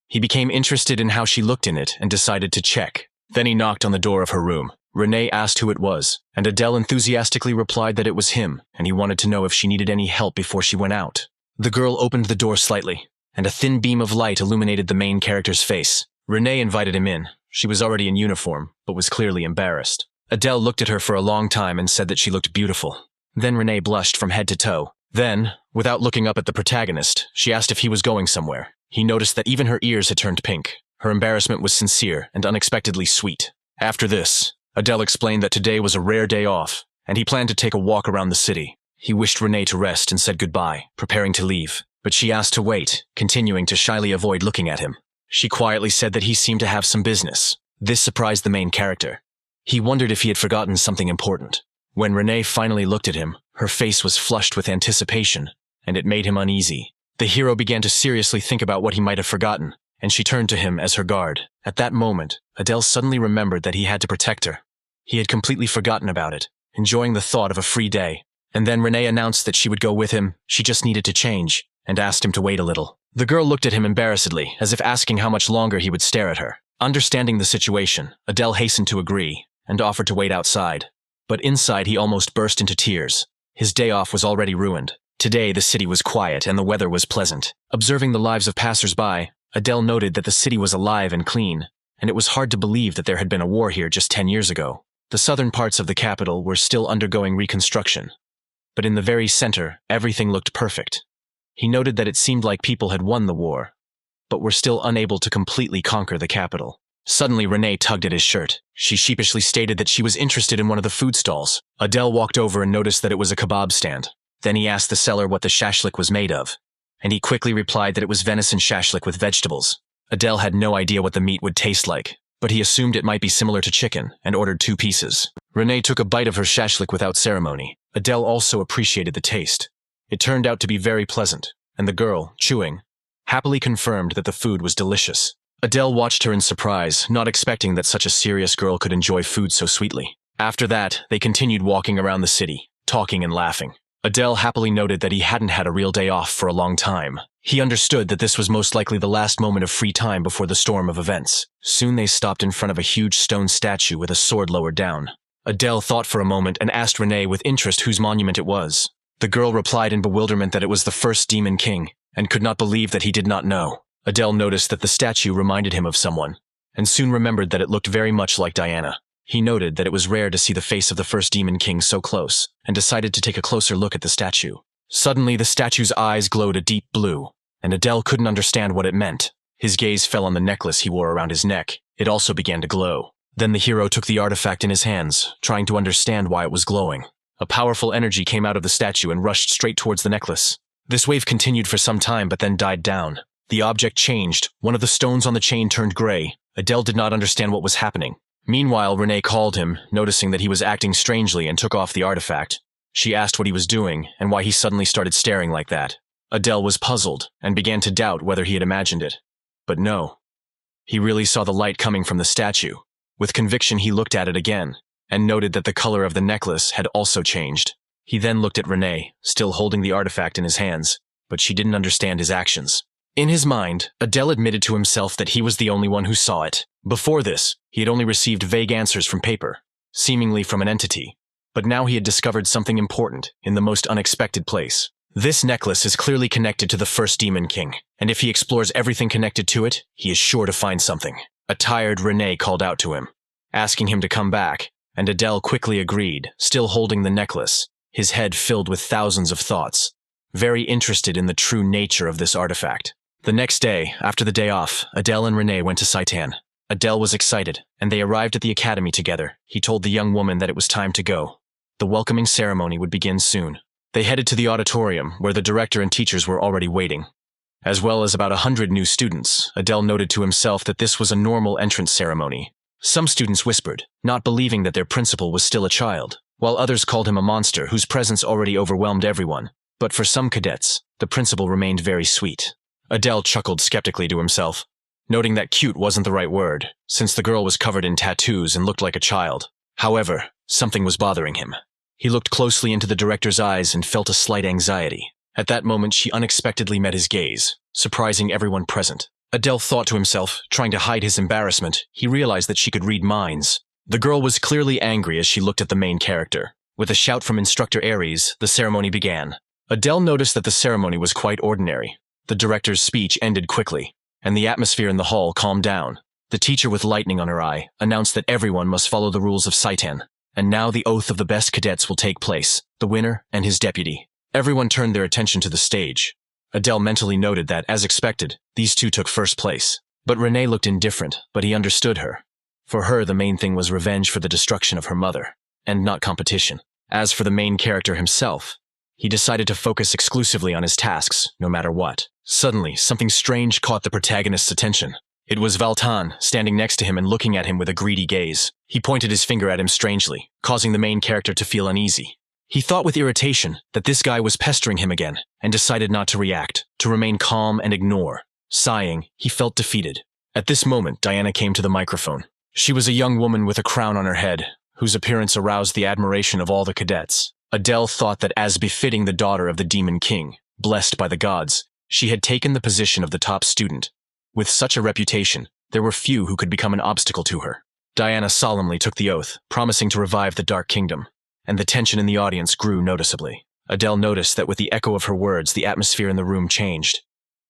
He became interested in how she looked in it and decided to check. Then he knocked on the door of her room. Renee asked who it was, and Adele enthusiastically replied that it was him, and he wanted to know if she needed any help before she went out. The girl opened the door slightly, and a thin beam of light illuminated the main character's face. Renee invited him in. She was already in uniform, but was clearly embarrassed. Adele looked at her for a long time and said that she looked beautiful. Then Renee blushed from head to toe. Then, without looking up at the protagonist, she asked if he was going somewhere. He noticed that even her ears had turned pink. Her embarrassment was sincere and unexpectedly sweet. After this, Adele explained that today was a rare day off, and he planned to take a walk around the city. He wished Renee to rest and said goodbye, preparing to leave, but she asked to wait, continuing to shyly avoid looking at him. She quietly said that he seemed to have some business. This surprised the main character. He wondered if he had forgotten something important. When Renee finally looked at him, her face was flushed with anticipation, and it made him uneasy. The hero began to seriously think about what he might have forgotten, and she turned to him as her guard. At that moment, Adele suddenly remembered that he had to protect her. He had completely forgotten about it, enjoying the thought of a free day. And then Renee announced that she would go with him. She just needed to change, and asked him to wait a little. The girl looked at him embarrassedly, as if asking how much longer he would stare at her. Understanding the situation, Adele hastened to agree, and offered to wait outside. But inside he almost burst into tears. His day off was already ruined. Today the city was quiet and the weather was pleasant. Observing the lives of passers-by, Adele noted that the city was alive and clean, and it was hard to believe that there had been a war here just 10 years ago. The southern parts of the capital were still undergoing reconstruction, but in the very center, everything looked perfect. He noted that it seemed like people had won the war, but were still unable to completely conquer the capital. Suddenly, Renee tugged at his shirt. She sheepishly stated that she was interested in one of the food stalls. Adele walked over and noticed that it was a kebab stand. Then he asked the seller what the shashlik was made of, and he quickly replied that it was venison shashlik with vegetables. Adele had no idea what the meat would taste like, but he assumed it might be similar to chicken and ordered 2 pieces. Renee took a bite of her shashlik without ceremony. Adele also appreciated the taste. It turned out to be very pleasant, and the girl, chewing, happily confirmed that the food was delicious. Adele watched her in surprise, not expecting that such a serious girl could enjoy food so sweetly. After that, they continued walking around the city, talking and laughing. Adele happily noted that he hadn't had a real day off for a long time. He understood that this was most likely the last moment of free time before the storm of events. Soon they stopped in front of a huge stone statue with a sword lowered down. Adele thought for a moment and asked Renee with interest whose monument it was. The girl replied in bewilderment that it was the first Demon King, and could not believe that he did not know. Adele noticed that the statue reminded him of someone, and soon remembered that it looked very much like Diana. He noted that it was rare to see the face of the first Demon King so close, and decided to take a closer look at the statue. Suddenly, the statue's eyes glowed a deep blue, and Adele couldn't understand what it meant. His gaze fell on the necklace he wore around his neck. It also began to glow. Then the hero took the artifact in his hands, trying to understand why it was glowing. A powerful energy came out of the statue and rushed straight towards the necklace. This wave continued for some time but then died down. The object changed. One of the stones on the chain turned gray. Adele did not understand what was happening. Meanwhile, Renee called him, noticing that he was acting strangely, and took off the artifact. She asked what he was doing and why he suddenly started staring like that. Adele was puzzled and began to doubt whether he had imagined it. But no. He really saw the light coming from the statue. With conviction, he looked at it again, and noted that the color of the necklace had also changed. He then looked at Renee, still holding the artifact in his hands, but she didn't understand his actions. In his mind, Adele admitted to himself that he was the only one who saw it. Before this, he had only received vague answers from paper, seemingly from an entity. But now he had discovered something important in the most unexpected place. This necklace is clearly connected to the first Demon King, and if he explores everything connected to it, he is sure to find something. A tired Renee called out to him, asking him to come back, and Adele quickly agreed, still holding the necklace, his head filled with thousands of thoughts, very interested in the true nature of this artifact. The next day, after the day off, Adele and Renee went to Saitan. Adele was excited, and they arrived at the academy together. He told the young woman that it was time to go. The welcoming ceremony would begin soon. They headed to the auditorium, where the director and teachers were already waiting. As well as about 100 new students, Adele noted to himself that this was a normal entrance ceremony. Some students whispered, not believing that their principal was still a child, while others called him a monster whose presence already overwhelmed everyone. But for some cadets, the principal remained very sweet. Adele chuckled skeptically to himself. noting that cute wasn't the right word, since the girl was covered in tattoos and looked like a child. However, something was bothering him. He looked closely into the director's eyes and felt a slight anxiety. At that moment, she unexpectedly met his gaze, surprising everyone present. Adele thought to himself, trying to hide his embarrassment. He realized that she could read minds. The girl was clearly angry as she looked at the main character. With a shout from Instructor Aries, the ceremony began. Adele noticed that the ceremony was quite ordinary. The director's speech ended quickly, and the atmosphere in the hall calmed down. The teacher with lightning on her eye announced that everyone must follow the rules of Saitan, and now the oath of the best cadets will take place, the winner and his deputy. Everyone turned their attention to the stage. Adele mentally noted that, as expected, these two took first place. But Renee looked indifferent, but he understood her. For her, the main thing was revenge for the destruction of her mother, and not competition. As for the main character himself, he decided to focus exclusively on his tasks, no matter what. Suddenly, something strange caught the protagonist's attention. It was Valtan, standing next to him and looking at him with a greedy gaze. He pointed his finger at him strangely, causing the main character to feel uneasy. He thought with irritation that this guy was pestering him again, and decided not to react, to remain calm and ignore. Sighing, he felt defeated. At this moment, Diana came to the microphone. She was a young woman with a crown on her head, whose appearance aroused the admiration of all the cadets. Adele thought that as befitting the daughter of the Demon King, blessed by the gods, she had taken the position of the top student. With such a reputation, there were few who could become an obstacle to her. Diana solemnly took the oath, promising to revive the Dark Kingdom, and the tension in the audience grew noticeably. Adele noticed that with the echo of her words, the atmosphere in the room changed.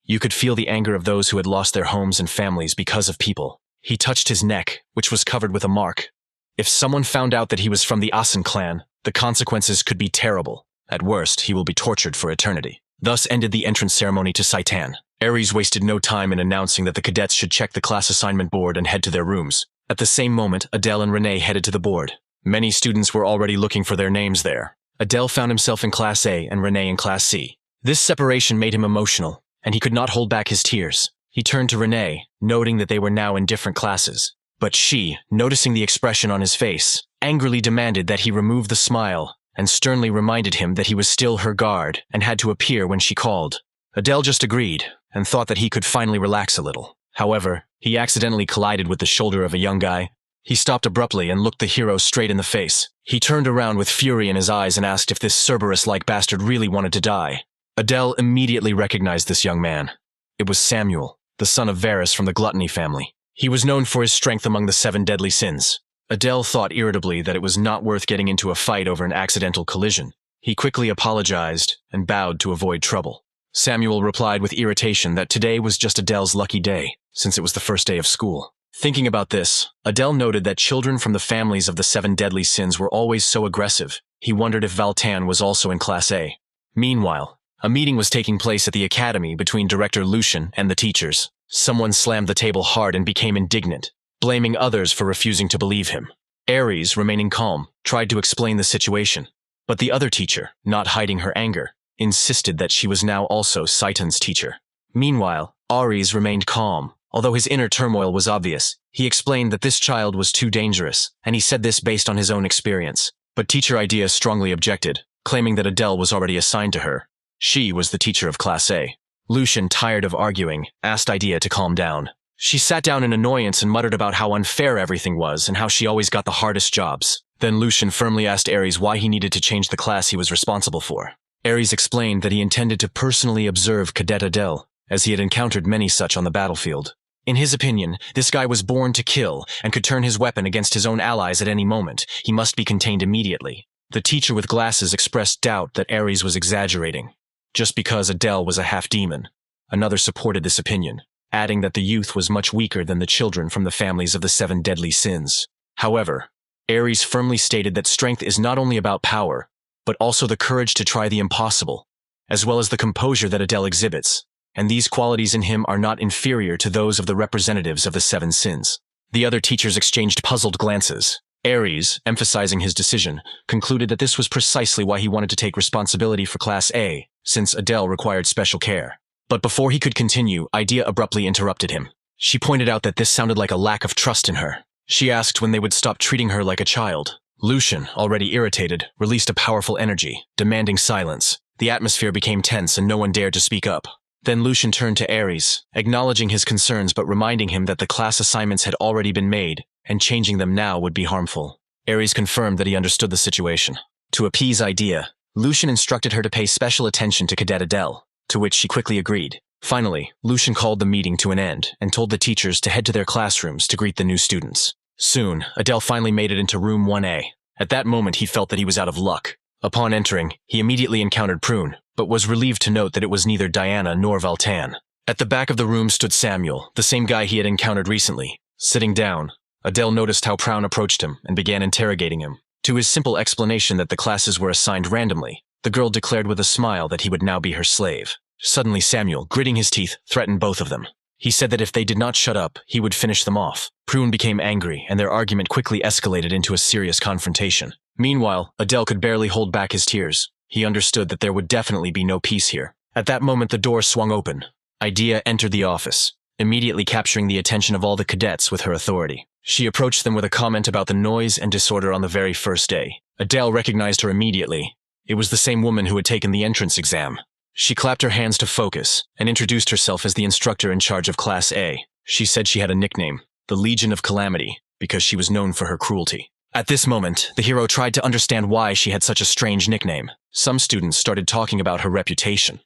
You could feel the anger of those who had lost their homes and families because of people. He touched his neck, which was covered with a mark. If someone found out that he was from the Asen clan, the consequences could be terrible. At worst, he will be tortured for eternity. Thus ended the entrance ceremony to Saitan. Aries wasted no time in announcing that the cadets should check the class assignment board and head to their rooms. At the same moment, Adele and Renee headed to the board. Many students were already looking for their names there. Adele found himself in Class A and Renee in Class C. This separation made him emotional, and he could not hold back his tears. He turned to Renee, noting that they were now in different classes. But she, noticing the expression on his face, angrily demanded that he remove the smile and sternly reminded him that he was still her guard and had to appear when she called. Adele just agreed and thought that he could finally relax a little. However, he accidentally collided with the shoulder of a young guy. He stopped abruptly and looked the hero straight in the face. He turned around with fury in his eyes and asked if this Cerberus-like bastard really wanted to die. Adele immediately recognized this young man. It was Samuel, the son of Varus from the Gluttony family. He was known for his strength among the 7 deadly sins. Adele thought irritably that it was not worth getting into a fight over an accidental collision. He quickly apologized and bowed to avoid trouble. Samuel replied with irritation that today was just Adele's lucky day, since it was the first day of school. Thinking about this, Adele noted that children from the families of the 7 deadly sins were always so aggressive. He wondered if Valtan was also in Class A. Meanwhile, a meeting was taking place at the academy between Director Lucian and the teachers. Someone slammed the table hard and became indignant, blaming others for refusing to believe him. Aries, remaining calm, tried to explain the situation, but the other teacher, not hiding her anger, insisted that she was now also Saitan's teacher. Meanwhile, Aries remained calm. Although his inner turmoil was obvious, he explained that this child was too dangerous, and he said this based on his own experience. But Teacher Idea strongly objected, claiming that Adele was already assigned to her. She was the teacher of Class A. Lucian, tired of arguing, asked Idea to calm down. She sat down in annoyance and muttered about how unfair everything was and how she always got the hardest jobs. Then Lucian firmly asked Aries why he needed to change the class he was responsible for. Aries explained that he intended to personally observe Cadet Adele, as he had encountered many such on the battlefield. In his opinion, this guy was born to kill and could turn his weapon against his own allies at any moment. He must be contained immediately. The teacher with glasses expressed doubt that Aries was exaggerating, just because Adele was a half-demon. Another supported this opinion, adding that the youth was much weaker than the children from the families of the 7 deadly sins. However, Aries firmly stated that strength is not only about power, but also the courage to try the impossible, as well as the composure that Adele exhibits, and these qualities in him are not inferior to those of the representatives of the 7 sins. The other teachers exchanged puzzled glances. Aries, emphasizing his decision, concluded that this was precisely why he wanted to take responsibility for Class A, since Adele required special care. But before he could continue, Idea abruptly interrupted him. She pointed out that this sounded like a lack of trust in her. She asked when they would stop treating her like a child. Lucian, already irritated, released a powerful energy, demanding silence. The atmosphere became tense and no one dared to speak up. Then Lucian turned to Ares, acknowledging his concerns but reminding him that the class assignments had already been made, and changing them now would be harmful. Ares confirmed that he understood the situation. To appease Idea, Lucian instructed her to pay special attention to Cadet Adele, to which she quickly agreed. Finally, Lucian called the meeting to an end and told the teachers to head to their classrooms to greet the new students. Soon, Adele finally made it into room 1A. At that moment, he felt that he was out of luck. Upon entering, he immediately encountered Prune, but was relieved to note that it was neither Diana nor Valtan. At the back of the room stood Samuel, the same guy he had encountered recently. Sitting down, Adele noticed how Prune approached him and began interrogating him. To his simple explanation that the classes were assigned randomly, the girl declared with a smile that he would now be her slave. Suddenly Samuel, gritting his teeth, threatened both of them. He said that if they did not shut up, he would finish them off. Prune became angry, and their argument quickly escalated into a serious confrontation. Meanwhile, Adele could barely hold back his tears. He understood that there would definitely be no peace here. At that moment, the door swung open. Idea entered the office, immediately capturing the attention of all the cadets with her authority. She approached them with a comment about the noise and disorder on the very first day. Adele recognized her immediately. It was the same woman who had taken the entrance exam. She clapped her hands to focus and introduced herself as the instructor in charge of Class A. She said she had a nickname, the Legion of Calamity, because she was known for her cruelty. At this moment, the hero tried to understand why she had such a strange nickname. Some students started talking about her reputation,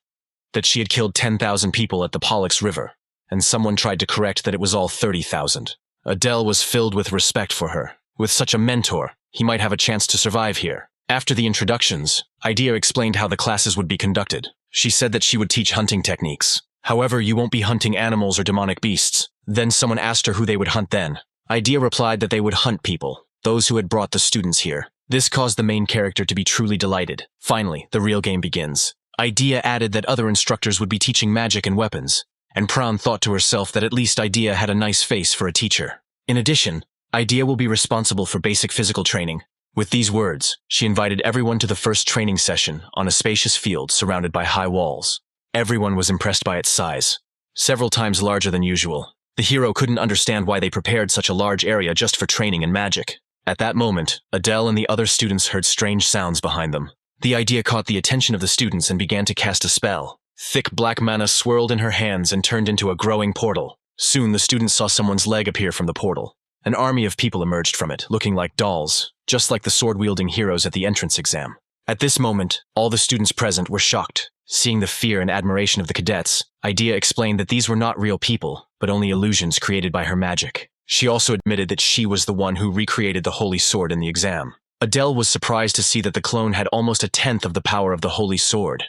that she had killed 10,000 people at the Pollux River, and someone tried to correct that it was all 30,000. Adele was filled with respect for her. With such a mentor, he might have a chance to survive here. After the introductions, Idea explained how the classes would be conducted. She said that she would teach hunting techniques. However, you won't be hunting animals or demonic beasts. Then someone asked her who they would hunt then. Idea replied that they would hunt people, those who had brought the students here. This caused the main character to be truly delighted. Finally, the real game begins. Idea added that other instructors would be teaching magic and weapons, and Prawn thought to herself that at least Idea had a nice face for a teacher. In addition, Idea will be responsible for basic physical training. With these words, she invited everyone to the first training session on a spacious field surrounded by high walls. Everyone was impressed by its size, several times larger than usual. The hero couldn't understand why they prepared such a large area just for training in magic. At that moment, Adele and the other students heard strange sounds behind them. The Idea caught the attention of the students and began to cast a spell. Thick black mana swirled in her hands and turned into a growing portal. Soon the students saw someone's leg appear from the portal. An army of people emerged from it, looking like dolls, just like the sword-wielding heroes at the entrance exam. At this moment, all the students present were shocked. Seeing the fear and admiration of the cadets, Idea explained that these were not real people, but only illusions created by her magic. She also admitted that she was the one who recreated the Holy Sword in the exam. Adele was surprised to see that the clone had almost a tenth of the power of the Holy Sword,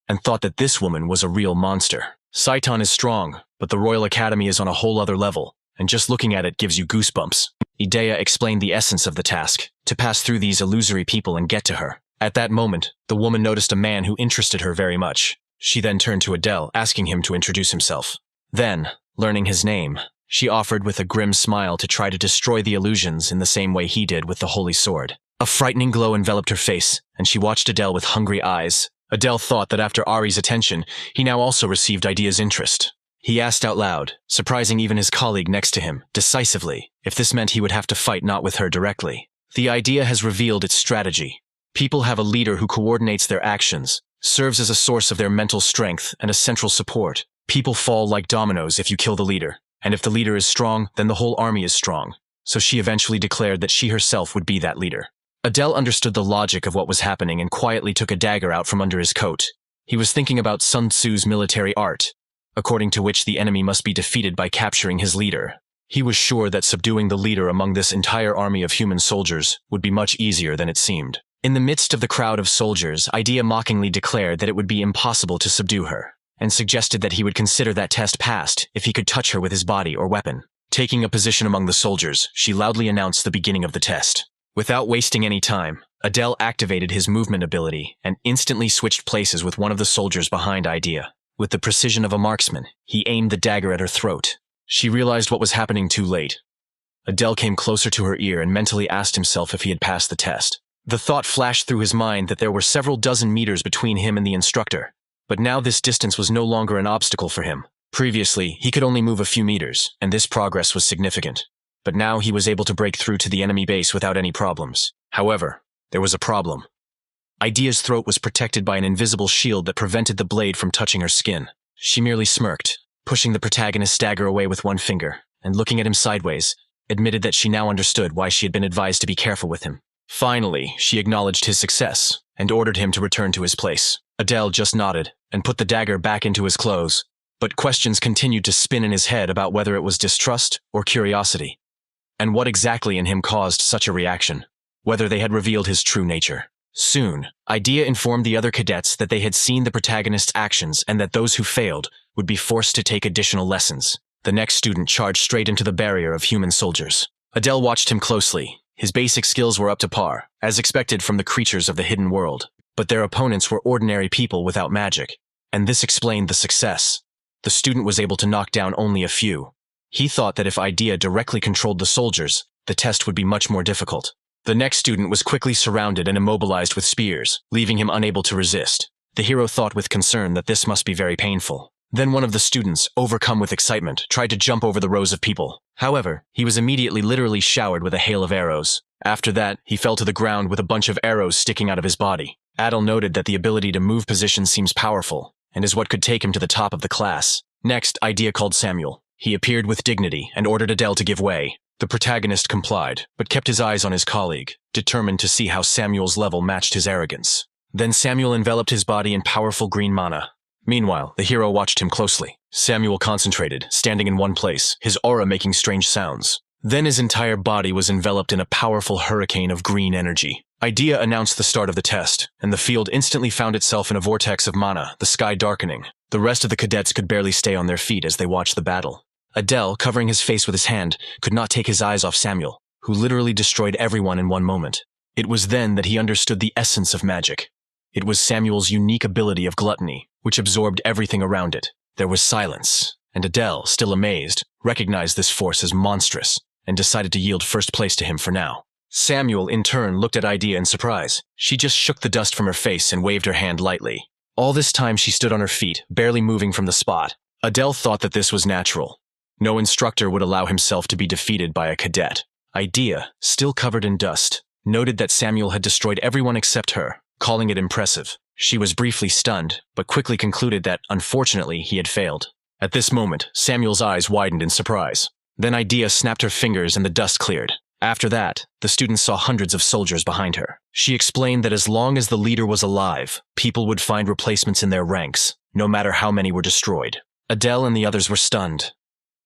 and thought that this woman was a real monster. Saiton is strong, but the Royal Academy is on a whole other level, and just looking at it gives you goosebumps. Idea explained the essence of the task, to pass through these illusory people and get to her. At that moment, the woman noticed a man who interested her very much. She then turned to Adele, asking him to introduce himself. Then, learning his name, she offered with a grim smile to try to destroy the illusions in the same way he did with the Holy Sword. A frightening glow enveloped her face, and she watched Adele with hungry eyes. Adele thought that after Ari's attention, he now also received Idea's interest. He asked out loud, surprising even his colleague next to him, decisively, if this meant he would have to fight not with her directly. The Idea has revealed its strategy. People have a leader who coordinates their actions, serves as a source of their mental strength and a central support. People fall like dominoes if you kill the leader, and if the leader is strong, then the whole army is strong. So she eventually declared that she herself would be that leader. Adele understood the logic of what was happening and quietly took a dagger out from under his coat. He was thinking about Sun Tzu's military art, according to which the enemy must be defeated by capturing his leader. He was sure that subduing the leader among this entire army of human soldiers would be much easier than it seemed. In the midst of the crowd of soldiers, Idea mockingly declared that it would be impossible to subdue her, and suggested that he would consider that test passed if he could touch her with his body or weapon. Taking a position among the soldiers, she loudly announced the beginning of the test. Without wasting any time, Adele activated his movement ability and instantly switched places with one of the soldiers behind Idea. With the precision of a marksman, he aimed the dagger at her throat. She realized what was happening too late. Adele came closer to her ear and mentally asked himself if he had passed the test. The thought flashed through his mind that there were several dozen meters between him and the instructor, but now this distance was no longer an obstacle for him. Previously, he could only move a few meters, and this progress was significant. But now he was able to break through to the enemy base without any problems. However, there was a problem. Idea's throat was protected by an invisible shield that prevented the blade from touching her skin. She merely smirked, pushing the protagonist's dagger away with one finger, and looking at him sideways, admitted that she now understood why she had been advised to be careful with him. Finally, she acknowledged his success, and ordered him to return to his place. Adele just nodded, and put the dagger back into his clothes, but questions continued to spin in his head about whether it was distrust or curiosity, and what exactly in him caused such a reaction, whether they had revealed his true nature. Soon, Idea informed the other cadets that they had seen the protagonist's actions and that those who failed would be forced to take additional lessons. The next student charged straight into the barrier of human soldiers. Adele watched him closely. His basic skills were up to par, as expected from the creatures of the hidden world, but their opponents were ordinary people without magic, and this explained the success. The student was able to knock down only a few. He thought that if Idea directly controlled the soldiers, the test would be much more difficult. The next student was quickly surrounded and immobilized with spears, leaving him unable to resist. The hero thought with concern that this must be very painful. Then one of the students, overcome with excitement, tried to jump over the rows of people. However, he was immediately literally showered with a hail of arrows. After that, he fell to the ground with a bunch of arrows sticking out of his body. Adele noted that the ability to move positions seems powerful, and is what could take him to the top of the class. Next, Idea called Samuel. He appeared with dignity and ordered Adele to give way. The protagonist complied, but kept his eyes on his colleague, determined to see how Samuel's level matched his arrogance. Then Samuel enveloped his body in powerful green mana. Meanwhile, the hero watched him closely. Samuel concentrated, standing in one place, his aura making strange sounds. Then his entire body was enveloped in a powerful hurricane of green energy. Idea announced the start of the test, and the field instantly found itself in a vortex of mana, the sky darkening. The rest of the cadets could barely stay on their feet as they watched the battle. Adele, covering his face with his hand, could not take his eyes off Samuel, who literally destroyed everyone in one moment. It was then that he understood the essence of magic. It was Samuel's unique ability of gluttony, which absorbed everything around it. There was silence, and Adele, still amazed, recognized this force as monstrous, and decided to yield first place to him for now. Samuel, in turn, looked at Idea in surprise. She just shook the dust from her face and waved her hand lightly. All this time she stood on her feet, barely moving from the spot. Adele thought that this was natural. No instructor would allow himself to be defeated by a cadet. Idea, still covered in dust, noted that Samuel had destroyed everyone except her, calling it impressive. She was briefly stunned, but quickly concluded that, unfortunately, he had failed. At this moment, Samuel's eyes widened in surprise. Then Idea snapped her fingers and the dust cleared. After that, the students saw hundreds of soldiers behind her. She explained that as long as the leader was alive, people would find replacements in their ranks, no matter how many were destroyed. Adele and the others were stunned.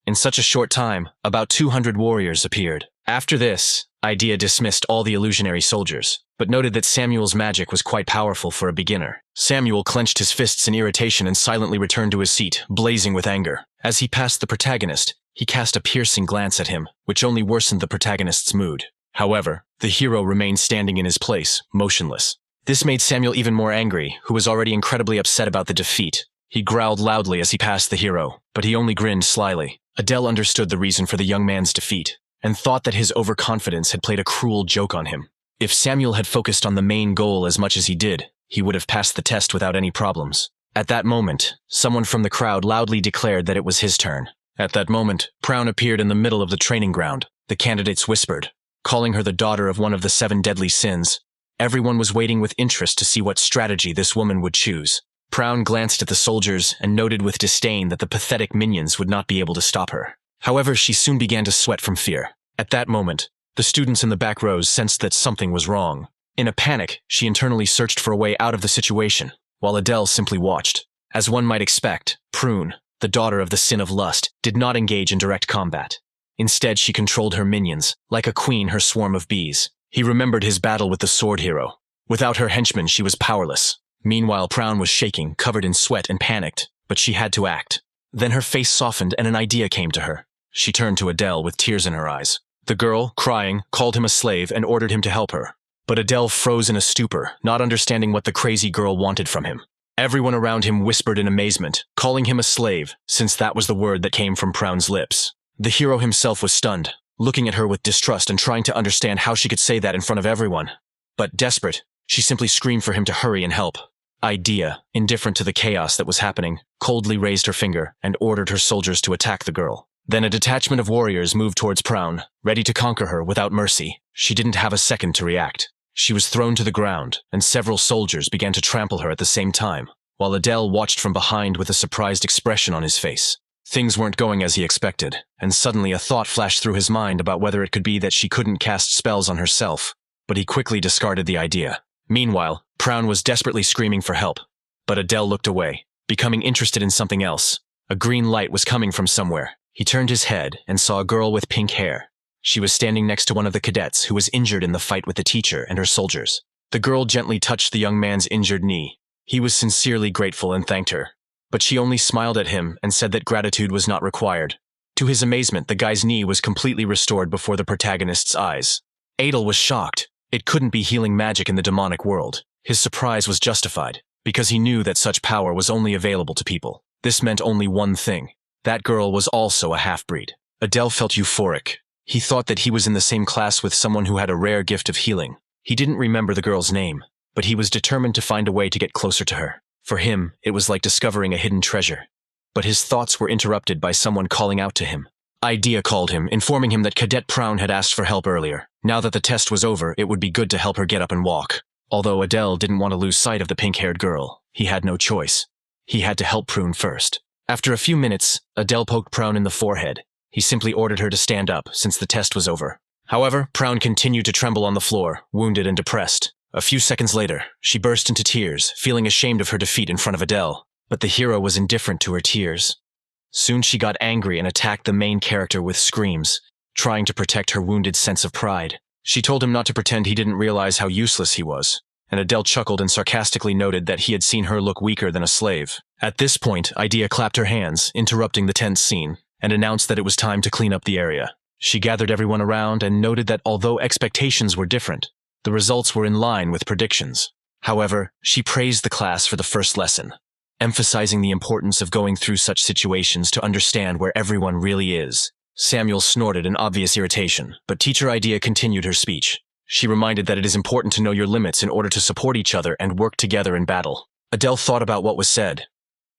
In such a short time, about 200 warriors appeared. After this, Idea dismissed all the illusionary soldiers, but noted that Samuel's magic was quite powerful for a beginner. Samuel clenched his fists in irritation and silently returned to his seat, blazing with anger. As he passed the protagonist, he cast a piercing glance at him, which only worsened the protagonist's mood. However, the hero remained standing in his place, motionless. This made Samuel even more angry, who was already incredibly upset about the defeat. He growled loudly as he passed the hero, but he only grinned slyly. Adele understood the reason for the young man's defeat, and thought that his overconfidence had played a cruel joke on him. If Samuel had focused on the main goal as much as he did, he would have passed the test without any problems. At that moment, someone from the crowd loudly declared that it was his turn. At that moment, Proun appeared in the middle of the training ground. The candidates whispered, calling her the daughter of one of the 7 deadly sins. Everyone was waiting with interest to see what strategy this woman would choose. Proun glanced at the soldiers and noted with disdain that the pathetic minions would not be able to stop her. However, she soon began to sweat from fear. At that moment, the students in the back rows sensed that something was wrong. In a panic, she internally searched for a way out of the situation, while Adele simply watched. As one might expect, Prune, the daughter of the sin of lust, did not engage in direct combat. Instead, she controlled her minions, like a queen her swarm of bees. He remembered his battle with the sword hero. Without her henchmen, she was powerless. Meanwhile, Proun was shaking, covered in sweat and panicked, but she had to act. Then her face softened and an idea came to her. She turned to Adele with tears in her eyes. The girl, crying, called him a slave and ordered him to help her. But Adele froze in a stupor, not understanding what the crazy girl wanted from him. Everyone around him whispered in amazement, calling him a slave, since that was the word that came from Proun's lips. The hero himself was stunned, looking at her with distrust and trying to understand how she could say that in front of everyone. But desperate, she simply screamed for him to hurry and help. Idea, indifferent to the chaos that was happening, coldly raised her finger and ordered her soldiers to attack the girl. Then a detachment of warriors moved towards Proun, ready to conquer her without mercy. She didn't have a second to react. She was thrown to the ground, and several soldiers began to trample her at the same time. while Adele watched from behind with a surprised expression on his face. Things weren't going as he expected, and suddenly a thought flashed through his mind about whether it could be that she couldn't cast spells on herself, but he quickly discarded the idea. Meanwhile, Proun was desperately screaming for help, but Adele looked away, becoming interested in something else. A green light was coming from somewhere. He turned his head and saw a girl with pink hair. She was standing next to one of the cadets who was injured in the fight with the teacher and her soldiers. The girl gently touched the young man's injured knee. He was sincerely grateful and thanked her, but she only smiled at him and said that gratitude was not required. To his amazement, the guy's knee was completely restored before the protagonist's eyes. Adel was shocked. It couldn't be healing magic in the demonic world. His surprise was justified, because he knew that such power was only available to people. This meant only one thing. That girl was also a half-breed. Adele felt euphoric. He thought that he was in the same class with someone who had a rare gift of healing. He didn't remember the girl's name, but he was determined to find a way to get closer to her. For him, it was like discovering a hidden treasure. But his thoughts were interrupted by someone calling out to him. Idea called him, informing him that Cadet Proun had asked for help earlier. Now that the test was over, it would be good to help her get up and walk. Although Adele didn't want to lose sight of the pink-haired girl, he had no choice. He had to help Proun first. After a few minutes, Adele poked Proun in the forehead. He simply ordered her to stand up, since the test was over. However, Proun continued to tremble on the floor, wounded and depressed. A few seconds later, she burst into tears, feeling ashamed of her defeat in front of Adele. But the hero was indifferent to her tears. Soon she got angry and attacked the main character with screams, trying to protect her wounded sense of pride. She told him not to pretend he didn't realize how useless he was, and Adele chuckled and sarcastically noted that he had seen her look weaker than a slave. At this point, Idea clapped her hands, interrupting the tense scene, and announced that it was time to clean up the area. She gathered everyone around and noted that although expectations were different, the results were in line with predictions. However, she praised the class for the first lesson, emphasizing the importance of going through such situations to understand where everyone really is. Samuel snorted in obvious irritation, but Teacher Idea continued her speech. She reminded that it is important to know your limits in order to support each other and work together in battle. Adele thought about what was said.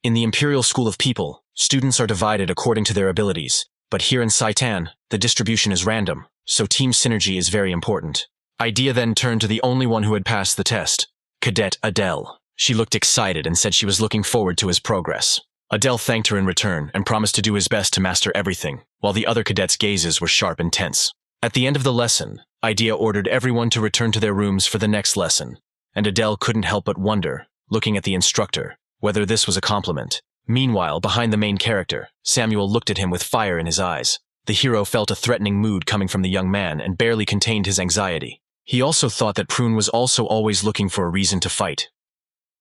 In the Imperial School of People, students are divided according to their abilities, but here in Saitan, the distribution is random, so team synergy is very important. Idea then turned to the only one who had passed the test, Cadet Adele. She looked excited and said she was looking forward to his progress. Adele thanked her in return and promised to do his best to master everything, while the other cadets' gazes were sharp and tense. At the end of the lesson, Idea ordered everyone to return to their rooms for the next lesson, and Adele couldn't help but wonder, looking at the instructor, whether this was a compliment. Meanwhile, behind the main character, Samuel looked at him with fire in his eyes. The hero felt a threatening mood coming from the young man and barely contained his anxiety. He also thought that Proun was also always looking for a reason to fight.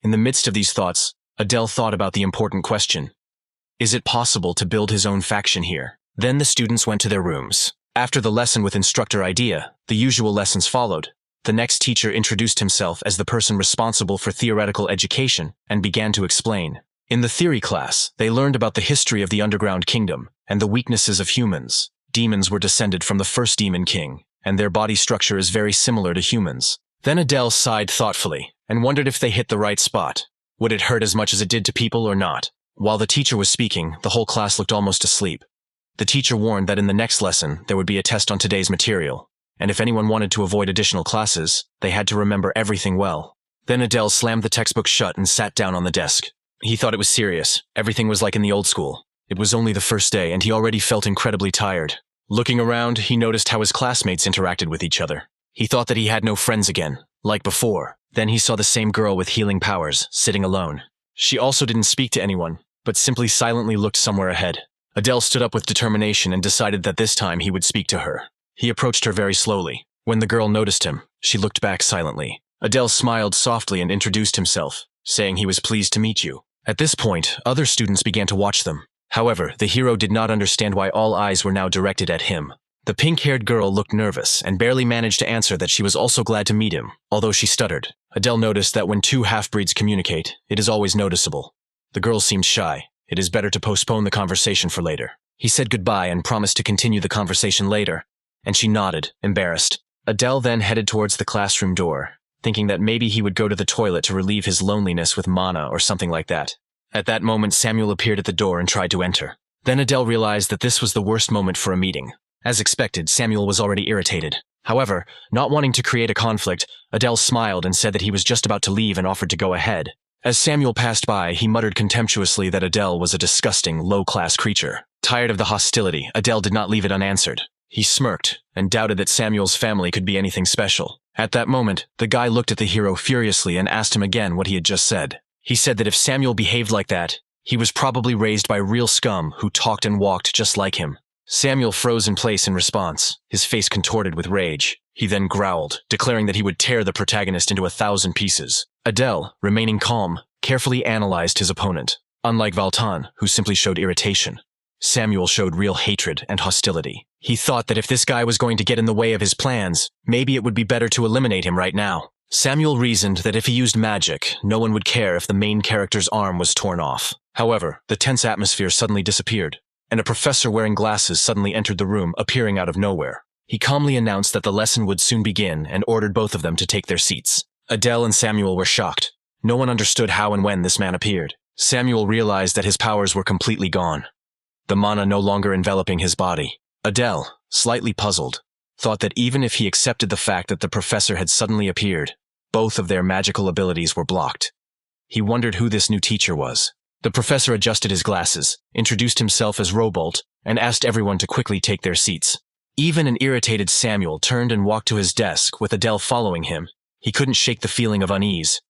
In the midst of these thoughts, Adele thought about the important question. Is it possible to build his own faction here? Then the students went to their rooms. After the lesson with Instructor Idea, the usual lessons followed. The next teacher introduced himself as the person responsible for theoretical education and began to explain. In the theory class, they learned about the history of the Underground Kingdom and the weaknesses of humans. Demons were descended from the first Demon King, and their body structure is very similar to humans. Then Adele sighed thoughtfully and wondered if they hit the right spot. Would it hurt as much as it did to people or not? While the teacher was speaking, the whole class looked almost asleep. The teacher warned that in the next lesson, there would be a test on today's material, and if anyone wanted to avoid additional classes, they had to remember everything well. Then Adele slammed the textbook shut and sat down on the desk. He thought it was serious. Everything was like in the old school. It was only the first day, and he already felt incredibly tired. Looking around, he noticed how his classmates interacted with each other. He thought that he had no friends again, like before. Then he saw the same girl with healing powers, sitting alone. She also didn't speak to anyone, but simply silently looked somewhere ahead. Adele stood up with determination and decided that this time he would speak to her. He approached her very slowly. When the girl noticed him, she looked back silently. Adele smiled softly and introduced himself, saying he was pleased to meet you. At this point, other students began to watch them. However, the hero did not understand why all eyes were now directed at him. The pink-haired girl looked nervous and barely managed to answer that she was also glad to meet him, although she stuttered. Adele noticed that when two half-breeds communicate, it is always noticeable. The girl seemed shy. It is better to postpone the conversation for later. He said goodbye and promised to continue the conversation later, and she nodded, embarrassed. Adele then headed towards the classroom door, thinking that maybe he would go to the toilet to relieve his loneliness with mana or something like that. At that moment, Samuel appeared at the door and tried to enter. Then Adele realized that this was the worst moment for a meeting. As expected, Samuel was already irritated. However, not wanting to create a conflict, Adele smiled and said that he was just about to leave and offered to go ahead. As Samuel passed by, he muttered contemptuously that Adele was a disgusting, low-class creature. Tired of the hostility, Adele did not leave it unanswered. He smirked and doubted that Samuel's family could be anything special. At that moment, the guy looked at the hero furiously and asked him again what he had just said. He said that if Samuel behaved like that, he was probably raised by real scum who talked and walked just like him. Samuel froze in place in response, his face contorted with rage. He then growled, declaring that he would tear the protagonist into 1,000 pieces. Adele, remaining calm, carefully analyzed his opponent. Unlike Valtan, who simply showed irritation, Samuel showed real hatred and hostility. He thought that if this guy was going to get in the way of his plans, maybe it would be better to eliminate him right now. Samuel reasoned that if he used magic, no one would care if the main character's arm was torn off. However, the tense atmosphere suddenly disappeared, and a professor wearing glasses suddenly entered the room, appearing out of nowhere. He calmly announced that the lesson would soon begin and ordered both of them to take their seats. Adele and Samuel were shocked. No one understood how and when this man appeared. Samuel realized that his powers were completely gone, the mana no longer enveloping his body. Adele, slightly puzzled, thought that even if he accepted the fact that the professor had suddenly appeared, both of their magical abilities were blocked. He wondered who this new teacher was. The professor adjusted his glasses, introduced himself as Robolt, and asked everyone to quickly take their seats. Even an irritated Samuel turned and walked to his desk, with Adele following him. He couldn't shake the feeling of unease.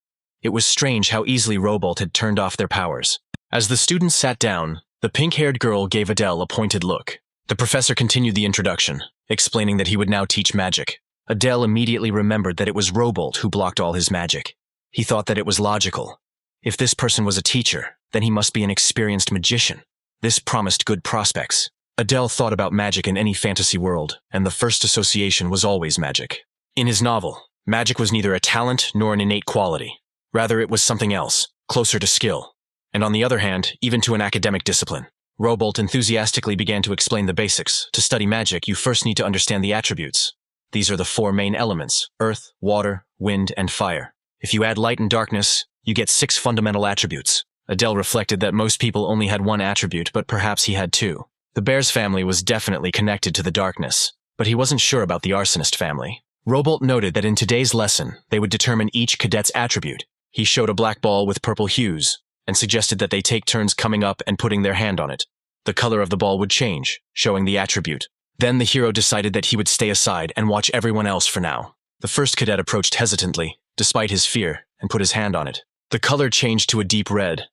It was strange how easily Robolt had turned off their powers. As the students sat down, the pink-haired girl gave Adele a pointed look. The professor continued the introduction, explaining that he would now teach magic. Adele immediately remembered that it was Robolt who blocked all his magic. He thought that it was logical. If this person was a teacher, then he must be an experienced magician. This promised good prospects. Adele thought about magic in any fantasy world, and the first association was always magic. In his novel, magic was neither a talent nor an innate quality. Rather, it was something else, closer to skill, and on the other hand, even to an academic discipline. Robolt enthusiastically began to explain the basics. To study magic, you first need to understand the attributes. These are the 4 main elements: earth, water, wind, and fire. If you add light and darkness, you get 6 fundamental attributes. Adele reflected that most people only had 1 attribute, but perhaps he had 2. The bear's family was definitely connected to the darkness, but he wasn't sure about the arsonist family. Robolt noted that in today's lesson, they would determine each cadet's attribute. He showed a black ball with purple hues, and suggested that they take turns coming up and putting their hand on it. The color of the ball would change, showing the attribute. Then the hero decided that he would stay aside and watch everyone else for now. The first cadet approached hesitantly, despite his fear, and put his hand on it. The color changed to a deep red,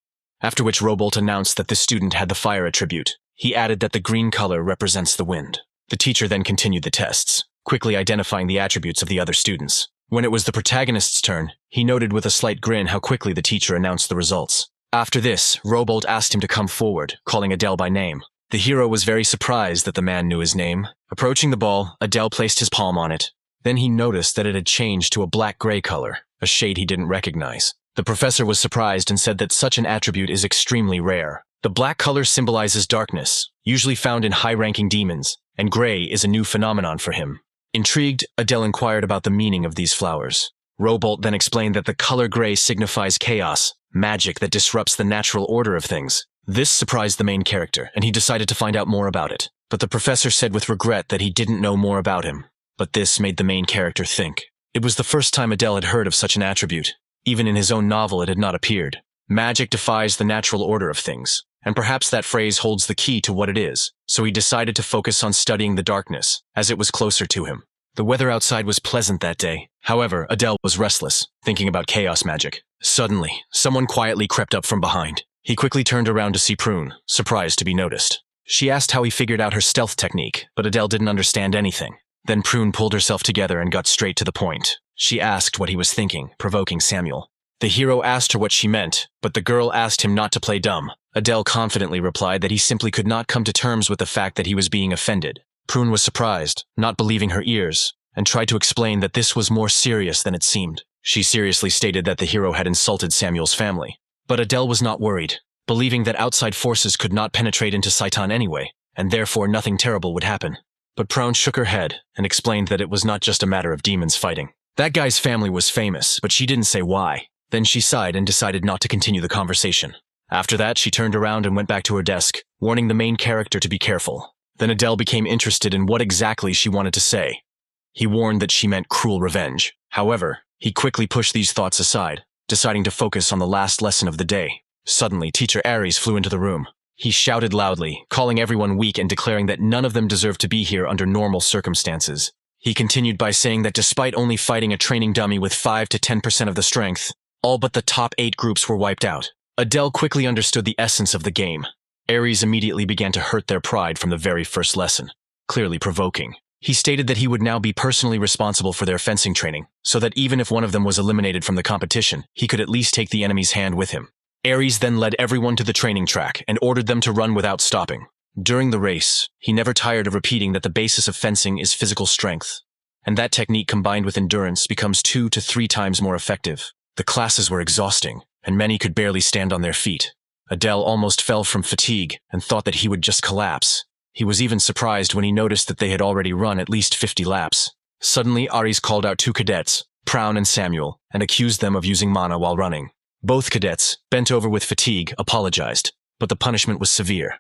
after which Robolt announced that the student had the fire attribute. He added that the green color represents the wind. The teacher then continued the tests, quickly identifying the attributes of the other students. When it was the protagonist's turn, he noted with a slight grin how quickly the teacher announced the results. After this, Robolt asked him to come forward, calling Adele by name. The hero was very surprised that the man knew his name. Approaching the ball, Adele placed his palm on it. Then he noticed that it had changed to a black-gray color, a shade he didn't recognize. The professor was surprised and said that such an attribute is extremely rare. The black color symbolizes darkness, usually found in high-ranking demons, and gray is a new phenomenon for him. Intrigued, Adele inquired about the meaning of these flowers. Robolt then explained that the color gray signifies chaos, magic that disrupts the natural order of things. This surprised the main character, and he decided to find out more about it. But the professor said with regret that he didn't know more about him. But this made the main character think. It was the first time Adele had heard of such an attribute. Even in his own novel it had not appeared. Magic defies the natural order of things, and perhaps that phrase holds the key to what it is, so he decided to focus on studying the darkness, as it was closer to him. The weather outside was pleasant that day. However, Adele was restless, thinking about chaos magic. Suddenly, someone quietly crept up from behind. He quickly turned around to see Prune, surprised to be noticed. She asked how he figured out her stealth technique, but Adele didn't understand anything. Then Prune pulled herself together and got straight to the point. She asked what he was thinking, provoking Samuel. The hero asked her what she meant, but the girl asked him not to play dumb. Adele confidently replied that he simply could not come to terms with the fact that he was being offended. Prune was surprised, not believing her ears, and tried to explain that this was more serious than it seemed. She seriously stated that the hero had insulted Samuel's family. But Adele was not worried, believing that outside forces could not penetrate into Saitan anyway, and therefore nothing terrible would happen. But Prune shook her head and explained that it was not just a matter of demons fighting. That guy's family was famous, but she didn't say why. Then she sighed and decided not to continue the conversation. After that, she turned around and went back to her desk, warning the main character to be careful. Then Adele became interested in what exactly she wanted to say. He warned that she meant cruel revenge. However, he quickly pushed these thoughts aside. deciding to focus on the last lesson of the day. Suddenly, Teacher Aries flew into the room. He shouted loudly, calling everyone weak and declaring that none of them deserved to be here under normal circumstances. He continued by saying that despite only fighting a training dummy with 5 to 10% of the strength, all but the top 8 groups were wiped out. Adele quickly understood the essence of the game. Aries immediately began to hurt their pride from the very first lesson, clearly provoking. He stated that he would now be personally responsible for their fencing training, so that even if one of them was eliminated from the competition, he could at least take the enemy's hand with him. Aries then led everyone to the training track and ordered them to run without stopping. During the race, he never tired of repeating that the basis of fencing is physical strength, and that technique combined with endurance becomes 2 to 3 times more effective. The classes were exhausting, and many could barely stand on their feet. Adele almost fell from fatigue and thought that he would just collapse. He was even surprised when he noticed that they had already run at least 50 laps. Suddenly, Aries called out 2 cadets, Proun and Samuel, and accused them of using mana while running. Both cadets, bent over with fatigue, apologized, but the punishment was severe.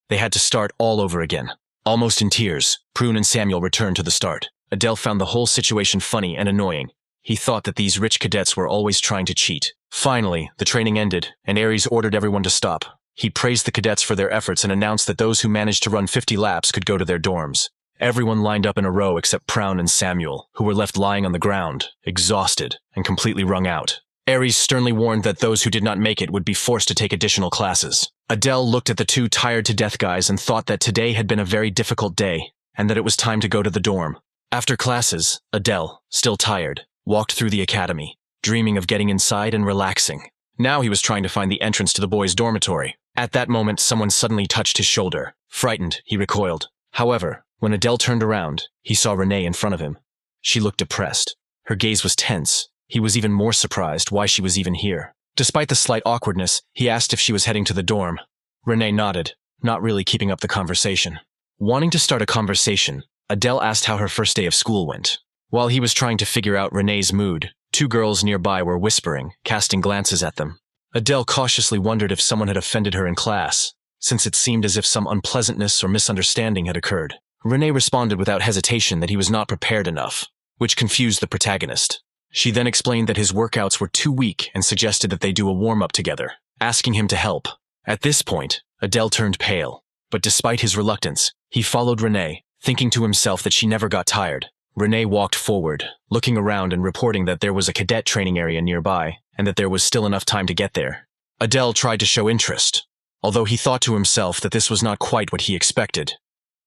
They had to start all over again. Almost in tears, Proun and Samuel returned to the start. Adele found the whole situation funny and annoying. He thought that these rich cadets were always trying to cheat. Finally, the training ended, and Aries ordered everyone to stop. He praised the cadets for their efforts and announced that those who managed to run 50 laps could go to their dorms. Everyone lined up in a row except Proun and Samuel, who were left lying on the ground, exhausted and completely wrung out. Aries sternly warned that those who did not make it would be forced to take additional classes. Adele looked at the 2 tired-to-death guys and thought that today had been a very difficult day, and that it was time to go to the dorm. After classes, Adele, still tired, walked through the academy, dreaming of getting inside and relaxing. Now he was trying to find the entrance to the boys' dormitory. At that moment, someone suddenly touched his shoulder. Frightened, he recoiled. However, when Adele turned around, he saw Renee in front of him. She looked depressed. Her gaze was tense. He was even more surprised why she was even here. Despite the slight awkwardness, he asked if she was heading to the dorm. Renee nodded, not really keeping up the conversation. Wanting to start a conversation, Adele asked how her first day of school went. While he was trying to figure out Renee's mood, 2 girls nearby were whispering, casting glances at them. Adele cautiously wondered if someone had offended her in class, since it seemed as if some unpleasantness or misunderstanding had occurred. Renee responded without hesitation that he was not prepared enough, which confused the protagonist. She then explained that his workouts were too weak and suggested that they do a warm-up together, asking him to help. At this point, Adele turned pale, but despite his reluctance, he followed Renee, thinking to himself that she never got tired. Renee walked forward, looking around and reporting that there was a cadet training area nearby, and that there was still enough time to get there. Adele tried to show interest, although he thought to himself that this was not quite what he expected.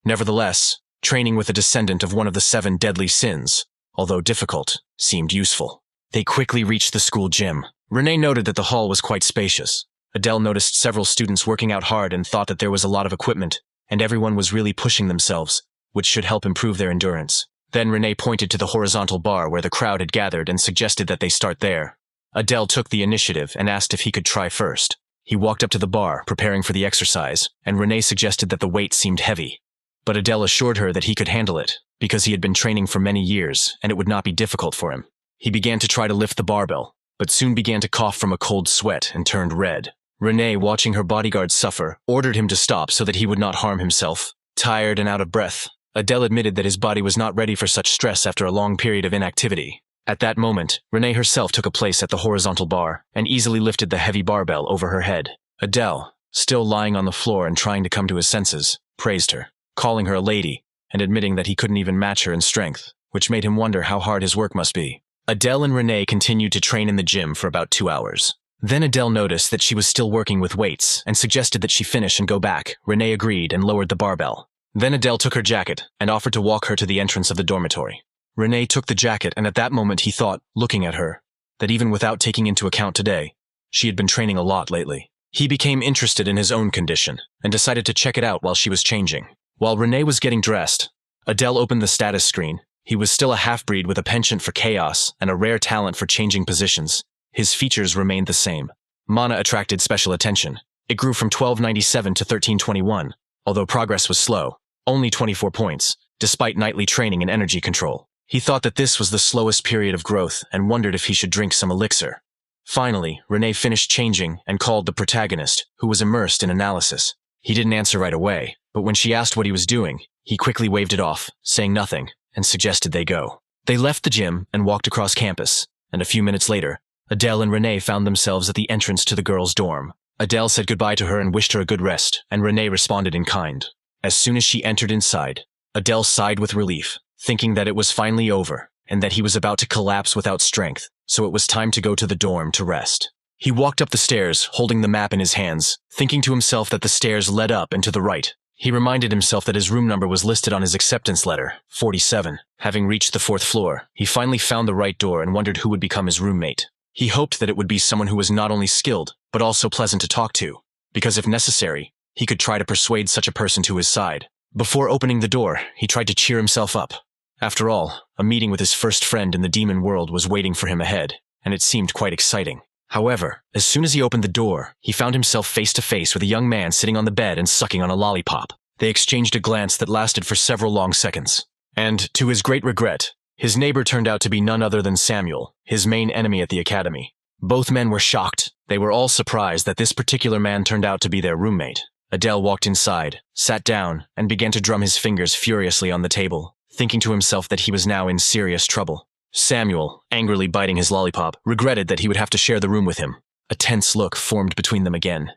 Nevertheless, training with a descendant of one of the 7 deadly sins, although difficult, seemed useful. They quickly reached the school gym. Renee noted that the hall was quite spacious. Adele noticed several students working out hard and thought that there was a lot of equipment, and everyone was really pushing themselves, which should help improve their endurance. Then Renee pointed to the horizontal bar where the crowd had gathered and suggested that they start there. Adele took the initiative and asked if he could try first. He walked up to the bar, preparing for the exercise, and Renee suggested that the weight seemed heavy. But Adele assured her that he could handle it, because he had been training for many years, and it would not be difficult for him. He began to try to lift the barbell, but soon began to cough from a cold sweat and turned red. Renee, watching her bodyguard suffer, ordered him to stop so that he would not harm himself. Tired and out of breath, Adele admitted that his body was not ready for such stress after a long period of inactivity. At that moment, Renee herself took a place at the horizontal bar and easily lifted the heavy barbell over her head. Adele, still lying on the floor and trying to come to his senses, praised her, calling her a lady, and admitting that he couldn't even match her in strength, which made him wonder how hard his work must be. Adele and Renee continued to train in the gym for about 2 hours. Then Adele noticed that she was still working with weights and suggested that she finish and go back. Renee agreed and lowered the barbell. Then Adele took her jacket and offered to walk her to the entrance of the dormitory. Renee took the jacket, and at that moment he thought, looking at her, that even without taking into account today, she had been training a lot lately. He became interested in his own condition and decided to check it out while she was changing. While Renee was getting dressed, Adele opened the status screen. He was still a half-breed with a penchant for chaos and a rare talent for changing positions. His features remained the same. Mana attracted special attention. It grew from 1297 to 1321, although progress was slow, only 24 points, despite nightly training and energy control. He thought that this was the slowest period of growth and wondered if he should drink some elixir. Finally, Renee finished changing and called the protagonist, who was immersed in analysis. He didn't answer right away, but when she asked what he was doing, he quickly waved it off, saying nothing, and suggested they go. They left the gym and walked across campus, and a few minutes later, Adele and Renee found themselves at the entrance to the girls' dorm. Adele said goodbye to her and wished her a good rest, and Renee responded in kind. As soon as she entered inside, Adele sighed with relief, thinking that it was finally over, and that he was about to collapse without strength, so it was time to go to the dorm to rest. He walked up the stairs, holding the map in his hands, thinking to himself that the stairs led up and to the right. He reminded himself that his room number was listed on his acceptance letter, 47. Having reached the 4th floor, he finally found the right door and wondered who would become his roommate. He hoped that it would be someone who was not only skilled, but also pleasant to talk to, because if necessary, he could try to persuade such a person to his side. Before opening the door, he tried to cheer himself up. After all, a meeting with his first friend in the demon world was waiting for him ahead, and it seemed quite exciting. However, as soon as he opened the door, he found himself face to face with a young man sitting on the bed and sucking on a lollipop. They exchanged a glance that lasted for several long seconds. And, to his great regret, his neighbor turned out to be none other than Samuel, his main enemy at the academy. Both men were shocked. They were all surprised that this particular man turned out to be their roommate. Adele walked inside, sat down, and began to drum his fingers furiously on the table, thinking to himself that he was now in serious trouble. Samuel, angrily biting his lollipop, regretted that he would have to share the room with him. A tense look formed between them again,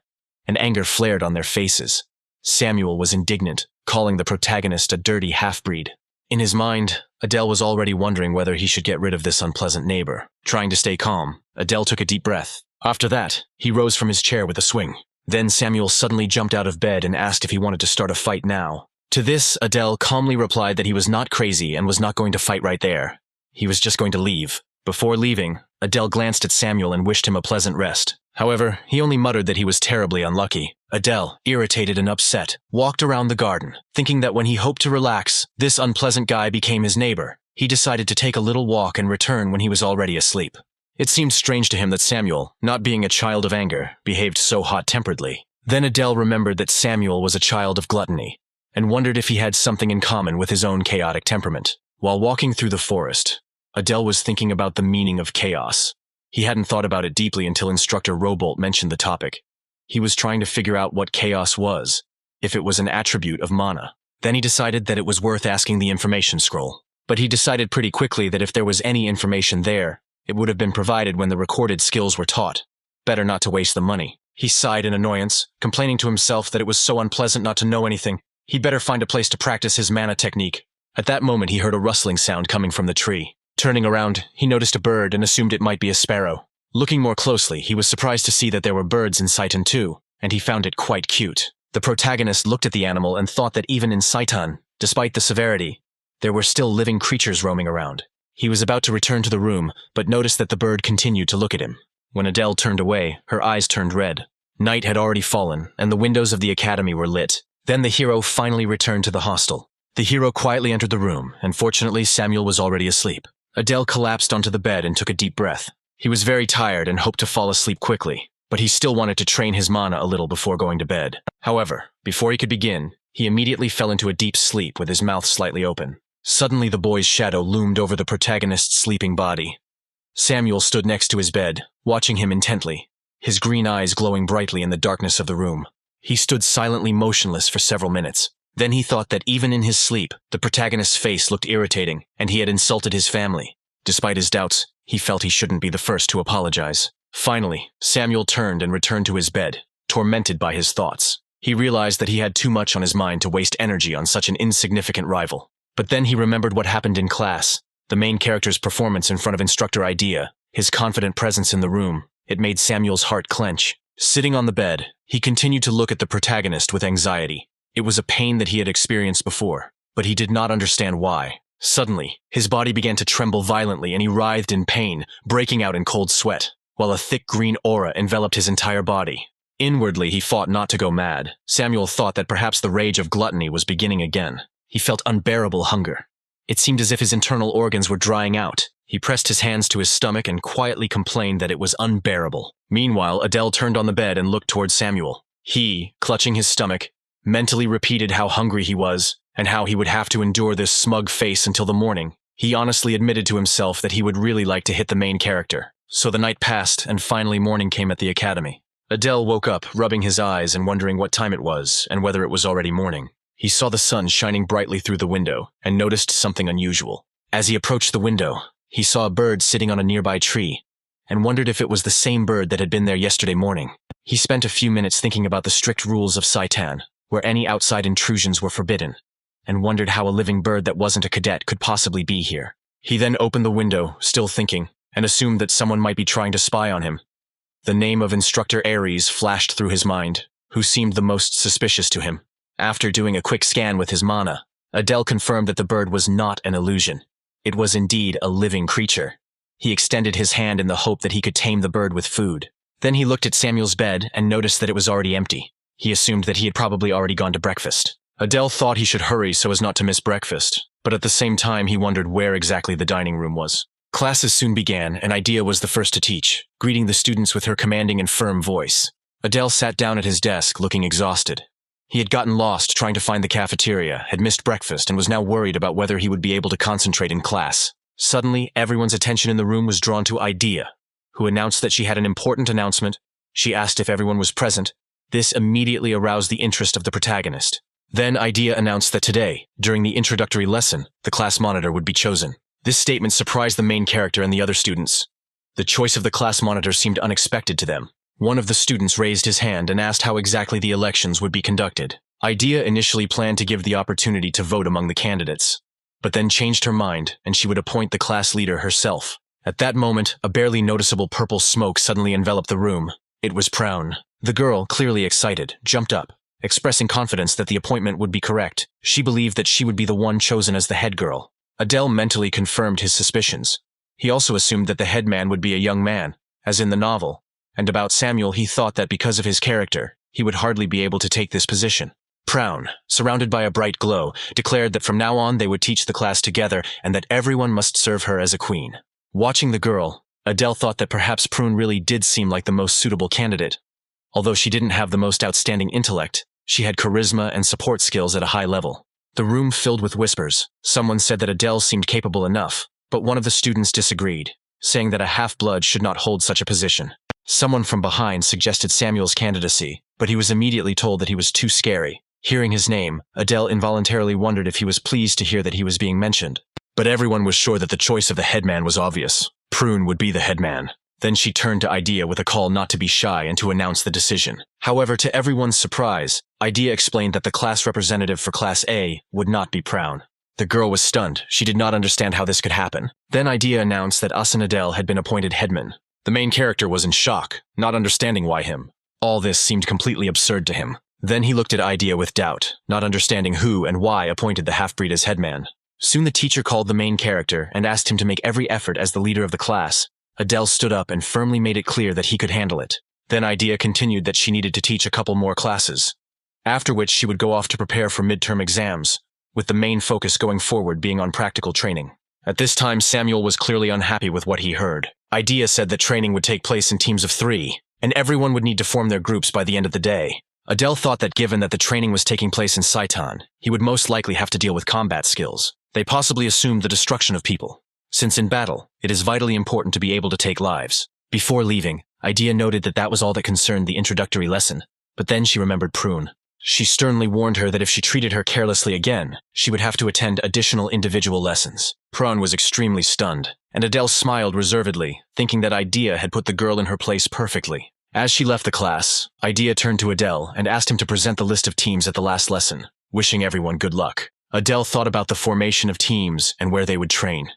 and anger flared on their faces. Samuel was indignant, calling the protagonist a dirty half-breed. In his mind, Adele was already wondering whether he should get rid of this unpleasant neighbor. Trying to stay calm, Adele took a deep breath. After that, he rose from his chair with a swing. Then Samuel suddenly jumped out of bed and asked if he wanted to start a fight now. To this, Adele calmly replied that he was not crazy and was not going to fight right there. He was just going to leave. Before leaving, Adele glanced at Samuel and wished him a pleasant rest. However, he only muttered that he was terribly unlucky. Adele, irritated and upset, walked around the garden, thinking that when he hoped to relax, this unpleasant guy became his neighbor. He decided to take a little walk and return when he was already asleep. It seemed strange to him that Samuel, not being a child of anger, behaved so hot-temperedly. Then Adele remembered that Samuel was a child of gluttony, and wondered if he had something in common with his own chaotic temperament. While walking through the forest, Adele was thinking about the meaning of chaos. He hadn't thought about it deeply until Instructor Robolt mentioned the topic. He was trying to figure out what chaos was, if it was an attribute of mana. Then he decided that it was worth asking the information scroll. But he decided pretty quickly that if there was any information there, it would have been provided when the recorded skills were taught. Better not to waste the money. He sighed in annoyance, complaining to himself that it was so unpleasant not to know anything. He'd better find a place to practice his mana technique. At that moment he heard a rustling sound coming from the tree. Turning around, he noticed a bird and assumed it might be a sparrow. Looking more closely, he was surprised to see that there were birds in Saitan too, and he found it quite cute. The protagonist looked at the animal and thought that even in Saitan, despite the severity, there were still living creatures roaming around. He was about to return to the room, but noticed that the bird continued to look at him. When Adele turned away, her eyes turned red. Night had already fallen, and the windows of the academy were lit. Then the hero finally returned to the hostel. The hero quietly entered the room, and fortunately Samuel was already asleep. Adele collapsed onto the bed and took a deep breath. He was very tired and hoped to fall asleep quickly, but he still wanted to train his mana a little before going to bed. However, before he could begin, he immediately fell into a deep sleep with his mouth slightly open. Suddenly the boy's shadow loomed over the protagonist's sleeping body. Samuel stood next to his bed, watching him intently, his green eyes glowing brightly in the darkness of the room. He stood silently motionless for several minutes. Then he thought that even in his sleep, the protagonist's face looked irritating, and he had insulted his family. Despite his doubts, he felt he shouldn't be the first to apologize. Finally, Samuel turned and returned to his bed, tormented by his thoughts. He realized that he had too much on his mind to waste energy on such an insignificant rival. But then he remembered what happened in class, the main character's performance in front of Instructor Idea, his confident presence in the room. It made Samuel's heart clench. Sitting on the bed, he continued to look at the protagonist with anxiety. It was a pain that he had experienced before, but he did not understand why. Suddenly, his body began to tremble violently and he writhed in pain, breaking out in cold sweat, while a thick green aura enveloped his entire body. Inwardly, he fought not to go mad. Samuel thought that perhaps the rage of gluttony was beginning again. He felt unbearable hunger. It seemed as if his internal organs were drying out. He pressed his hands to his stomach and quietly complained that it was unbearable. Meanwhile, Adele turned on the bed and looked towards Samuel. He, clutching his stomach, mentally repeated how hungry he was, and how he would have to endure this smug face until the morning. He honestly admitted to himself that he would really like to hit the main character. So the night passed, and finally morning came at the academy. Adele woke up, rubbing his eyes and wondering what time it was, and whether it was already morning. He saw the sun shining brightly through the window, and noticed something unusual. As he approached the window, he saw a bird sitting on a nearby tree, and wondered if it was the same bird that had been there yesterday morning. He spent a few minutes thinking about the strict rules of Saitan, where any outside intrusions were forbidden, and wondered how a living bird that wasn't a cadet could possibly be here. He then opened the window, still thinking, and assumed that someone might be trying to spy on him. The name of Instructor Aries flashed through his mind, who seemed the most suspicious to him. After doing a quick scan with his mana, Adele confirmed that the bird was not an illusion. It was indeed a living creature. He extended his hand in the hope that he could tame the bird with food. Then he looked at Samuel's bed and noticed that it was already empty. He assumed that he had probably already gone to breakfast. Adele thought he should hurry so as not to miss breakfast, but at the same time he wondered where exactly the dining room was. Classes soon began, and Idea was the first to teach, greeting the students with her commanding and firm voice. Adele sat down at his desk, looking exhausted. He had gotten lost trying to find the cafeteria, had missed breakfast, and was now worried about whether he would be able to concentrate in class. Suddenly, everyone's attention in the room was drawn to Idea, who announced that she had an important announcement. She asked if everyone was present. This immediately aroused the interest of the protagonist. Then Idea announced that today, during the introductory lesson, the class monitor would be chosen. This statement surprised the main character and the other students. The choice of the class monitor seemed unexpected to them. One of the students raised his hand and asked how exactly the elections would be conducted. Idea initially planned to give the opportunity to vote among the candidates, but then changed her mind and she would appoint the class leader herself. At that moment, a barely noticeable purple smoke suddenly enveloped the room. It was Proun. The girl, clearly excited, jumped up, expressing confidence that the appointment would be correct. She believed that she would be the one chosen as the head girl. Adele mentally confirmed his suspicions. He also assumed that the head man would be a young man, as in the novel, and about Samuel he thought that because of his character, he would hardly be able to take this position. Proun, surrounded by a bright glow, declared that from now on they would teach the class together and that everyone must serve her as a queen. Watching the girl, Adele thought that perhaps Proun really did seem like the most suitable candidate. Although she didn't have the most outstanding intellect, she had charisma and support skills at a high level. The room filled with whispers. Someone said that Adele seemed capable enough, but one of the students disagreed, saying that a half-blood should not hold such a position. Someone from behind suggested Samuel's candidacy, but he was immediately told that he was too scary. Hearing his name, Adele involuntarily wondered if he was pleased to hear that he was being mentioned. But everyone was sure that the choice of the headman was obvious. Proun would be the headman. Then she turned to Idea with a call not to be shy and to announce the decision. However, to everyone's surprise, Idea explained that the class representative for Class A would not be Proun. The girl was stunned. She did not understand how this could happen. Then Idea announced that Us and Adele had been appointed headman. The main character was in shock, not understanding why him. All this seemed completely absurd to him. Then he looked at Idea with doubt, not understanding who and why appointed the half-breed as headman. Soon the teacher called the main character and asked him to make every effort as the leader of the class. Adele stood up and firmly made it clear that he could handle it. Then Idea continued that she needed to teach a couple more classes, after which she would go off to prepare for midterm exams, with the main focus going forward being on practical training. At this time, Samuel was clearly unhappy with what he heard. Idea said that training would take place in teams of 3, and everyone would need to form their groups by the end of the day. Adele thought that given that the training was taking place in Saitan, he would most likely have to deal with combat skills. They possibly assumed the destruction of people, since in battle, it is vitally important to be able to take lives. Before leaving, Idea noted that that was all that concerned the introductory lesson, but then she remembered Proun. She sternly warned her that if she treated her carelessly again, she would have to attend additional individual lessons. Proun was extremely stunned, and Adele smiled reservedly, thinking that Idea had put the girl in her place perfectly. As she left the class, Idea turned to Adele and asked him to present the list of teams at the last lesson, wishing everyone good luck. Adele thought about the formation of teams and where they would train.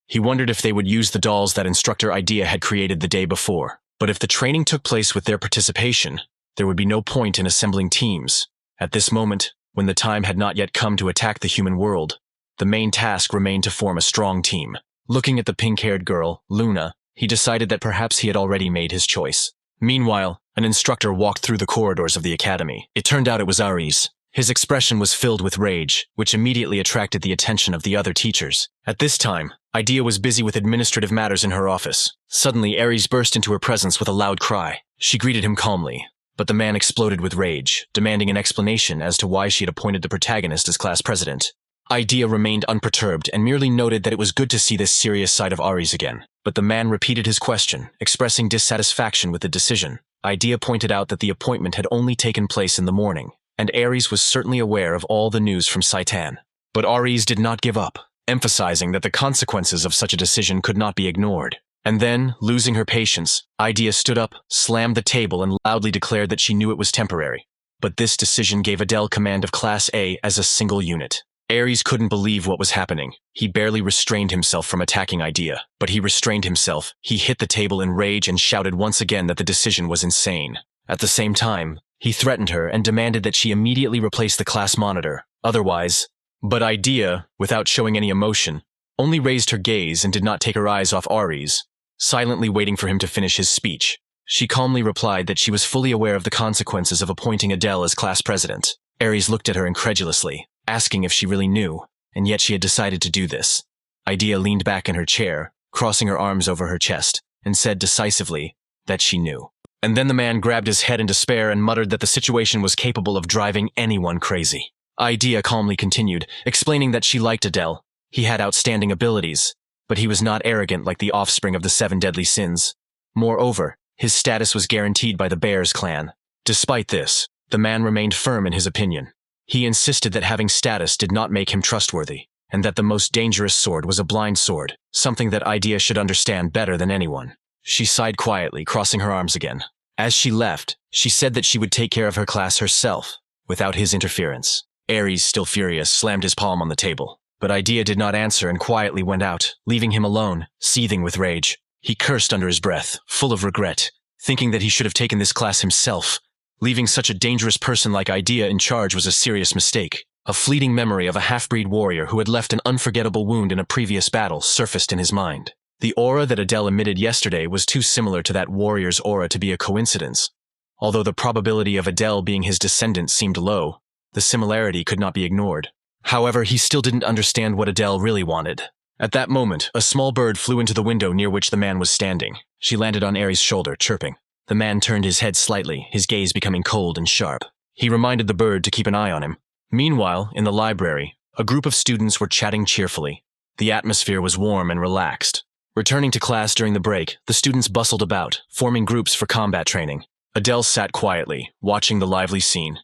He wondered if they would use the dolls that Instructor Idea had created the day before. But if the training took place with their participation, there would be no point in assembling teams. At this moment, when the time had not yet come to attack the human world, the main task remained to form a strong team. Looking at the pink-haired girl, Luna, he decided that perhaps he had already made his choice. Meanwhile, an instructor walked through the corridors of the academy. It turned out it was Aries. His expression was filled with rage, which immediately attracted the attention of the other teachers. At this time, Idea was busy with administrative matters in her office. Suddenly, Aries burst into her presence with a loud cry. She greeted him calmly, but the man exploded with rage, demanding an explanation as to why she had appointed the protagonist as class president. Idea remained unperturbed and merely noted that it was good to see this serious side of Aries again. But the man repeated his question, expressing dissatisfaction with the decision. Idea pointed out that the appointment had only taken place in the morning, and Aries was certainly aware of all the news from Saitan. But Aries did not give up, emphasizing that the consequences of such a decision could not be ignored. And then, losing her patience, Idea stood up, slammed the table, and loudly declared that she knew it was temporary. But this decision gave Adele command of Class A as a single unit. Aries couldn't believe what was happening. He barely restrained himself from attacking Idea. But he restrained himself. He hit the table in rage and shouted once again that the decision was insane. At the same time, he threatened her and demanded that she immediately replace the class monitor. Otherwise, but Idea, without showing any emotion, only raised her gaze and did not take her eyes off Aries, silently waiting for him to finish his speech. She calmly replied that she was fully aware of the consequences of appointing Adele as class president. Aries looked at her incredulously, asking if she really knew, and yet she had decided to do this. Idea leaned back in her chair, crossing her arms over her chest, and said decisively that she knew. And then the man grabbed his head in despair and muttered that the situation was capable of driving anyone crazy. Idea calmly continued, explaining that she liked Adele. He had outstanding abilities, but he was not arrogant like the offspring of the 7 deadly sins. Moreover, his status was guaranteed by the Bears clan. Despite this, the man remained firm in his opinion. He insisted that having status did not make him trustworthy, and that the most dangerous sword was a blind sword, something that Idea should understand better than anyone. She sighed quietly, crossing her arms again. As she left, she said that she would take care of her class herself, without his interference. Aries, still furious, slammed his palm on the table. But Idea did not answer and quietly went out, leaving him alone, seething with rage. He cursed under his breath, full of regret, thinking that he should have taken this class himself. Leaving such a dangerous person like Idea in charge was a serious mistake. A fleeting memory of a half-breed warrior who had left an unforgettable wound in a previous battle surfaced in his mind. The aura that Adele emitted yesterday was too similar to that warrior's aura to be a coincidence. Although the probability of Adele being his descendant seemed low, the similarity could not be ignored. However, he still didn't understand what Adele really wanted. At that moment, a small bird flew into the window near which the man was standing. She landed on Aries' shoulder, chirping. The man turned his head slightly, his gaze becoming cold and sharp. He reminded the bird to keep an eye on him. Meanwhile, in the library, a group of students were chatting cheerfully. The atmosphere was warm and relaxed. Returning to class during the break, the students bustled about, forming groups for combat training. Adele sat quietly, watching the lively scene.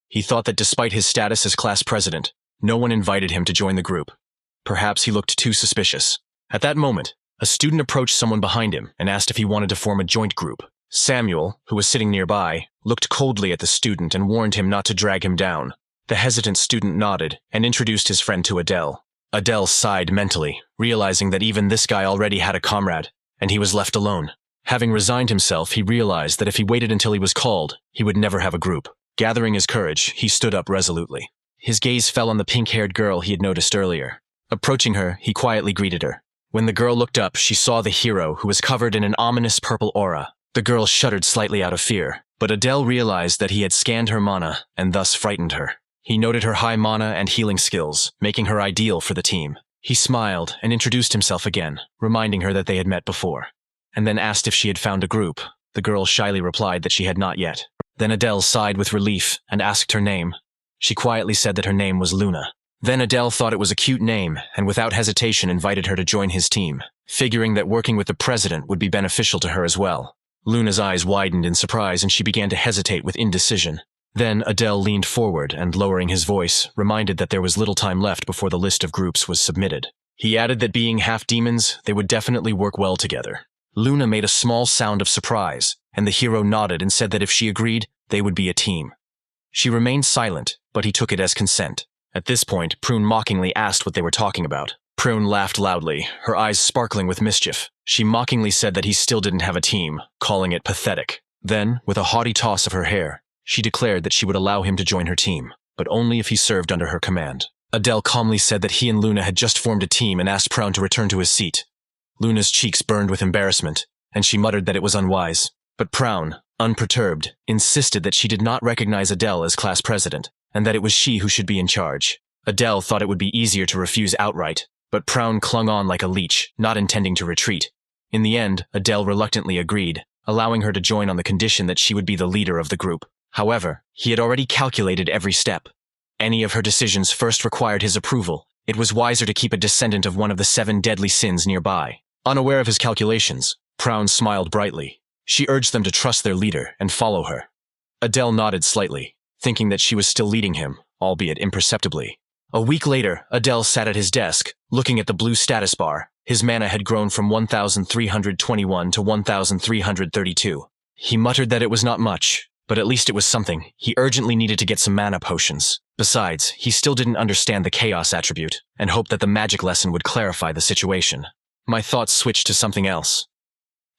He thought that despite his status as class president, no one invited him to join the group. Perhaps he looked too suspicious. At that moment, a student approached someone behind him and asked if he wanted to form a joint group. Samuel, who was sitting nearby, looked coldly at the student and warned him not to drag him down. The hesitant student nodded and introduced his friend to Adele. Adele sighed mentally, realizing that even this guy already had a comrade, and he was left alone. Having resigned himself, he realized that if he waited until he was called, he would never have a group. Gathering his courage, he stood up resolutely. His gaze fell on the pink-haired girl he had noticed earlier. Approaching her, he quietly greeted her. When the girl looked up, she saw the hero, who was covered in an ominous purple aura. The girl shuddered slightly out of fear, but Adele realized that he had scanned her mana and thus frightened her. He noted her high mana and healing skills, making her ideal for the team. He smiled and introduced himself again, reminding her that they had met before, and then asked if she had found a group. The girl shyly replied that she had not yet. Then Adele sighed with relief and asked her name. She quietly said that her name was Luna. Then Adele thought it was a cute name and without hesitation invited her to join his team, figuring that working with the president would be beneficial to her as well. Luna's eyes widened in surprise and she began to hesitate with indecision. Then Adele leaned forward and, lowering his voice, reminded that there was little time left before the list of groups was submitted. He added that being half demons, they would definitely work well together. Luna made a small sound of surprise, and the hero nodded and said that if she agreed, they would be a team. She remained silent, but he took it as consent. At this point, Prune mockingly asked what they were talking about. Prune laughed loudly, her eyes sparkling with mischief. She mockingly said that he still didn't have a team, calling it pathetic. Then, with a haughty toss of her hair, she declared that she would allow him to join her team, but only if he served under her command. Adele calmly said that he and Luna had just formed a team and asked Prune to return to his seat. Luna's cheeks burned with embarrassment, and she muttered that it was unwise. But Prune, unperturbed, insisted that she did not recognize Adele as class president, and that it was she who should be in charge. Adele thought it would be easier to refuse outright, but Prune clung on like a leech, not intending to retreat. In the end, Adele reluctantly agreed, allowing her to join on the condition that she would be the leader of the group. However, he had already calculated every step. Any of her decisions first required his approval. It was wiser to keep a descendant of one of the 7 deadly sins nearby. Unaware of his calculations, Prune smiled brightly. She urged them to trust their leader and follow her. Adele nodded slightly, thinking that she was still leading him, albeit imperceptibly. A week later, Adele sat at his desk, looking at the blue status bar. His mana had grown from 1,321 to 1,332. He muttered that it was not much, but at least it was something. He urgently needed to get some mana potions. Besides, he still didn't understand the chaos attribute, and hoped that the magic lesson would clarify the situation. My thoughts switched to something else.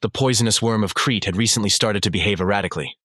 The poisonous worm of Crete had recently started to behave erratically.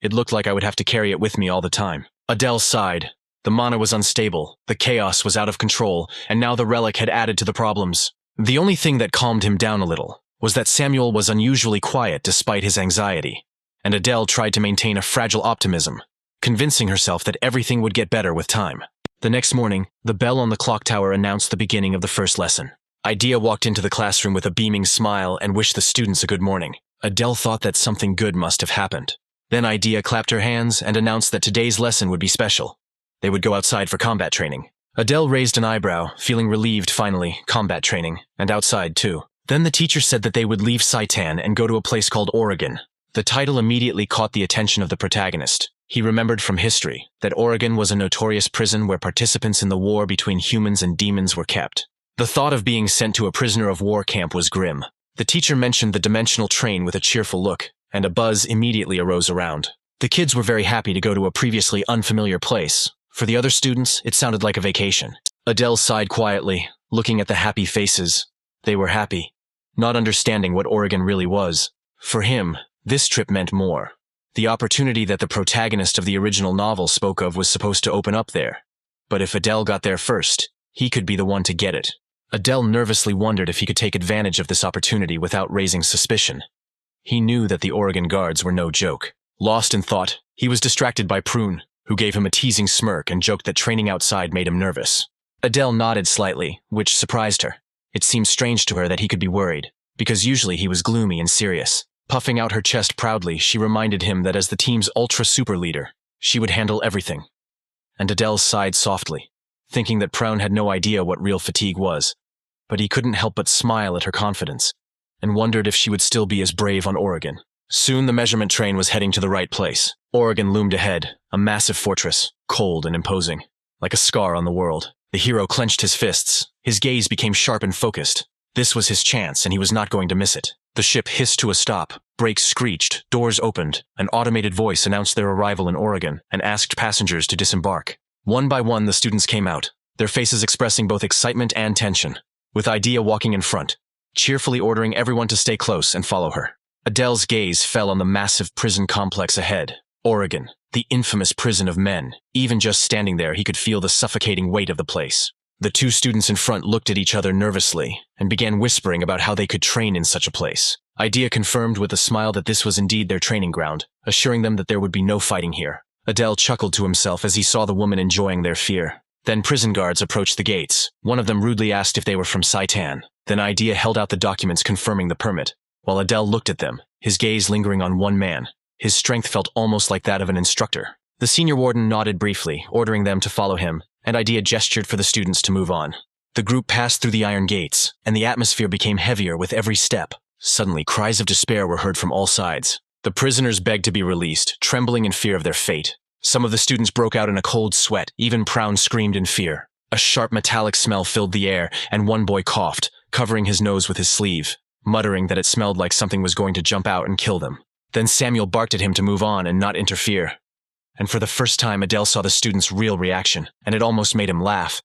It looked like I would have to carry it with me all the time. Adele sighed. The mana was unstable, the chaos was out of control, and now the relic had added to the problems. The only thing that calmed him down a little was that Samuel was unusually quiet despite his anxiety, and Adele tried to maintain a fragile optimism, convincing herself that everything would get better with time. The next morning, the bell on the clock tower announced the beginning of the first lesson. Idea walked into the classroom with a beaming smile and wished the students a good morning. Adele thought that something good must have happened. Then Idea clapped her hands and announced that today's lesson would be special. They would go outside for combat training. Adele raised an eyebrow, feeling relieved finally, combat training, and outside too. Then the teacher said that they would leave Saitan and go to a place called Oregon. The title immediately caught the attention of the protagonist. He remembered from history that Oregon was a notorious prison where participants in the war between humans and demons were kept. The thought of being sent to a prisoner of war camp was grim. The teacher mentioned the dimensional train with a cheerful look, and a buzz immediately arose around. The kids were very happy to go to a previously unfamiliar place. For the other students, it sounded like a vacation. Adele sighed quietly, looking at the happy faces. They were happy, not understanding what Oregon really was. For him, this trip meant more. The opportunity that the protagonist of the original novel spoke of was supposed to open up there. But if Adele got there first, he could be the one to get it. Adele nervously wondered if he could take advantage of this opportunity without raising suspicion. He knew that the Oregon guards were no joke. Lost in thought, he was distracted by Prune, who gave him a teasing smirk and joked that training outside made him nervous. Adele nodded slightly, which surprised her. It seemed strange to her that he could be worried, because usually he was gloomy and serious. Puffing out her chest proudly, she reminded him that as the team's ultra-super leader, she would handle everything. And Adele sighed softly, thinking that Prune had no idea what real fatigue was. But he couldn't help but smile at her confidence, and wondered if she would still be as brave on Oregon. Soon the measurement train was heading to the right place. Oregon loomed ahead, a massive fortress, cold and imposing, like a scar on the world. The hero clenched his fists. His gaze became sharp and focused. This was his chance, and he was not going to miss it. The ship hissed to a stop, brakes screeched, doors opened, an automated voice announced their arrival in Oregon and asked passengers to disembark. One by one, the students came out, their faces expressing both excitement and tension, with Idea walking in front, cheerfully ordering everyone to stay close and follow her. Adele's gaze fell on the massive prison complex ahead. Oregon, the infamous prison of men. Even just standing there, he could feel the suffocating weight of the place. The two students in front looked at each other nervously and began whispering about how they could train in such a place. Idea confirmed with a smile that this was indeed their training ground, assuring them that there would be no fighting here. Adele chuckled to himself as he saw the woman enjoying their fear. Then prison guards approached the gates. One of them rudely asked if they were from Saitan. Then Idea held out the documents confirming the permit, while Adele looked at them, his gaze lingering on one man. His strength felt almost like that of an instructor. The senior warden nodded briefly, ordering them to follow him, and Idea gestured for the students to move on. The group passed through the iron gates, and the atmosphere became heavier with every step. Suddenly, cries of despair were heard from all sides. The prisoners begged to be released, trembling in fear of their fate. Some of the students broke out in a cold sweat, even Prune screamed in fear. A sharp metallic smell filled the air, and one boy coughed, covering his nose with his sleeve, muttering that it smelled like something was going to jump out and kill them. Then Samuel barked at him to move on and not interfere. And for the first time, Adele saw the student's real reaction, and it almost made him laugh.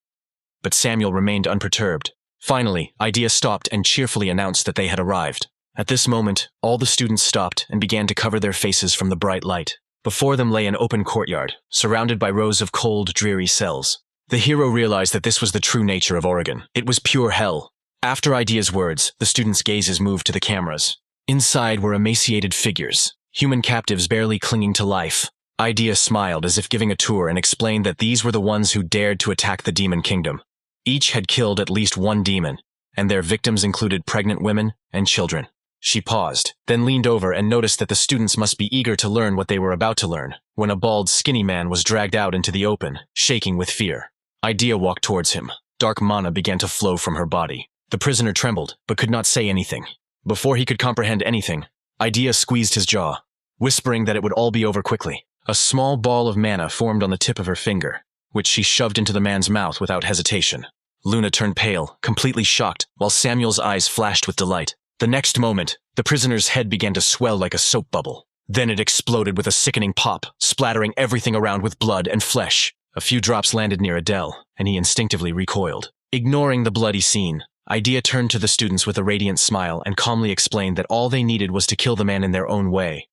But Samuel remained unperturbed. Finally, Idea stopped and cheerfully announced that they had arrived. At this moment, all the students stopped and began to cover their faces from the bright light. Before them lay an open courtyard, surrounded by rows of cold, dreary cells. The hero realized that this was the true nature of Oregon. It was pure hell. After Idea's words, the students' gazes moved to the cameras. Inside were emaciated figures, human captives barely clinging to life. Idea smiled as if giving a tour and explained that these were the ones who dared to attack the demon kingdom. Each had killed at least one demon, and their victims included pregnant women and children. She paused, then leaned over and noticed that the students must be eager to learn what they were about to learn, when a bald, skinny man was dragged out into the open, shaking with fear. Idea walked towards him. Dark mana began to flow from her body. The prisoner trembled, but could not say anything. Before he could comprehend anything, Idea squeezed his jaw, whispering that it would all be over quickly. A small ball of mana formed on the tip of her finger, which she shoved into the man's mouth without hesitation. Luna turned pale, completely shocked, while Samuel's eyes flashed with delight. The next moment, the prisoner's head began to swell like a soap bubble. Then it exploded with a sickening pop, splattering everything around with blood and flesh. A few drops landed near Adele, and he instinctively recoiled. Ignoring the bloody scene, Idea turned to the students with a radiant smile and calmly explained that all they needed was to kill the man in their own way.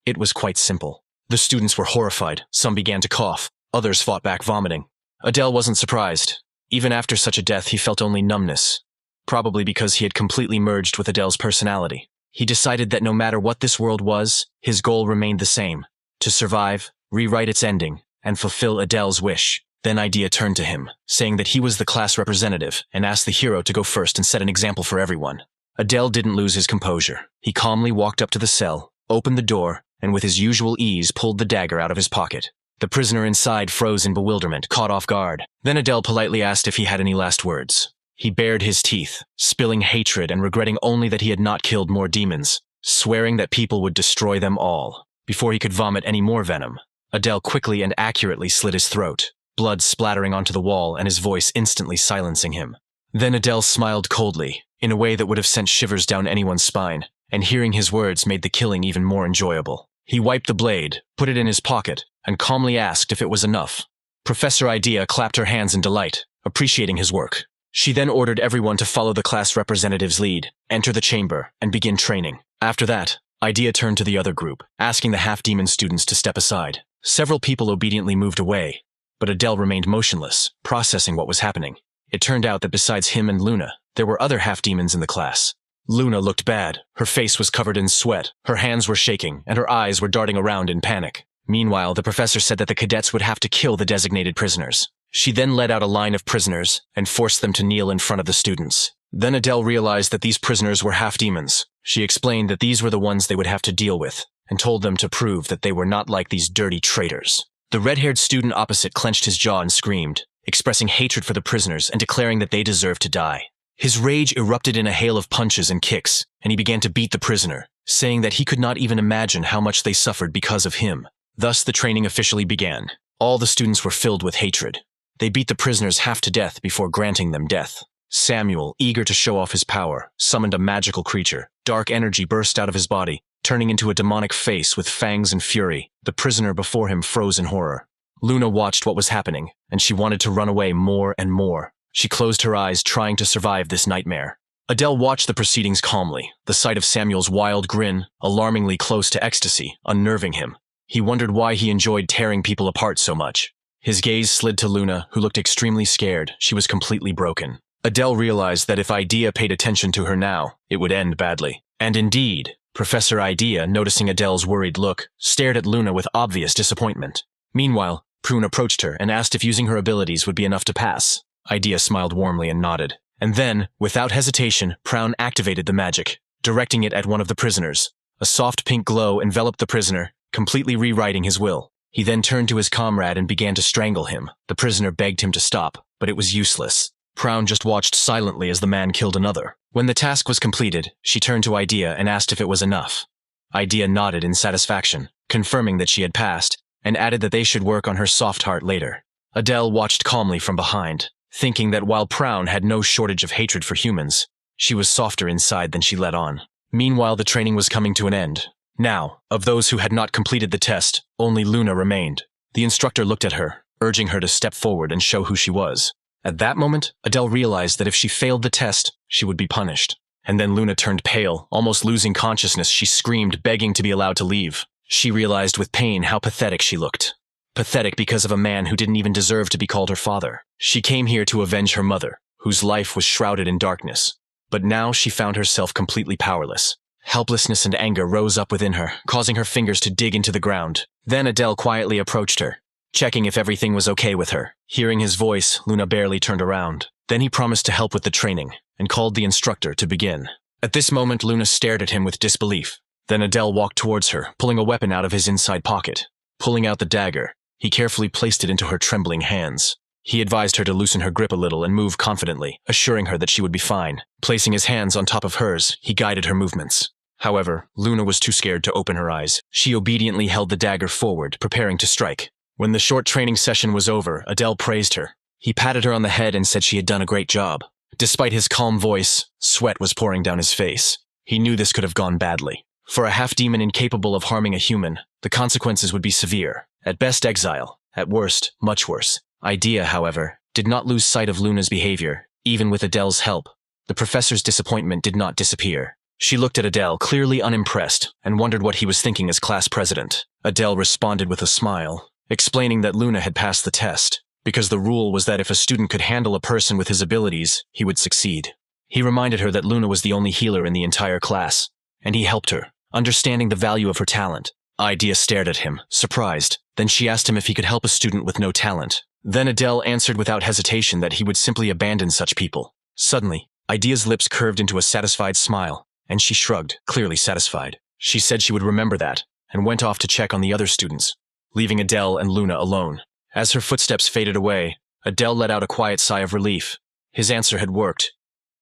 It was quite simple. The students were horrified, some began to cough, others fought back vomiting. Adele wasn't surprised. Even after such a death, he felt only numbness, probably because he had completely merged with Adele's personality. He decided that no matter what this world was, his goal remained the same: to survive, rewrite its ending, and fulfill Adele's wish. Then Idea turned to him, saying that he was the class representative, and asked the hero to go first and set an example for everyone. Adele didn't lose his composure. He calmly walked up to the cell, opened the door, and with his usual ease pulled the dagger out of his pocket. The prisoner inside froze in bewilderment, caught off guard. Then Adele politely asked if he had any last words. He bared his teeth, spilling hatred and regretting only that he had not killed more demons, swearing that people would destroy them all. Before he could vomit any more venom, Adele quickly and accurately slit his throat, blood splattering onto the wall and his voice instantly silencing him. Then Adele smiled coldly, in a way that would have sent shivers down anyone's spine, and hearing his words made the killing even more enjoyable. He wiped the blade, put it in his pocket, and calmly asked if it was enough. Professor Idea clapped her hands in delight, appreciating his work. She then ordered everyone to follow the class representative's lead, enter the chamber, and begin training. After that, Idea turned to the other group, asking the half-demon students to step aside. Several people obediently moved away, but Adele remained motionless, processing what was happening. It turned out that besides him and Luna, there were other half-demons in the class. Luna looked bad. Her face was covered in sweat, her hands were shaking, and her eyes were darting around in panic. Meanwhile, the professor said that the cadets would have to kill the designated prisoners. She then led out a line of prisoners and forced them to kneel in front of the students. Then Adele realized that these prisoners were half-demons. She explained that these were the ones they would have to deal with, and told them to prove that they were not like these dirty traitors. The red-haired student opposite clenched his jaw and screamed, expressing hatred for the prisoners and declaring that they deserved to die. His rage erupted in a hail of punches and kicks, and he began to beat the prisoner, saying that he could not even imagine how much they suffered because of him. Thus, the training officially began. All the students were filled with hatred. They beat the prisoners half to death before granting them death. Samuel, eager to show off his power, summoned a magical creature. Dark energy burst out of his body, turning into a demonic face with fangs and fury. The prisoner before him froze in horror. Luna watched what was happening, and she wanted to run away more and more. She closed her eyes, trying to survive this nightmare. Adele watched the proceedings calmly, the sight of Samuel's wild grin, alarmingly close to ecstasy, unnerving him. He wondered why he enjoyed tearing people apart so much. His gaze slid to Luna, who looked extremely scared. She was completely broken. Adele realized that if Idea paid attention to her now, it would end badly. And indeed, Professor Idea, noticing Adele's worried look, stared at Luna with obvious disappointment. Meanwhile, Prune approached her and asked if using her abilities would be enough to pass. Idea smiled warmly and nodded. And then, without hesitation, Prune activated the magic, directing it at one of the prisoners. A soft pink glow enveloped the prisoner, completely rewriting his will. He then turned to his comrade and began to strangle him. The prisoner begged him to stop, but it was useless. Prune just watched silently as the man killed another. When the task was completed, she turned to Idea and asked if it was enough. Idea nodded in satisfaction, confirming that she had passed, and added that they should work on her soft heart later. Adele watched calmly from behind, thinking that while Prune had no shortage of hatred for humans, she was softer inside than she let on. Meanwhile, the training was coming to an end. Now, of those who had not completed the test, only Luna remained. The instructor looked at her, urging her to step forward and show who she was. At that moment, Adele realized that if she failed the test, she would be punished. And then Luna turned pale, almost losing consciousness. She screamed, begging to be allowed to leave. She realized with pain how pathetic she looked. Pathetic because of a man who didn't even deserve to be called her father. She came here to avenge her mother, whose life was shrouded in darkness. But now she found herself completely powerless. Helplessness and anger rose up within her, causing her fingers to dig into the ground. Then Adele quietly approached her, checking if everything was okay with her. Hearing his voice, Luna barely turned around. Then he promised to help with the training, and called the instructor to begin. At this moment, Luna stared at him with disbelief. Then Adele walked towards her, pulling a weapon out of his inside pocket. Pulling out the dagger, he carefully placed it into her trembling hands. He advised her to loosen her grip a little and move confidently, assuring her that she would be fine. Placing his hands on top of hers, he guided her movements. However, Luna was too scared to open her eyes. She obediently held the dagger forward, preparing to strike. When the short training session was over, Adele praised her. He patted her on the head and said she had done a great job. Despite his calm voice, sweat was pouring down his face. He knew this could have gone badly. For a half-demon incapable of harming a human, the consequences would be severe. At best, exile. At worst, much worse. Idea, however, did not lose sight of Luna's behavior, even with Adele's help. The professor's disappointment did not disappear. She looked at Adele, clearly unimpressed, and wondered what he was thinking as class president. Adele responded with a smile, explaining that Luna had passed the test, because the rule was that if a student could handle a person with his abilities, he would succeed. He reminded her that Luna was the only healer in the entire class, and he helped her, understanding the value of her talent. Idea stared at him, surprised. Then she asked him if he could help a student with no talent. Then Adele answered without hesitation that he would simply abandon such people. Suddenly, Idea's lips curved into a satisfied smile, and she shrugged, clearly satisfied. She said she would remember that, and went off to check on the other students, leaving Adele and Luna alone. As her footsteps faded away, Adele let out a quiet sigh of relief. His answer had worked.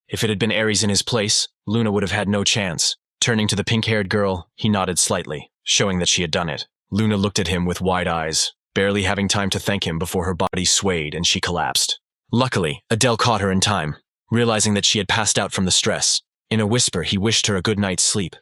If it had been Ares in his place, Luna would have had no chance. Turning to the pink-haired girl, he nodded slightly, showing that she had done it. Luna looked at him with wide eyes, barely having time to thank him before her body swayed and she collapsed. Luckily, Adele caught her in time, realizing that she had passed out from the stress. In a whisper, he wished her a good night's sleep,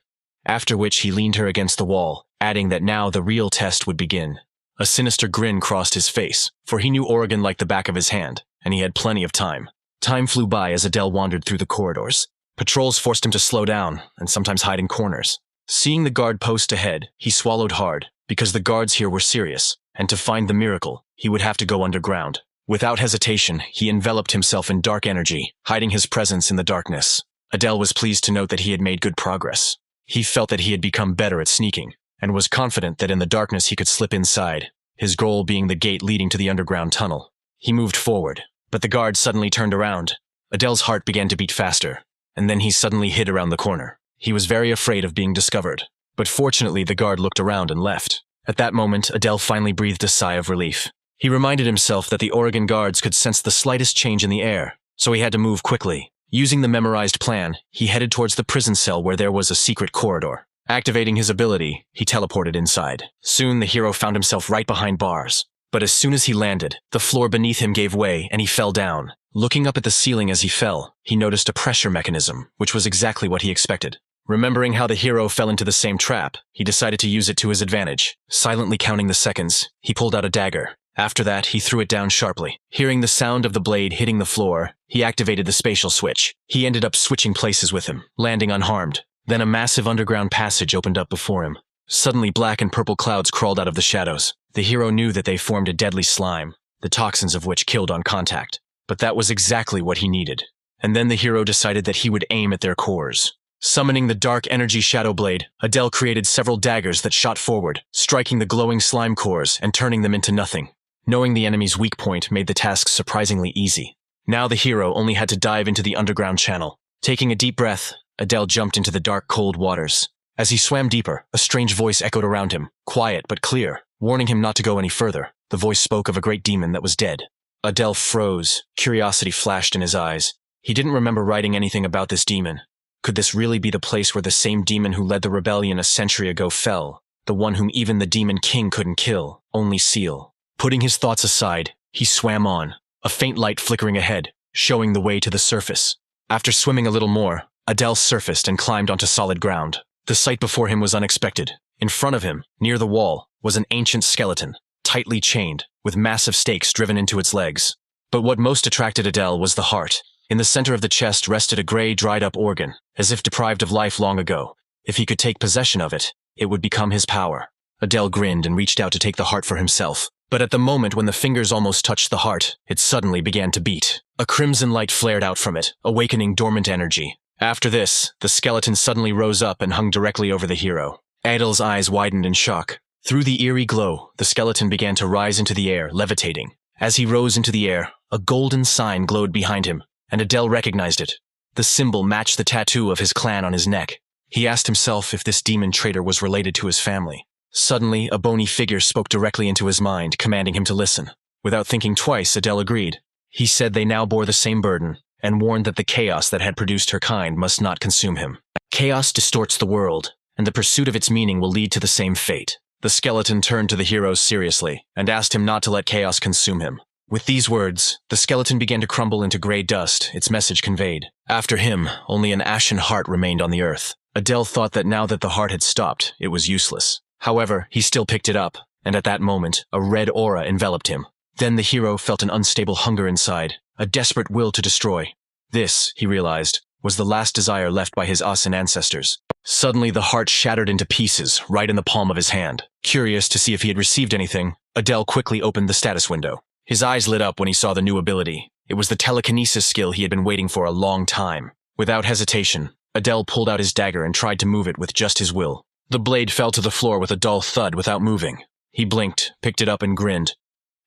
after which he leaned her against the wall, adding that now the real test would begin. A sinister grin crossed his face, for he knew Oregon like the back of his hand, and he had plenty of time. Time flew by as Adele wandered through the corridors. Patrols forced him to slow down, and sometimes hide in corners. Seeing the guard post ahead, he swallowed hard, because the guards here were serious, and to find the miracle, he would have to go underground. Without hesitation, he enveloped himself in dark energy, hiding his presence in the darkness. Adele was pleased to note that he had made good progress. He felt that he had become better at sneaking, and was confident that in the darkness he could slip inside, his goal being the gate leading to the underground tunnel. He moved forward, but the guard suddenly turned around. Adele's heart began to beat faster, and then he suddenly hid around the corner. He was very afraid of being discovered, but fortunately the guard looked around and left. At that moment, Adele finally breathed a sigh of relief. He reminded himself that the Oregon guards could sense the slightest change in the air, so he had to move quickly. Using the memorized plan, he headed towards the prison cell where there was a secret corridor. Activating his ability, he teleported inside. Soon the hero found himself right behind bars. But as soon as he landed, the floor beneath him gave way and he fell down. Looking up at the ceiling as he fell, he noticed a pressure mechanism, which was exactly what he expected. Remembering how the hero fell into the same trap, he decided to use it to his advantage. Silently counting the seconds, he pulled out a dagger. After that, he threw it down sharply. Hearing the sound of the blade hitting the floor, he activated the spatial switch. He ended up switching places with him, landing unharmed. Then a massive underground passage opened up before him. Suddenly, black and purple clouds crawled out of the shadows. The hero knew that they formed a deadly slime, the toxins of which killed on contact. But that was exactly what he needed. And then the hero decided that he would aim at their cores. Summoning the dark energy shadow blade, Adele created several daggers that shot forward, striking the glowing slime cores and turning them into nothing. Knowing the enemy's weak point made the task surprisingly easy. Now the hero only had to dive into the underground channel. Taking a deep breath, Adele jumped into the dark, cold waters. As he swam deeper, a strange voice echoed around him, quiet but clear, warning him not to go any further. The voice spoke of a great demon that was dead. Adele froze. Curiosity flashed in his eyes. He didn't remember writing anything about this demon. Could this really be the place where the same demon who led the rebellion a century ago fell? The one whom even the demon king couldn't kill, only seal. Putting his thoughts aside, he swam on, a faint light flickering ahead, showing the way to the surface. After swimming a little more, Adele surfaced and climbed onto solid ground. The sight before him was unexpected. In front of him, near the wall, was an ancient skeleton, tightly chained, with massive stakes driven into its legs. But what most attracted Adele was the heart. In the center of the chest rested a gray, dried-up organ, as if deprived of life long ago. If he could take possession of it, it would become his power. Adele grinned and reached out to take the heart for himself. But at the moment when the fingers almost touched the heart, it suddenly began to beat. A crimson light flared out from it, awakening dormant energy. After this, the skeleton suddenly rose up and hung directly over the hero. Adele's eyes widened in shock. Through the eerie glow, the skeleton began to rise into the air, levitating. As he rose into the air, a golden sign glowed behind him, and Adele recognized it. The symbol matched the tattoo of his clan on his neck. He asked himself if this demon traitor was related to his family. Suddenly, a bony figure spoke directly into his mind, commanding him to listen. Without thinking twice, Adele agreed. He said they now bore the same burden, and warned that the chaos that had produced her kind must not consume him. Chaos distorts the world, and the pursuit of its meaning will lead to the same fate. The skeleton turned to the heroes seriously, and asked him not to let chaos consume him. With these words, the skeleton began to crumble into gray dust, its message conveyed. After him, only an ashen heart remained on the earth. Adele thought that now that the heart had stopped, it was useless. However, he still picked it up, and at that moment, a red aura enveloped him. Then the hero felt an unstable hunger inside, a desperate will to destroy. This, he realized, was the last desire left by his Asin ancestors. Suddenly, the heart shattered into pieces, right in the palm of his hand. Curious to see if he had received anything, Adele quickly opened the status window. His eyes lit up when he saw the new ability. It was the telekinesis skill he had been waiting for a long time. Without hesitation, Adele pulled out his dagger and tried to move it with just his will. The blade fell to the floor with a dull thud without moving. He blinked, picked it up and grinned.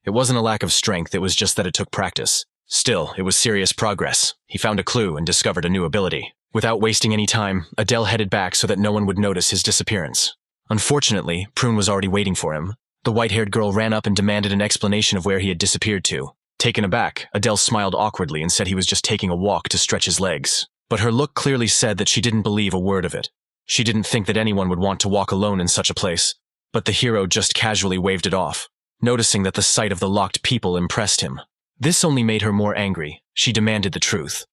It wasn't a lack of strength, it was just that it took practice. Still, it was serious progress. He found a clue and discovered a new ability. Without wasting any time, Adele headed back so that no one would notice his disappearance. Unfortunately, Prune was already waiting for him. The white-haired girl ran up and demanded an explanation of where he had disappeared to. Taken aback, Adele smiled awkwardly and said he was just taking a walk to stretch his legs. But her look clearly said that she didn't believe a word of it. She didn't think that anyone would want to walk alone in such a place. But the hero just casually waved it off, noticing that the sight of the locked people impressed him. This only made her more angry. She demanded the truth.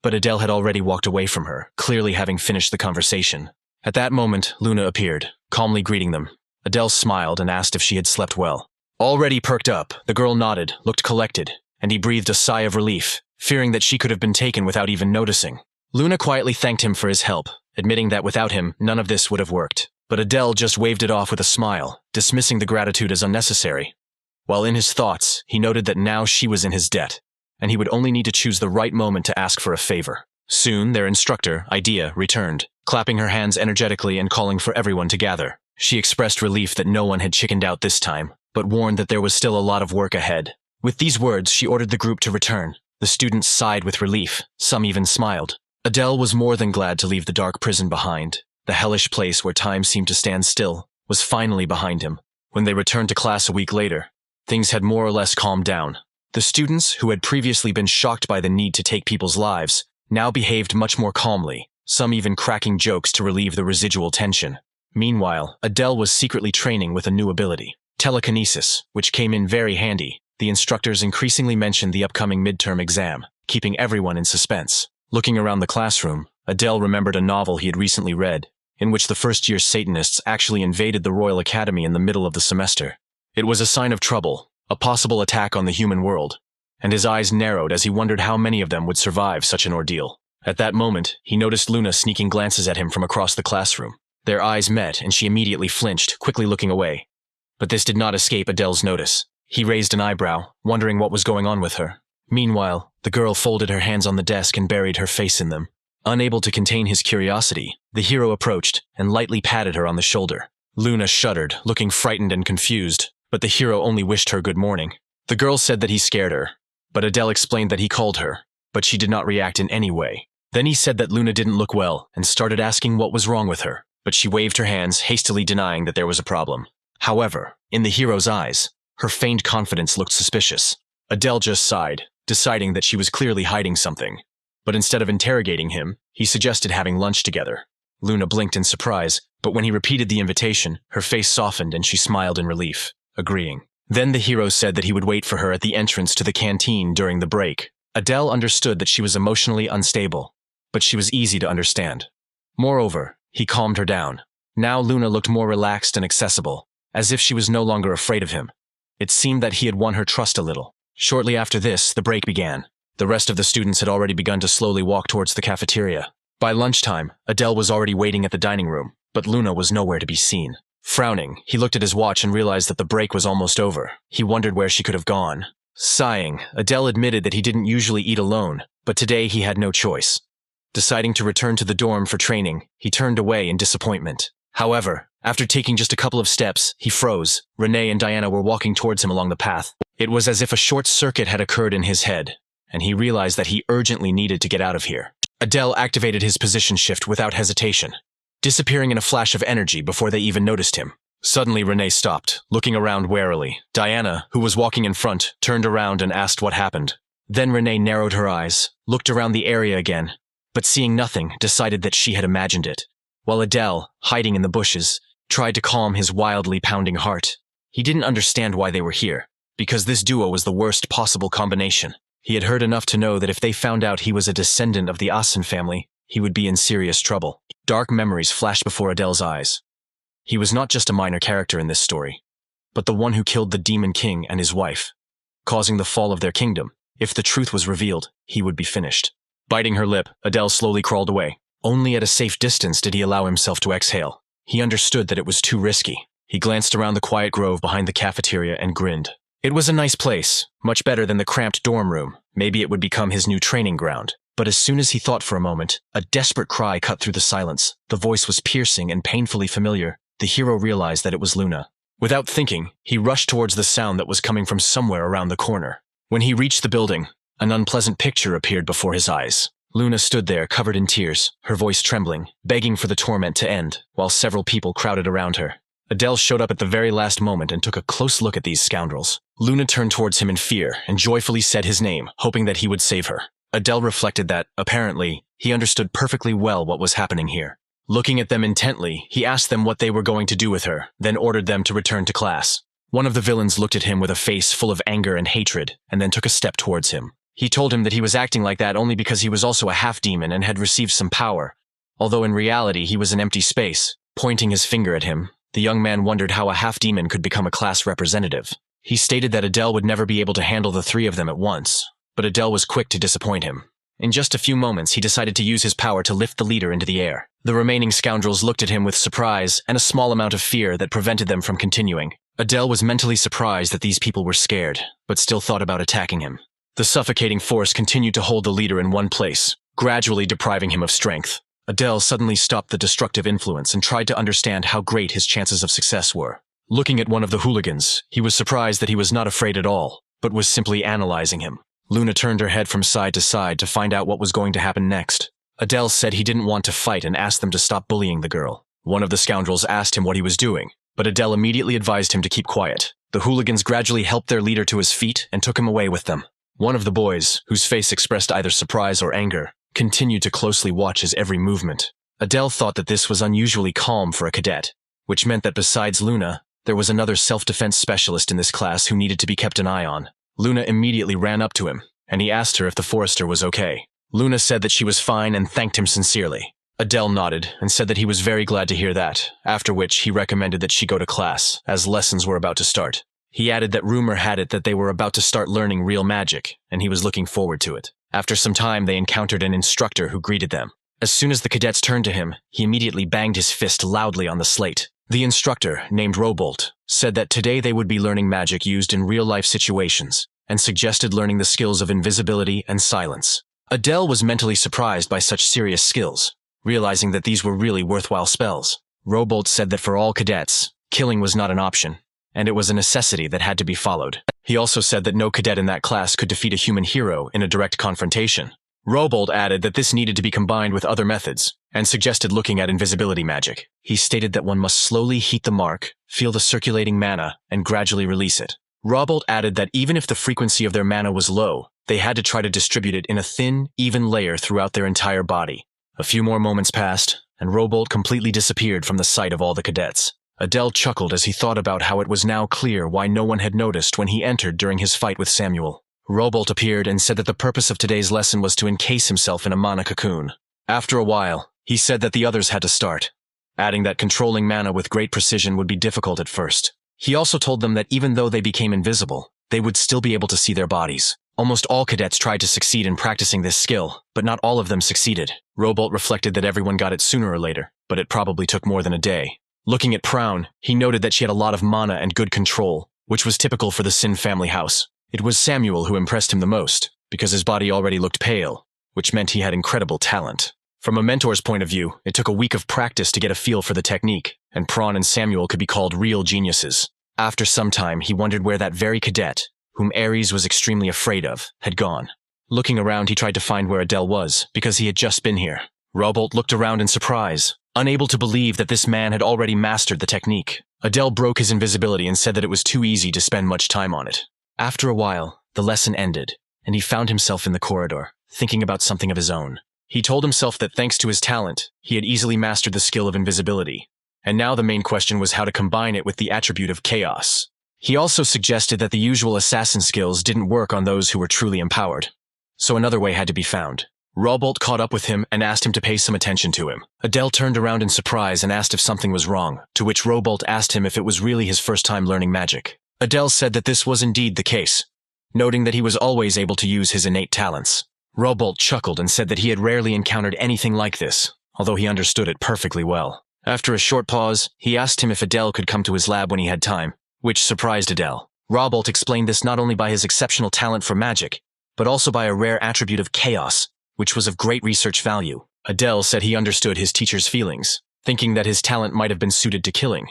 But Adele had already walked away from her, clearly having finished the conversation. At that moment, Luna appeared, calmly greeting them. Adele smiled and asked if she had slept well. Already perked up, the girl nodded, looked collected, and he breathed a sigh of relief, fearing that she could have been taken without even noticing. Luna quietly thanked him for his help, admitting that without him, none of this would have worked. But Adele just waved it off with a smile, dismissing the gratitude as unnecessary. While in his thoughts, he noted that now she was in his debt, and he would only need to choose the right moment to ask for a favor. Soon, their instructor, Idea, returned, clapping her hands energetically and calling for everyone to gather. She expressed relief that no one had chickened out this time, but warned that there was still a lot of work ahead. With these words, she ordered the group to return. The students sighed with relief, some even smiled. Adele was more than glad to leave the dark prison behind. The hellish place where time seemed to stand still was finally behind him. When they returned to class a week later, things had more or less calmed down. The students, who had previously been shocked by the need to take people's lives, now behaved much more calmly, some even cracking jokes to relieve the residual tension. Meanwhile, Adele was secretly training with a new ability, telekinesis, which came in very handy. The instructors increasingly mentioned the upcoming midterm exam, keeping everyone in suspense. Looking around the classroom, Adele remembered a novel he had recently read, in which the first-year Satanists actually invaded the Royal Academy in the middle of the semester. It was a sign of trouble, a possible attack on the human world, and his eyes narrowed as he wondered how many of them would survive such an ordeal. At that moment, he noticed Luna sneaking glances at him from across the classroom. Their eyes met, and she immediately flinched, quickly looking away. But this did not escape Adele's notice. He raised an eyebrow, wondering what was going on with her. Meanwhile, the girl folded her hands on the desk and buried her face in them. Unable to contain his curiosity, the hero approached and lightly patted her on the shoulder. Luna shuddered, looking frightened and confused, but the hero only wished her good morning. The girl said that he scared her, but Adele explained that he called her, but she did not react in any way. Then he said that Luna didn't look well and started asking what was wrong with her, but she waved her hands, hastily denying that there was a problem. However, in the hero's eyes, her feigned confidence looked suspicious. Adele just sighed, deciding that she was clearly hiding something. But instead of interrogating him, he suggested having lunch together. Luna blinked in surprise, but when he repeated the invitation, her face softened and she smiled in relief, agreeing. Then the hero said that he would wait for her at the entrance to the canteen during the break. Adele understood that she was emotionally unstable, but she was easy to understand. Moreover, he calmed her down. Now Luna looked more relaxed and accessible, as if she was no longer afraid of him. It seemed that he had won her trust a little. Shortly after this, the break began. The rest of the students had already begun to slowly walk towards the cafeteria. By lunchtime, Adele was already waiting at the dining room, but Luna was nowhere to be seen. Frowning, he looked at his watch and realized that the break was almost over. He wondered where she could have gone. Sighing, Adele admitted that he didn't usually eat alone, but today he had no choice. Deciding to return to the dorm for training, he turned away in disappointment. However, after taking just a couple of steps, he froze. Renee and Diana were walking towards him along the path. It was as if a short circuit had occurred in his head, and he realized that he urgently needed to get out of here. Adele activated his position shift without hesitation, disappearing in a flash of energy before they even noticed him. Suddenly, Renee stopped, looking around warily. Diana, who was walking in front, turned around and asked what happened. Then Renee narrowed her eyes, looked around the area again, but seeing nothing, decided that she had imagined it. While Adele, hiding in the bushes, tried to calm his wildly pounding heart. He didn't understand why they were here, because this duo was the worst possible combination. He had heard enough to know that if they found out he was a descendant of the Asen family, he would be in serious trouble. Dark memories flashed before Adele's eyes. He was not just a minor character in this story, but the one who killed the Demon King and his wife, causing the fall of their kingdom. If the truth was revealed, he would be finished. Biting her lip, Adele slowly crawled away. Only at a safe distance did he allow himself to exhale. He understood that it was too risky. He glanced around the quiet grove behind the cafeteria and grinned. It was a nice place, much better than the cramped dorm room. Maybe it would become his new training ground. But as soon as he thought for a moment, a desperate cry cut through the silence. The voice was piercing and painfully familiar. The hero realized that it was Luna. Without thinking, he rushed towards the sound that was coming from somewhere around the corner. When he reached the building, an unpleasant picture appeared before his eyes. Luna stood there, covered in tears, her voice trembling, begging for the torment to end, while several people crowded around her. Adele showed up at the very last moment and took a close look at these scoundrels. Luna turned towards him in fear and joyfully said his name, hoping that he would save her. Adele reflected that, apparently, he understood perfectly well what was happening here. Looking at them intently, he asked them what they were going to do with her, then ordered them to return to class. One of the villains looked at him with a face full of anger and hatred, and then took a step towards him. He told him that he was acting like that only because he was also a half-demon and had received some power, although in reality he was an empty space. Pointing his finger at him, the young man wondered how a half-demon could become a class representative. He stated that Adele would never be able to handle the three of them at once, but Adele was quick to disappoint him. In just a few moments, he decided to use his power to lift the leader into the air. The remaining scoundrels looked at him with surprise and a small amount of fear that prevented them from continuing. Adele was mentally surprised that these people were scared, but still thought about attacking him. The suffocating force continued to hold the leader in one place, gradually depriving him of strength. Adele suddenly stopped the destructive influence and tried to understand how great his chances of success were. Looking at one of the hooligans, he was surprised that he was not afraid at all, but was simply analyzing him. Luna turned her head from side to side to find out what was going to happen next. Adele said he didn't want to fight and asked them to stop bullying the girl. One of the scoundrels asked him what he was doing, but Adele immediately advised him to keep quiet. The hooligans gradually helped their leader to his feet and took him away with them. One of the boys, whose face expressed either surprise or anger, continued to closely watch his every movement. Adele thought that this was unusually calm for a cadet, which meant that besides Luna, there was another self-defense specialist in this class who needed to be kept an eye on. Luna immediately ran up to him, and he asked her if the forester was okay. Luna said that she was fine and thanked him sincerely. Adele nodded and said that he was very glad to hear that, after which he recommended that she go to class, as lessons were about to start. He added that rumor had it that they were about to start learning real magic, and he was looking forward to it. After some time, they encountered an instructor who greeted them. As soon as the cadets turned to him, he immediately banged his fist loudly on the slate. The instructor, named Robolt, said that today they would be learning magic used in real-life situations, and suggested learning the skills of invisibility and silence. Adele was mentally surprised by such serious skills, realizing that these were really worthwhile spells. Robolt said that for all cadets, killing was not an option, and it was a necessity that had to be followed. He also said that no cadet in that class could defeat a human hero in a direct confrontation. Robolt added that this needed to be combined with other methods, and suggested looking at invisibility magic. He stated that one must slowly heat the mark, feel the circulating mana, and gradually release it. Robolt added that even if the frequency of their mana was low, they had to try to distribute it in a thin, even layer throughout their entire body. A few more moments passed, and Robolt completely disappeared from the sight of all the cadets. Adele chuckled as he thought about how it was now clear why no one had noticed when he entered during his fight with Samuel. Robolt appeared and said that the purpose of today's lesson was to encase himself in a mana cocoon. After a while, he said that the others had to start, adding that controlling mana with great precision would be difficult at first. He also told them that even though they became invisible, they would still be able to see their bodies. Almost all cadets tried to succeed in practicing this skill, but not all of them succeeded. Robolt reflected that everyone got it sooner or later, but it probably took more than a day. Looking at Prown, he noted that she had a lot of mana and good control, which was typical for the Sin family house. It was Samuel who impressed him the most, because his body already looked pale, which meant he had incredible talent. From a mentor's point of view, it took a week of practice to get a feel for the technique, and Prawn and Samuel could be called real geniuses. After some time, he wondered where that very cadet, whom Ares was extremely afraid of, had gone. Looking around, he tried to find where Adele was, because he had just been here. Robolt looked around in surprise, unable to believe that this man had already mastered the technique. Adele broke his invisibility and said that it was too easy to spend much time on it. After a while, the lesson ended, and he found himself in the corridor, thinking about something of his own. He told himself that thanks to his talent, he had easily mastered the skill of invisibility, and now the main question was how to combine it with the attribute of chaos. He also suggested that the usual assassin skills didn't work on those who were truly empowered. So another way had to be found. Robolt caught up with him and asked him to pay some attention to him. Adele turned around in surprise and asked if something was wrong, to which Robolt asked him if it was really his first time learning magic. Adele said that this was indeed the case, noting that he was always able to use his innate talents. Robolt chuckled and said that he had rarely encountered anything like this, although he understood it perfectly well. After a short pause, he asked him if Adele could come to his lab when he had time, which surprised Adele. Robolt explained this not only by his exceptional talent for magic, but also by a rare attribute of chaos, which was of great research value. Adele said he understood his teacher's feelings, thinking that his talent might have been suited to killing.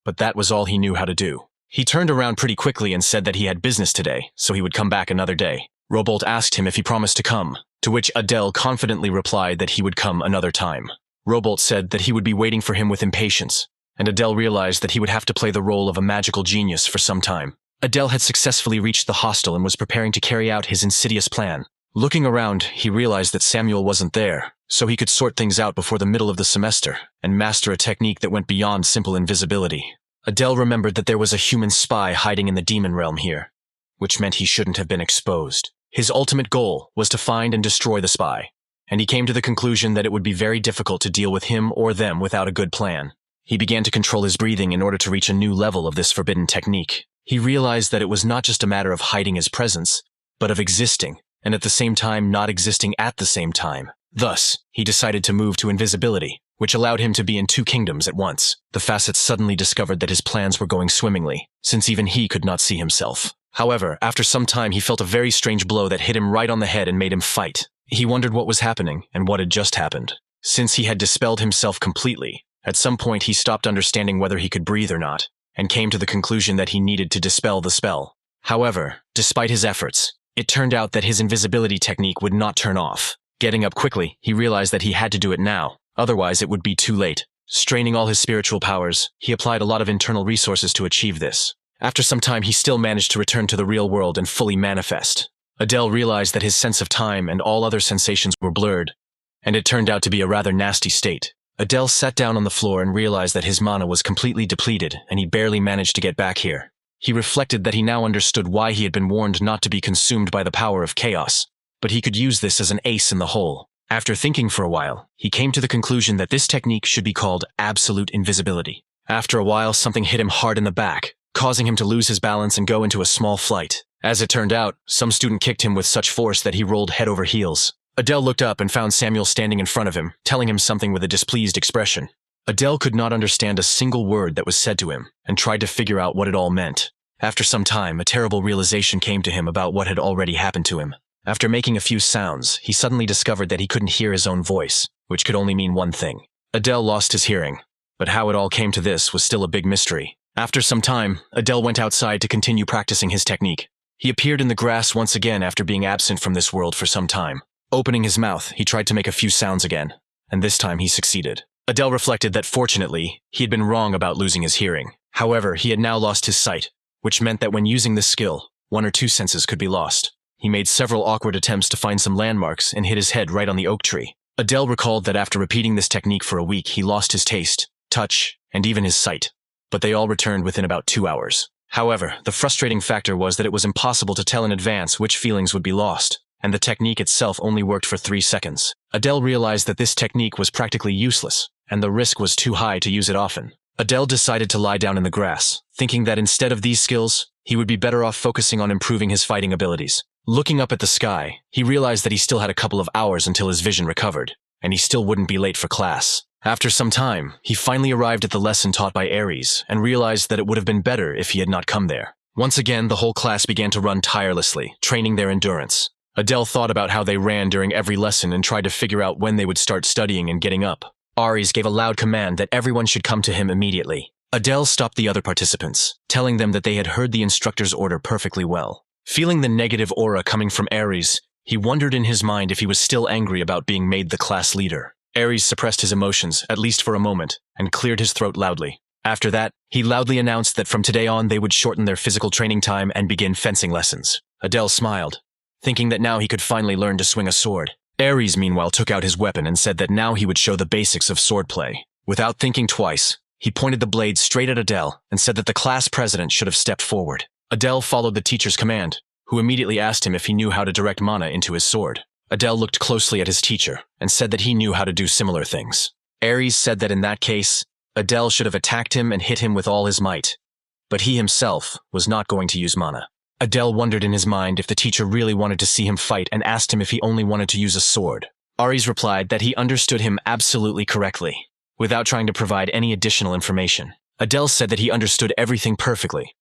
But that was all he knew how to do. He turned around pretty quickly and said that he had business today, so he would come back another day. Robolt asked him if he promised to come, to which Adele confidently replied that he would come another time. Robolt said that he would be waiting for him with impatience, and Adele realized that he would have to play the role of a magical genius for some time. Adele had successfully reached the hostel and was preparing to carry out his insidious plan. Looking around, he realized that Samuel wasn't there, so he could sort things out before the middle of the semester and master a technique that went beyond simple invisibility. Adele remembered that there was a human spy hiding in the demon realm here, which meant he shouldn't have been exposed. His ultimate goal was to find and destroy the spy, and he came to the conclusion that it would be very difficult to deal with him or them without a good plan. He began to control his breathing in order to reach a new level of this forbidden technique. He realized that it was not just a matter of hiding his presence, but of existing, and at the same time not existing at the same time. Thus, he decided to move to invisibility, which allowed him to be in two kingdoms at once. The facets suddenly discovered that his plans were going swimmingly, since even he could not see himself. However, after some time he felt a very strange blow that hit him right on the head and made him fight. He wondered what was happening and what had just happened. Since he had dispelled himself completely, at some point he stopped understanding whether he could breathe or not, and came to the conclusion that he needed to dispel the spell. However, despite his efforts, it turned out that his invisibility technique would not turn off. Getting up quickly, he realized that he had to do it now, otherwise it would be too late. Straining all his spiritual powers, he applied a lot of internal resources to achieve this. After some time, he still managed to return to the real world and fully manifest. Adele realized that his sense of time and all other sensations were blurred, and it turned out to be a rather nasty state. Adele sat down on the floor and realized that his mana was completely depleted, and he barely managed to get back here. He reflected that he now understood why he had been warned not to be consumed by the power of chaos, but he could use this as an ace in the hole. After thinking for a while, he came to the conclusion that this technique should be called absolute invisibility. After a while, something hit him hard in the back, causing him to lose his balance and go into a small flight. As it turned out, some student kicked him with such force that he rolled head over heels. Adele looked up and found Samuel standing in front of him, telling him something with a displeased expression. Adele could not understand a single word that was said to him, and tried to figure out what it all meant. After some time, a terrible realization came to him about what had already happened to him. After making a few sounds, he suddenly discovered that he couldn't hear his own voice, which could only mean one thing. Adele lost his hearing, but how it all came to this was still a big mystery. After some time, Adele went outside to continue practicing his technique. He appeared in the grass once again after being absent from this world for some time. Opening his mouth, he tried to make a few sounds again, and this time he succeeded. Adele reflected that fortunately, he had been wrong about losing his hearing. However, he had now lost his sight, which meant that when using this skill, one or two senses could be lost. He made several awkward attempts to find some landmarks and hit his head right on the oak tree. Adele recalled that after repeating this technique for a week, he lost his taste, touch, and even his sight, but they all returned within about 2 hours. However, the frustrating factor was that it was impossible to tell in advance which feelings would be lost, and the technique itself only worked for 3 seconds. Adele realized that this technique was practically useless, and the risk was too high to use it often. Adele decided to lie down in the grass, thinking that instead of these skills, he would be better off focusing on improving his fighting abilities. Looking up at the sky, he realized that he still had a couple of hours until his vision recovered, and he still wouldn't be late for class. After some time, he finally arrived at the lesson taught by Ares and realized that it would have been better if he had not come there. Once again, the whole class began to run tirelessly, training their endurance. Adele thought about how they ran during every lesson and tried to figure out when they would start studying and getting up. Ares gave a loud command that everyone should come to him immediately. Adele stopped the other participants, telling them that they had heard the instructor's order perfectly well. Feeling the negative aura coming from Ares, he wondered in his mind if he was still angry about being made the class leader. Ares suppressed his emotions, at least for a moment, and cleared his throat loudly. After that, he loudly announced that from today on they would shorten their physical training time and begin fencing lessons. Adele smiled, thinking that now he could finally learn to swing a sword. Ares, meanwhile, took out his weapon and said that now he would show the basics of swordplay. Without thinking twice, He pointed the blade straight at Adele and said that the class president should have stepped forward. Adele followed the teacher's command, who immediately asked him if he knew how to direct mana into his sword. Adele looked closely at his teacher and said that he knew how to do similar things. Ares said that in that case, Adele should have attacked him and hit him with all his might. But he himself was not going to use mana. Adele wondered in his mind if the teacher really wanted to see him fight and asked him if he only wanted to use a sword. Ares replied that he understood him absolutely correctly, without trying to provide any additional information. Adele said that he understood everything perfectly,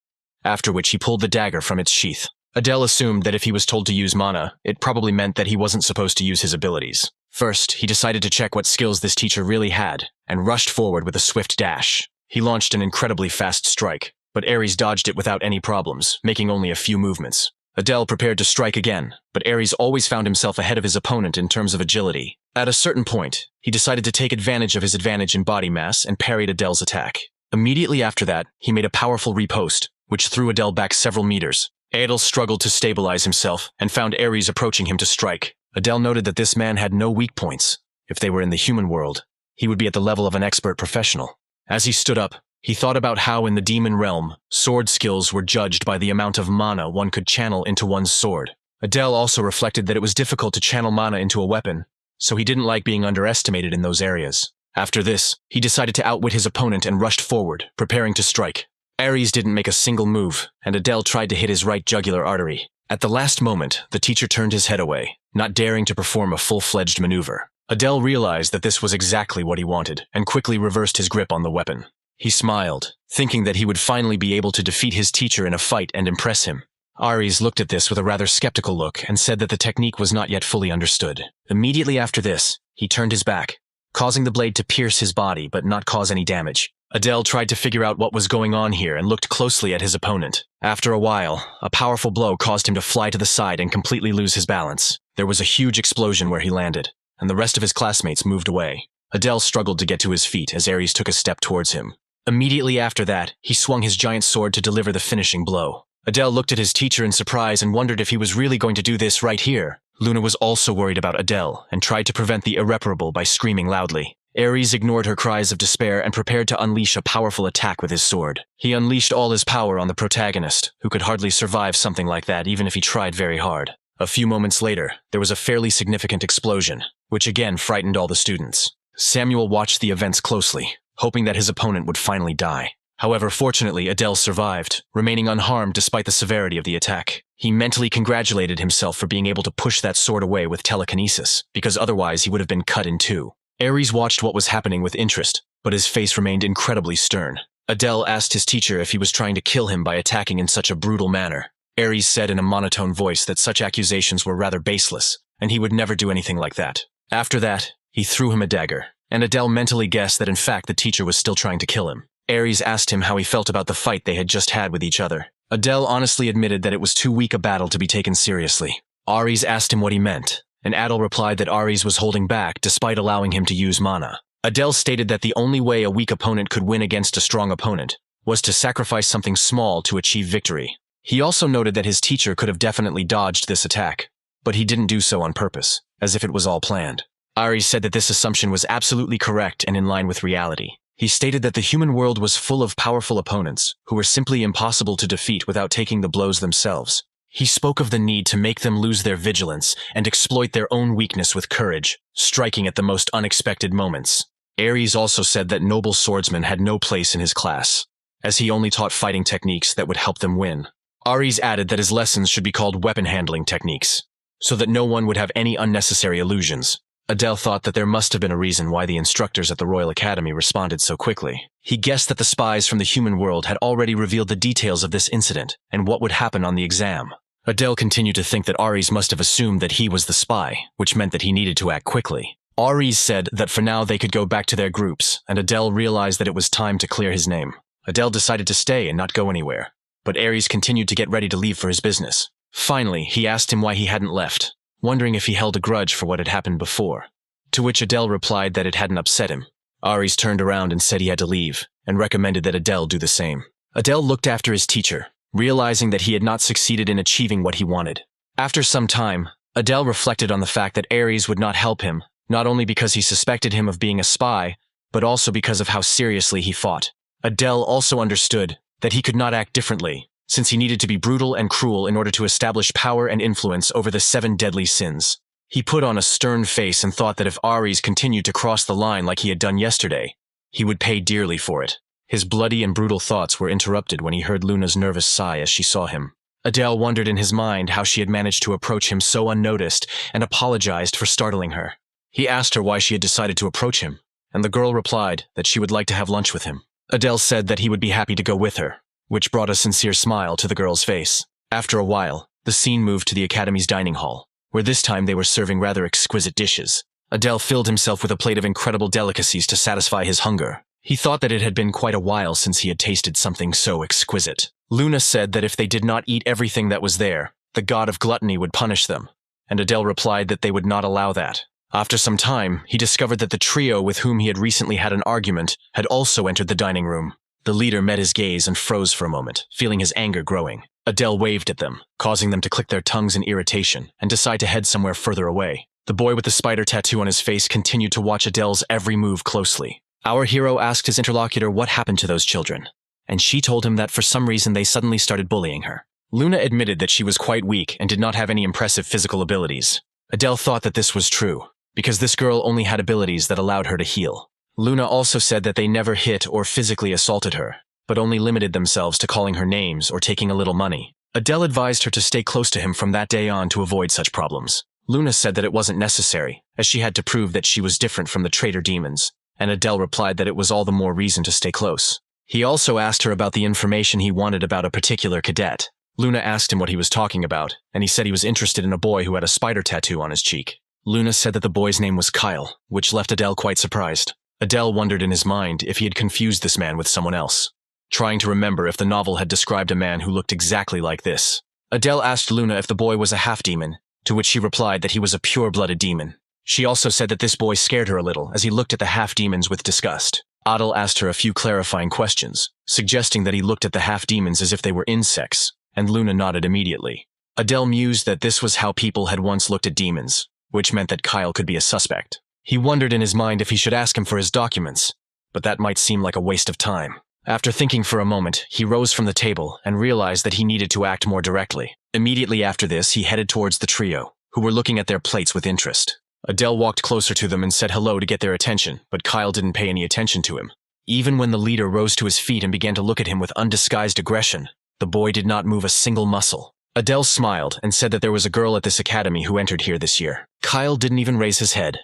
after which he pulled the dagger from its sheath. Adele assumed that if he was told to use mana, it probably meant that he wasn't supposed to use his abilities. First, he decided to check what skills this teacher really had, and rushed forward with a swift dash. He launched an incredibly fast strike, but Ares dodged it without any problems, making only a few movements. Adele prepared to strike again, but Ares always found himself ahead of his opponent in terms of agility. At a certain point, he decided to take advantage of his advantage in body mass and parried Adele's attack. Immediately after that, he made a powerful riposte, which threw Adele back several meters. Adele struggled to stabilize himself and found Ares approaching him to strike. Adele noted that this man had no weak points. If they were in the human world, he would be at the level of an expert professional. As he stood up, he thought about how in the demon realm, sword skills were judged by the amount of mana one could channel into one's sword. Adele also reflected that it was difficult to channel mana into a weapon, so he didn't like being underestimated in those areas. After this, he decided to outwit his opponent and rushed forward, preparing to strike. Ares didn't make a single move, and Adele tried to hit his right jugular artery. At the last moment, the teacher turned his head away, not daring to perform a full-fledged maneuver. Adele realized that this was exactly what he wanted, and quickly reversed his grip on the weapon. He smiled, thinking that he would finally be able to defeat his teacher in a fight and impress him. Ares looked at this with a rather skeptical look and said that the technique was not yet fully understood. Immediately after this, he turned his back, causing the blade to pierce his body but not cause any damage. Adele tried to figure out what was going on here and looked closely at his opponent. After a while, a powerful blow caused him to fly to the side and completely lose his balance. There was a huge explosion where he landed, and the rest of his classmates moved away. Adele struggled to get to his feet as Ares took a step towards him. Immediately after that, he swung his giant sword to deliver the finishing blow. Adele looked at his teacher in surprise and wondered if he was really going to do this right here. Luna was also worried about Adele and tried to prevent the irreparable by screaming loudly. Ares ignored her cries of despair and prepared to unleash a powerful attack with his sword. He unleashed all his power on the protagonist, who could hardly survive something like that even if he tried very hard. A few moments later, there was a fairly significant explosion, which again frightened all the students. Samuel watched the events closely, hoping that his opponent would finally die. However, fortunately, Adele survived, remaining unharmed despite the severity of the attack. He mentally congratulated himself for being able to push that sword away with telekinesis, because otherwise he would have been cut in two. Ares watched what was happening with interest, but his face remained incredibly stern. Adele asked his teacher if he was trying to kill him by attacking in such a brutal manner. Ares said in a monotone voice that such accusations were rather baseless, and he would never do anything like that. After that, he threw him a dagger, and Adele mentally guessed that in fact the teacher was still trying to kill him. Ares asked him how he felt about the fight they had just had with each other. Adele honestly admitted that it was too weak a battle to be taken seriously. Ares asked him what he meant, and Adele replied that Ares was holding back despite allowing him to use mana. Adele stated that the only way a weak opponent could win against a strong opponent was to sacrifice something small to achieve victory. He also noted that his teacher could have definitely dodged this attack, but he didn't do so on purpose, as if it was all planned. Ares said that this assumption was absolutely correct and in line with reality. He stated that the human world was full of powerful opponents who were simply impossible to defeat without taking the blows themselves. He spoke of the need to make them lose their vigilance and exploit their own weakness with courage, striking at the most unexpected moments. Ares also said that noble swordsmen had no place in his class, as he only taught fighting techniques that would help them win. Ares added that his lessons should be called weapon handling techniques, so that no one would have any unnecessary illusions. Adele thought that there must have been a reason why the instructors at the Royal Academy responded so quickly. He guessed that the spies from the human world had already revealed the details of this incident and what would happen on the exam. Adele continued to think that Ares must have assumed that he was the spy, which meant that he needed to act quickly. Ares said that for now they could go back to their groups, and Adele realized that it was time to clear his name. Adele decided to stay and not go anywhere, but Ares continued to get ready to leave for his business. Finally, he asked him why he hadn't left, wondering if he held a grudge for what had happened before, to which Adele replied that it hadn't upset him. Ares turned around and said he had to leave, and recommended that Adele do the same. Adele looked after his teacher, realizing that he had not succeeded in achieving what he wanted. After some time, Adele reflected on the fact that Ares would not help him, not only because he suspected him of being a spy, but also because of how seriously he fought. Adele also understood that he could not act differently, since he needed to be brutal and cruel in order to establish power and influence over the 7 deadly sins. He put on a stern face and thought that if Aries continued to cross the line like he had done yesterday, he would pay dearly for it. His bloody and brutal thoughts were interrupted when he heard Luna's nervous sigh as she saw him. Adele wondered in his mind how she had managed to approach him so unnoticed and apologized for startling her. He asked her why she had decided to approach him, and the girl replied that she would like to have lunch with him. Adele said that he would be happy to go with her, which brought a sincere smile to the girl's face. After a while, the scene moved to the Academy's dining hall, where this time they were serving rather exquisite dishes. Adele filled himself with a plate of incredible delicacies to satisfy his hunger. He thought that it had been quite a while since he had tasted something so exquisite. Luna said that if they did not eat everything that was there, the god of gluttony would punish them, and Adele replied that they would not allow that. After some time, he discovered that the trio with whom he had recently had an argument had also entered the dining room. The leader met his gaze and froze for a moment, feeling his anger growing. Adele waved at them, causing them to click their tongues in irritation and decide to head somewhere further away. The boy with the spider tattoo on his face continued to watch Adele's every move closely. Our hero asked his interlocutor what happened to those children, and she told him that for some reason they suddenly started bullying her. Luna admitted that she was quite weak and did not have any impressive physical abilities. Adele thought that this was true, because this girl only had abilities that allowed her to heal. Luna also said that they never hit or physically assaulted her, but only limited themselves to calling her names or taking a little money. Adele advised her to stay close to him from that day on to avoid such problems. Luna said that it wasn't necessary, as she had to prove that she was different from the traitor demons, and Adele replied that it was all the more reason to stay close. He also asked her about the information he wanted about a particular cadet. Luna asked him what he was talking about, and he said he was interested in a boy who had a spider tattoo on his cheek. Luna said that the boy's name was Kyle, which left Adele quite surprised. Adele wondered in his mind if he had confused this man with someone else, trying to remember if the novel had described a man who looked exactly like this. Adele asked Luna if the boy was a half-demon, to which she replied that he was a pure-blooded demon. She also said that this boy scared her a little as he looked at the half-demons with disgust. Adele asked her a few clarifying questions, suggesting that he looked at the half-demons as if they were insects, and Luna nodded immediately. Adele mused that this was how people had once looked at demons, which meant that Kyle could be a suspect. He wondered in his mind if he should ask him for his documents, but that might seem like a waste of time. After thinking for a moment, he rose from the table and realized that he needed to act more directly. Immediately after this, he headed towards the trio, who were looking at their plates with interest. Adele walked closer to them and said hello to get their attention, but Kyle didn't pay any attention to him. Even when the leader rose to his feet and began to look at him with undisguised aggression, the boy did not move a single muscle. Adele smiled and said that there was a girl at this academy who entered here this year. Kyle didn't even raise his head,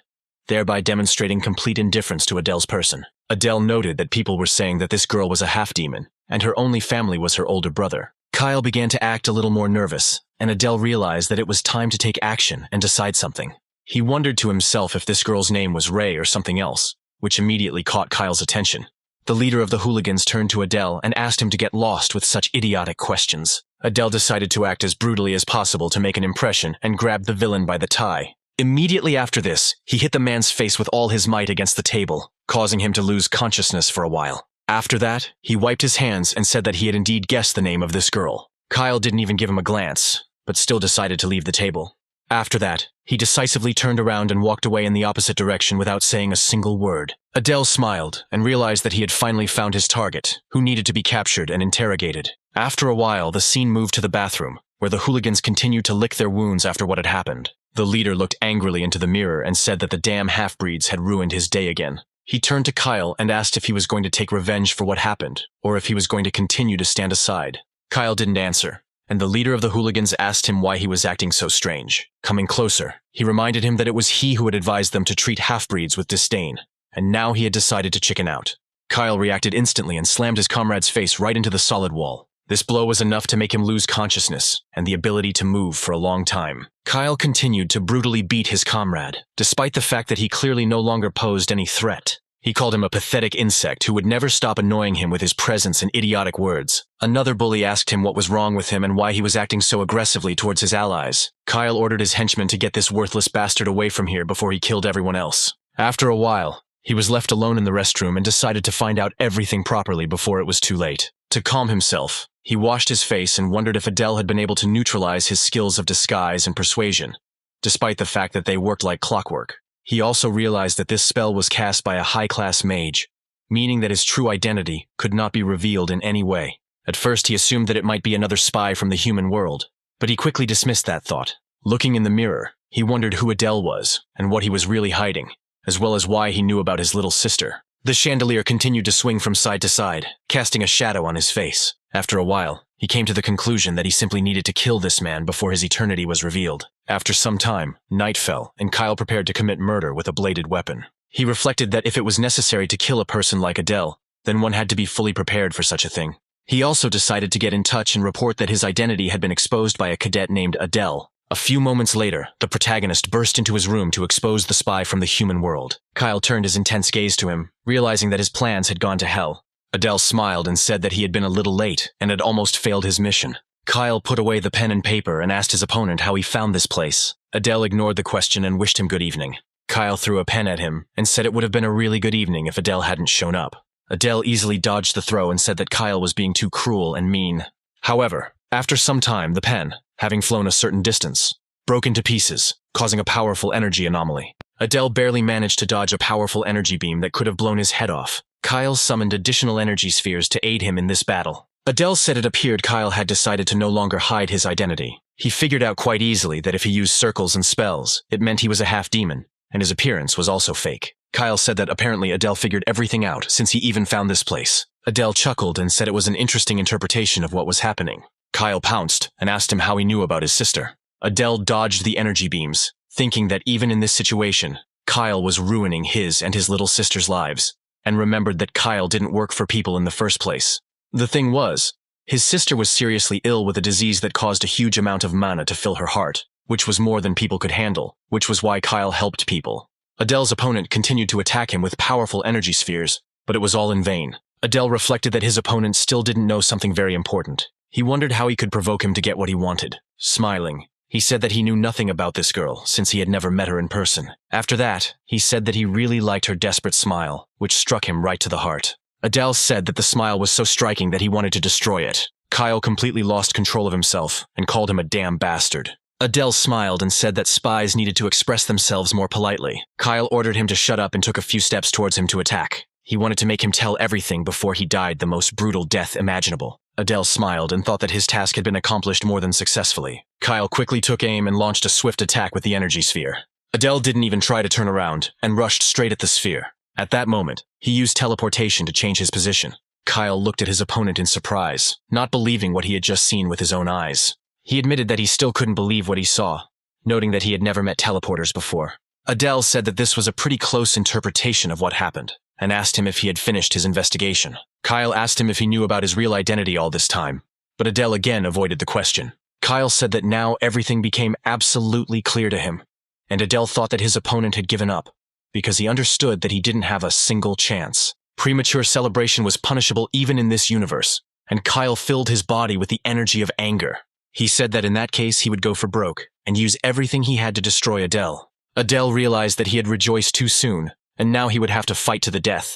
thereby demonstrating complete indifference to Adele's person. Adele noted that people were saying that this girl was a half-demon, and her only family was her older brother. Kyle began to act a little more nervous, and Adele realized that it was time to take action and decide something. He wondered to himself if this girl's name was Ray or something else, which immediately caught Kyle's attention. The leader of the hooligans turned to Adele and asked him to get lost with such idiotic questions. Adele decided to act as brutally as possible to make an impression and grabbed the villain by the tie. Immediately after this, he hit the man's face with all his might against the table, causing him to lose consciousness for a while. After that, he wiped his hands and said that he had indeed guessed the name of this girl. Kyle didn't even give him a glance, but still decided to leave the table. After that, he decisively turned around and walked away in the opposite direction without saying a single word. Adele smiled and realized that he had finally found his target, who needed to be captured and interrogated. After a while, the scene moved to the bathroom, where the hooligans continued to lick their wounds after what had happened. The leader looked angrily into the mirror and said that the damn half-breeds had ruined his day again. He turned to Kyle and asked if he was going to take revenge for what happened, or if he was going to continue to stand aside. Kyle didn't answer, and the leader of the hooligans asked him why he was acting so strange. Coming closer, he reminded him that it was he who had advised them to treat half-breeds with disdain, and now he had decided to chicken out. Kyle reacted instantly and slammed his comrade's face right into the solid wall. This blow was enough to make him lose consciousness and the ability to move for a long time. Kyle continued to brutally beat his comrade, despite the fact that he clearly no longer posed any threat. He called him a pathetic insect who would never stop annoying him with his presence and idiotic words. Another bully asked him what was wrong with him and why he was acting so aggressively towards his allies. Kyle ordered his henchmen to get this worthless bastard away from here before he killed everyone else. After a while, he was left alone in the restroom and decided to find out everything properly before it was too late. To calm himself, he washed his face and wondered if Adele had been able to neutralize his skills of disguise and persuasion, despite the fact that they worked like clockwork. He also realized that this spell was cast by a high-class mage, meaning that his true identity could not be revealed in any way. At first, he assumed that it might be another spy from the human world, but he quickly dismissed that thought. Looking in the mirror, he wondered who Adele was and what he was really hiding, as well as why he knew about his little sister. The chandelier continued to swing from side to side, casting a shadow on his face. After a while, he came to the conclusion that he simply needed to kill this man before his eternity was revealed. After some time, night fell, and Kyle prepared to commit murder with a bladed weapon. He reflected that if it was necessary to kill a person like Adele, then one had to be fully prepared for such a thing. He also decided to get in touch and report that his identity had been exposed by a cadet named Adele. A few moments later, the protagonist burst into his room to expose the spy from the human world. Kyle turned his intense gaze to him, realizing that his plans had gone to hell. Adele smiled and said that he had been a little late and had almost failed his mission. Kyle put away the pen and paper and asked his opponent how he found this place. Adele ignored the question and wished him good evening. Kyle threw a pen at him and said it would have been a really good evening if Adele hadn't shown up. Adele easily dodged the throw and said that Kyle was being too cruel and mean. However, after some time, the pen, having flown a certain distance, broke into pieces, causing a powerful energy anomaly. Adele barely managed to dodge a powerful energy beam that could have blown his head off. Kyle summoned additional energy spheres to aid him in this battle. Adele said it appeared Kyle had decided to no longer hide his identity. He figured out quite easily that if he used circles and spells, it meant he was a half-demon, and his appearance was also fake. Kyle said that apparently Adele figured everything out since he even found this place. Adele chuckled and said it was an interesting interpretation of what was happening. Kyle pounced and asked him how he knew about his sister. Adele dodged the energy beams, thinking that even in this situation, Kyle was ruining his and his little sister's lives, and remembered that Kyle didn't work for people in the first place. The thing was, his sister was seriously ill with a disease that caused a huge amount of mana to fill her heart, which was more than people could handle, which was why Kyle helped people. Adele's opponent continued to attack him with powerful energy spheres, but it was all in vain. Adele reflected that his opponent still didn't know something very important. He wondered how he could provoke him to get what he wanted. Smiling, he said that he knew nothing about this girl since he had never met her in person. After that, he said that he really liked her desperate smile, which struck him right to the heart. Adele said that the smile was so striking that he wanted to destroy it. Kyle completely lost control of himself and called him a damn bastard. Adele smiled and said that spies needed to express themselves more politely. Kyle ordered him to shut up and took a few steps towards him to attack. He wanted to make him tell everything before he died the most brutal death imaginable. Adele smiled and thought that his task had been accomplished more than successfully. Kyle quickly took aim and launched a swift attack with the energy sphere. Adele didn't even try to turn around and rushed straight at the sphere. At that moment, he used teleportation to change his position. Kyle looked at his opponent in surprise, not believing what he had just seen with his own eyes. He admitted that he still couldn't believe what he saw, noting that he had never met teleporters before. Adele said that this was a pretty close interpretation of what happened, and asked him if he had finished his investigation. Kyle asked him if he knew about his real identity all this time, but Adele again avoided the question. Kyle said that now everything became absolutely clear to him, and Adele thought that his opponent had given up, because he understood that he didn't have a single chance. Premature celebration was punishable even in this universe, and Kyle filled his body with the energy of anger. He said that in that case he would go for broke and use everything he had to destroy Adele. Adele realized that he had rejoiced too soon, and now he would have to fight to the death.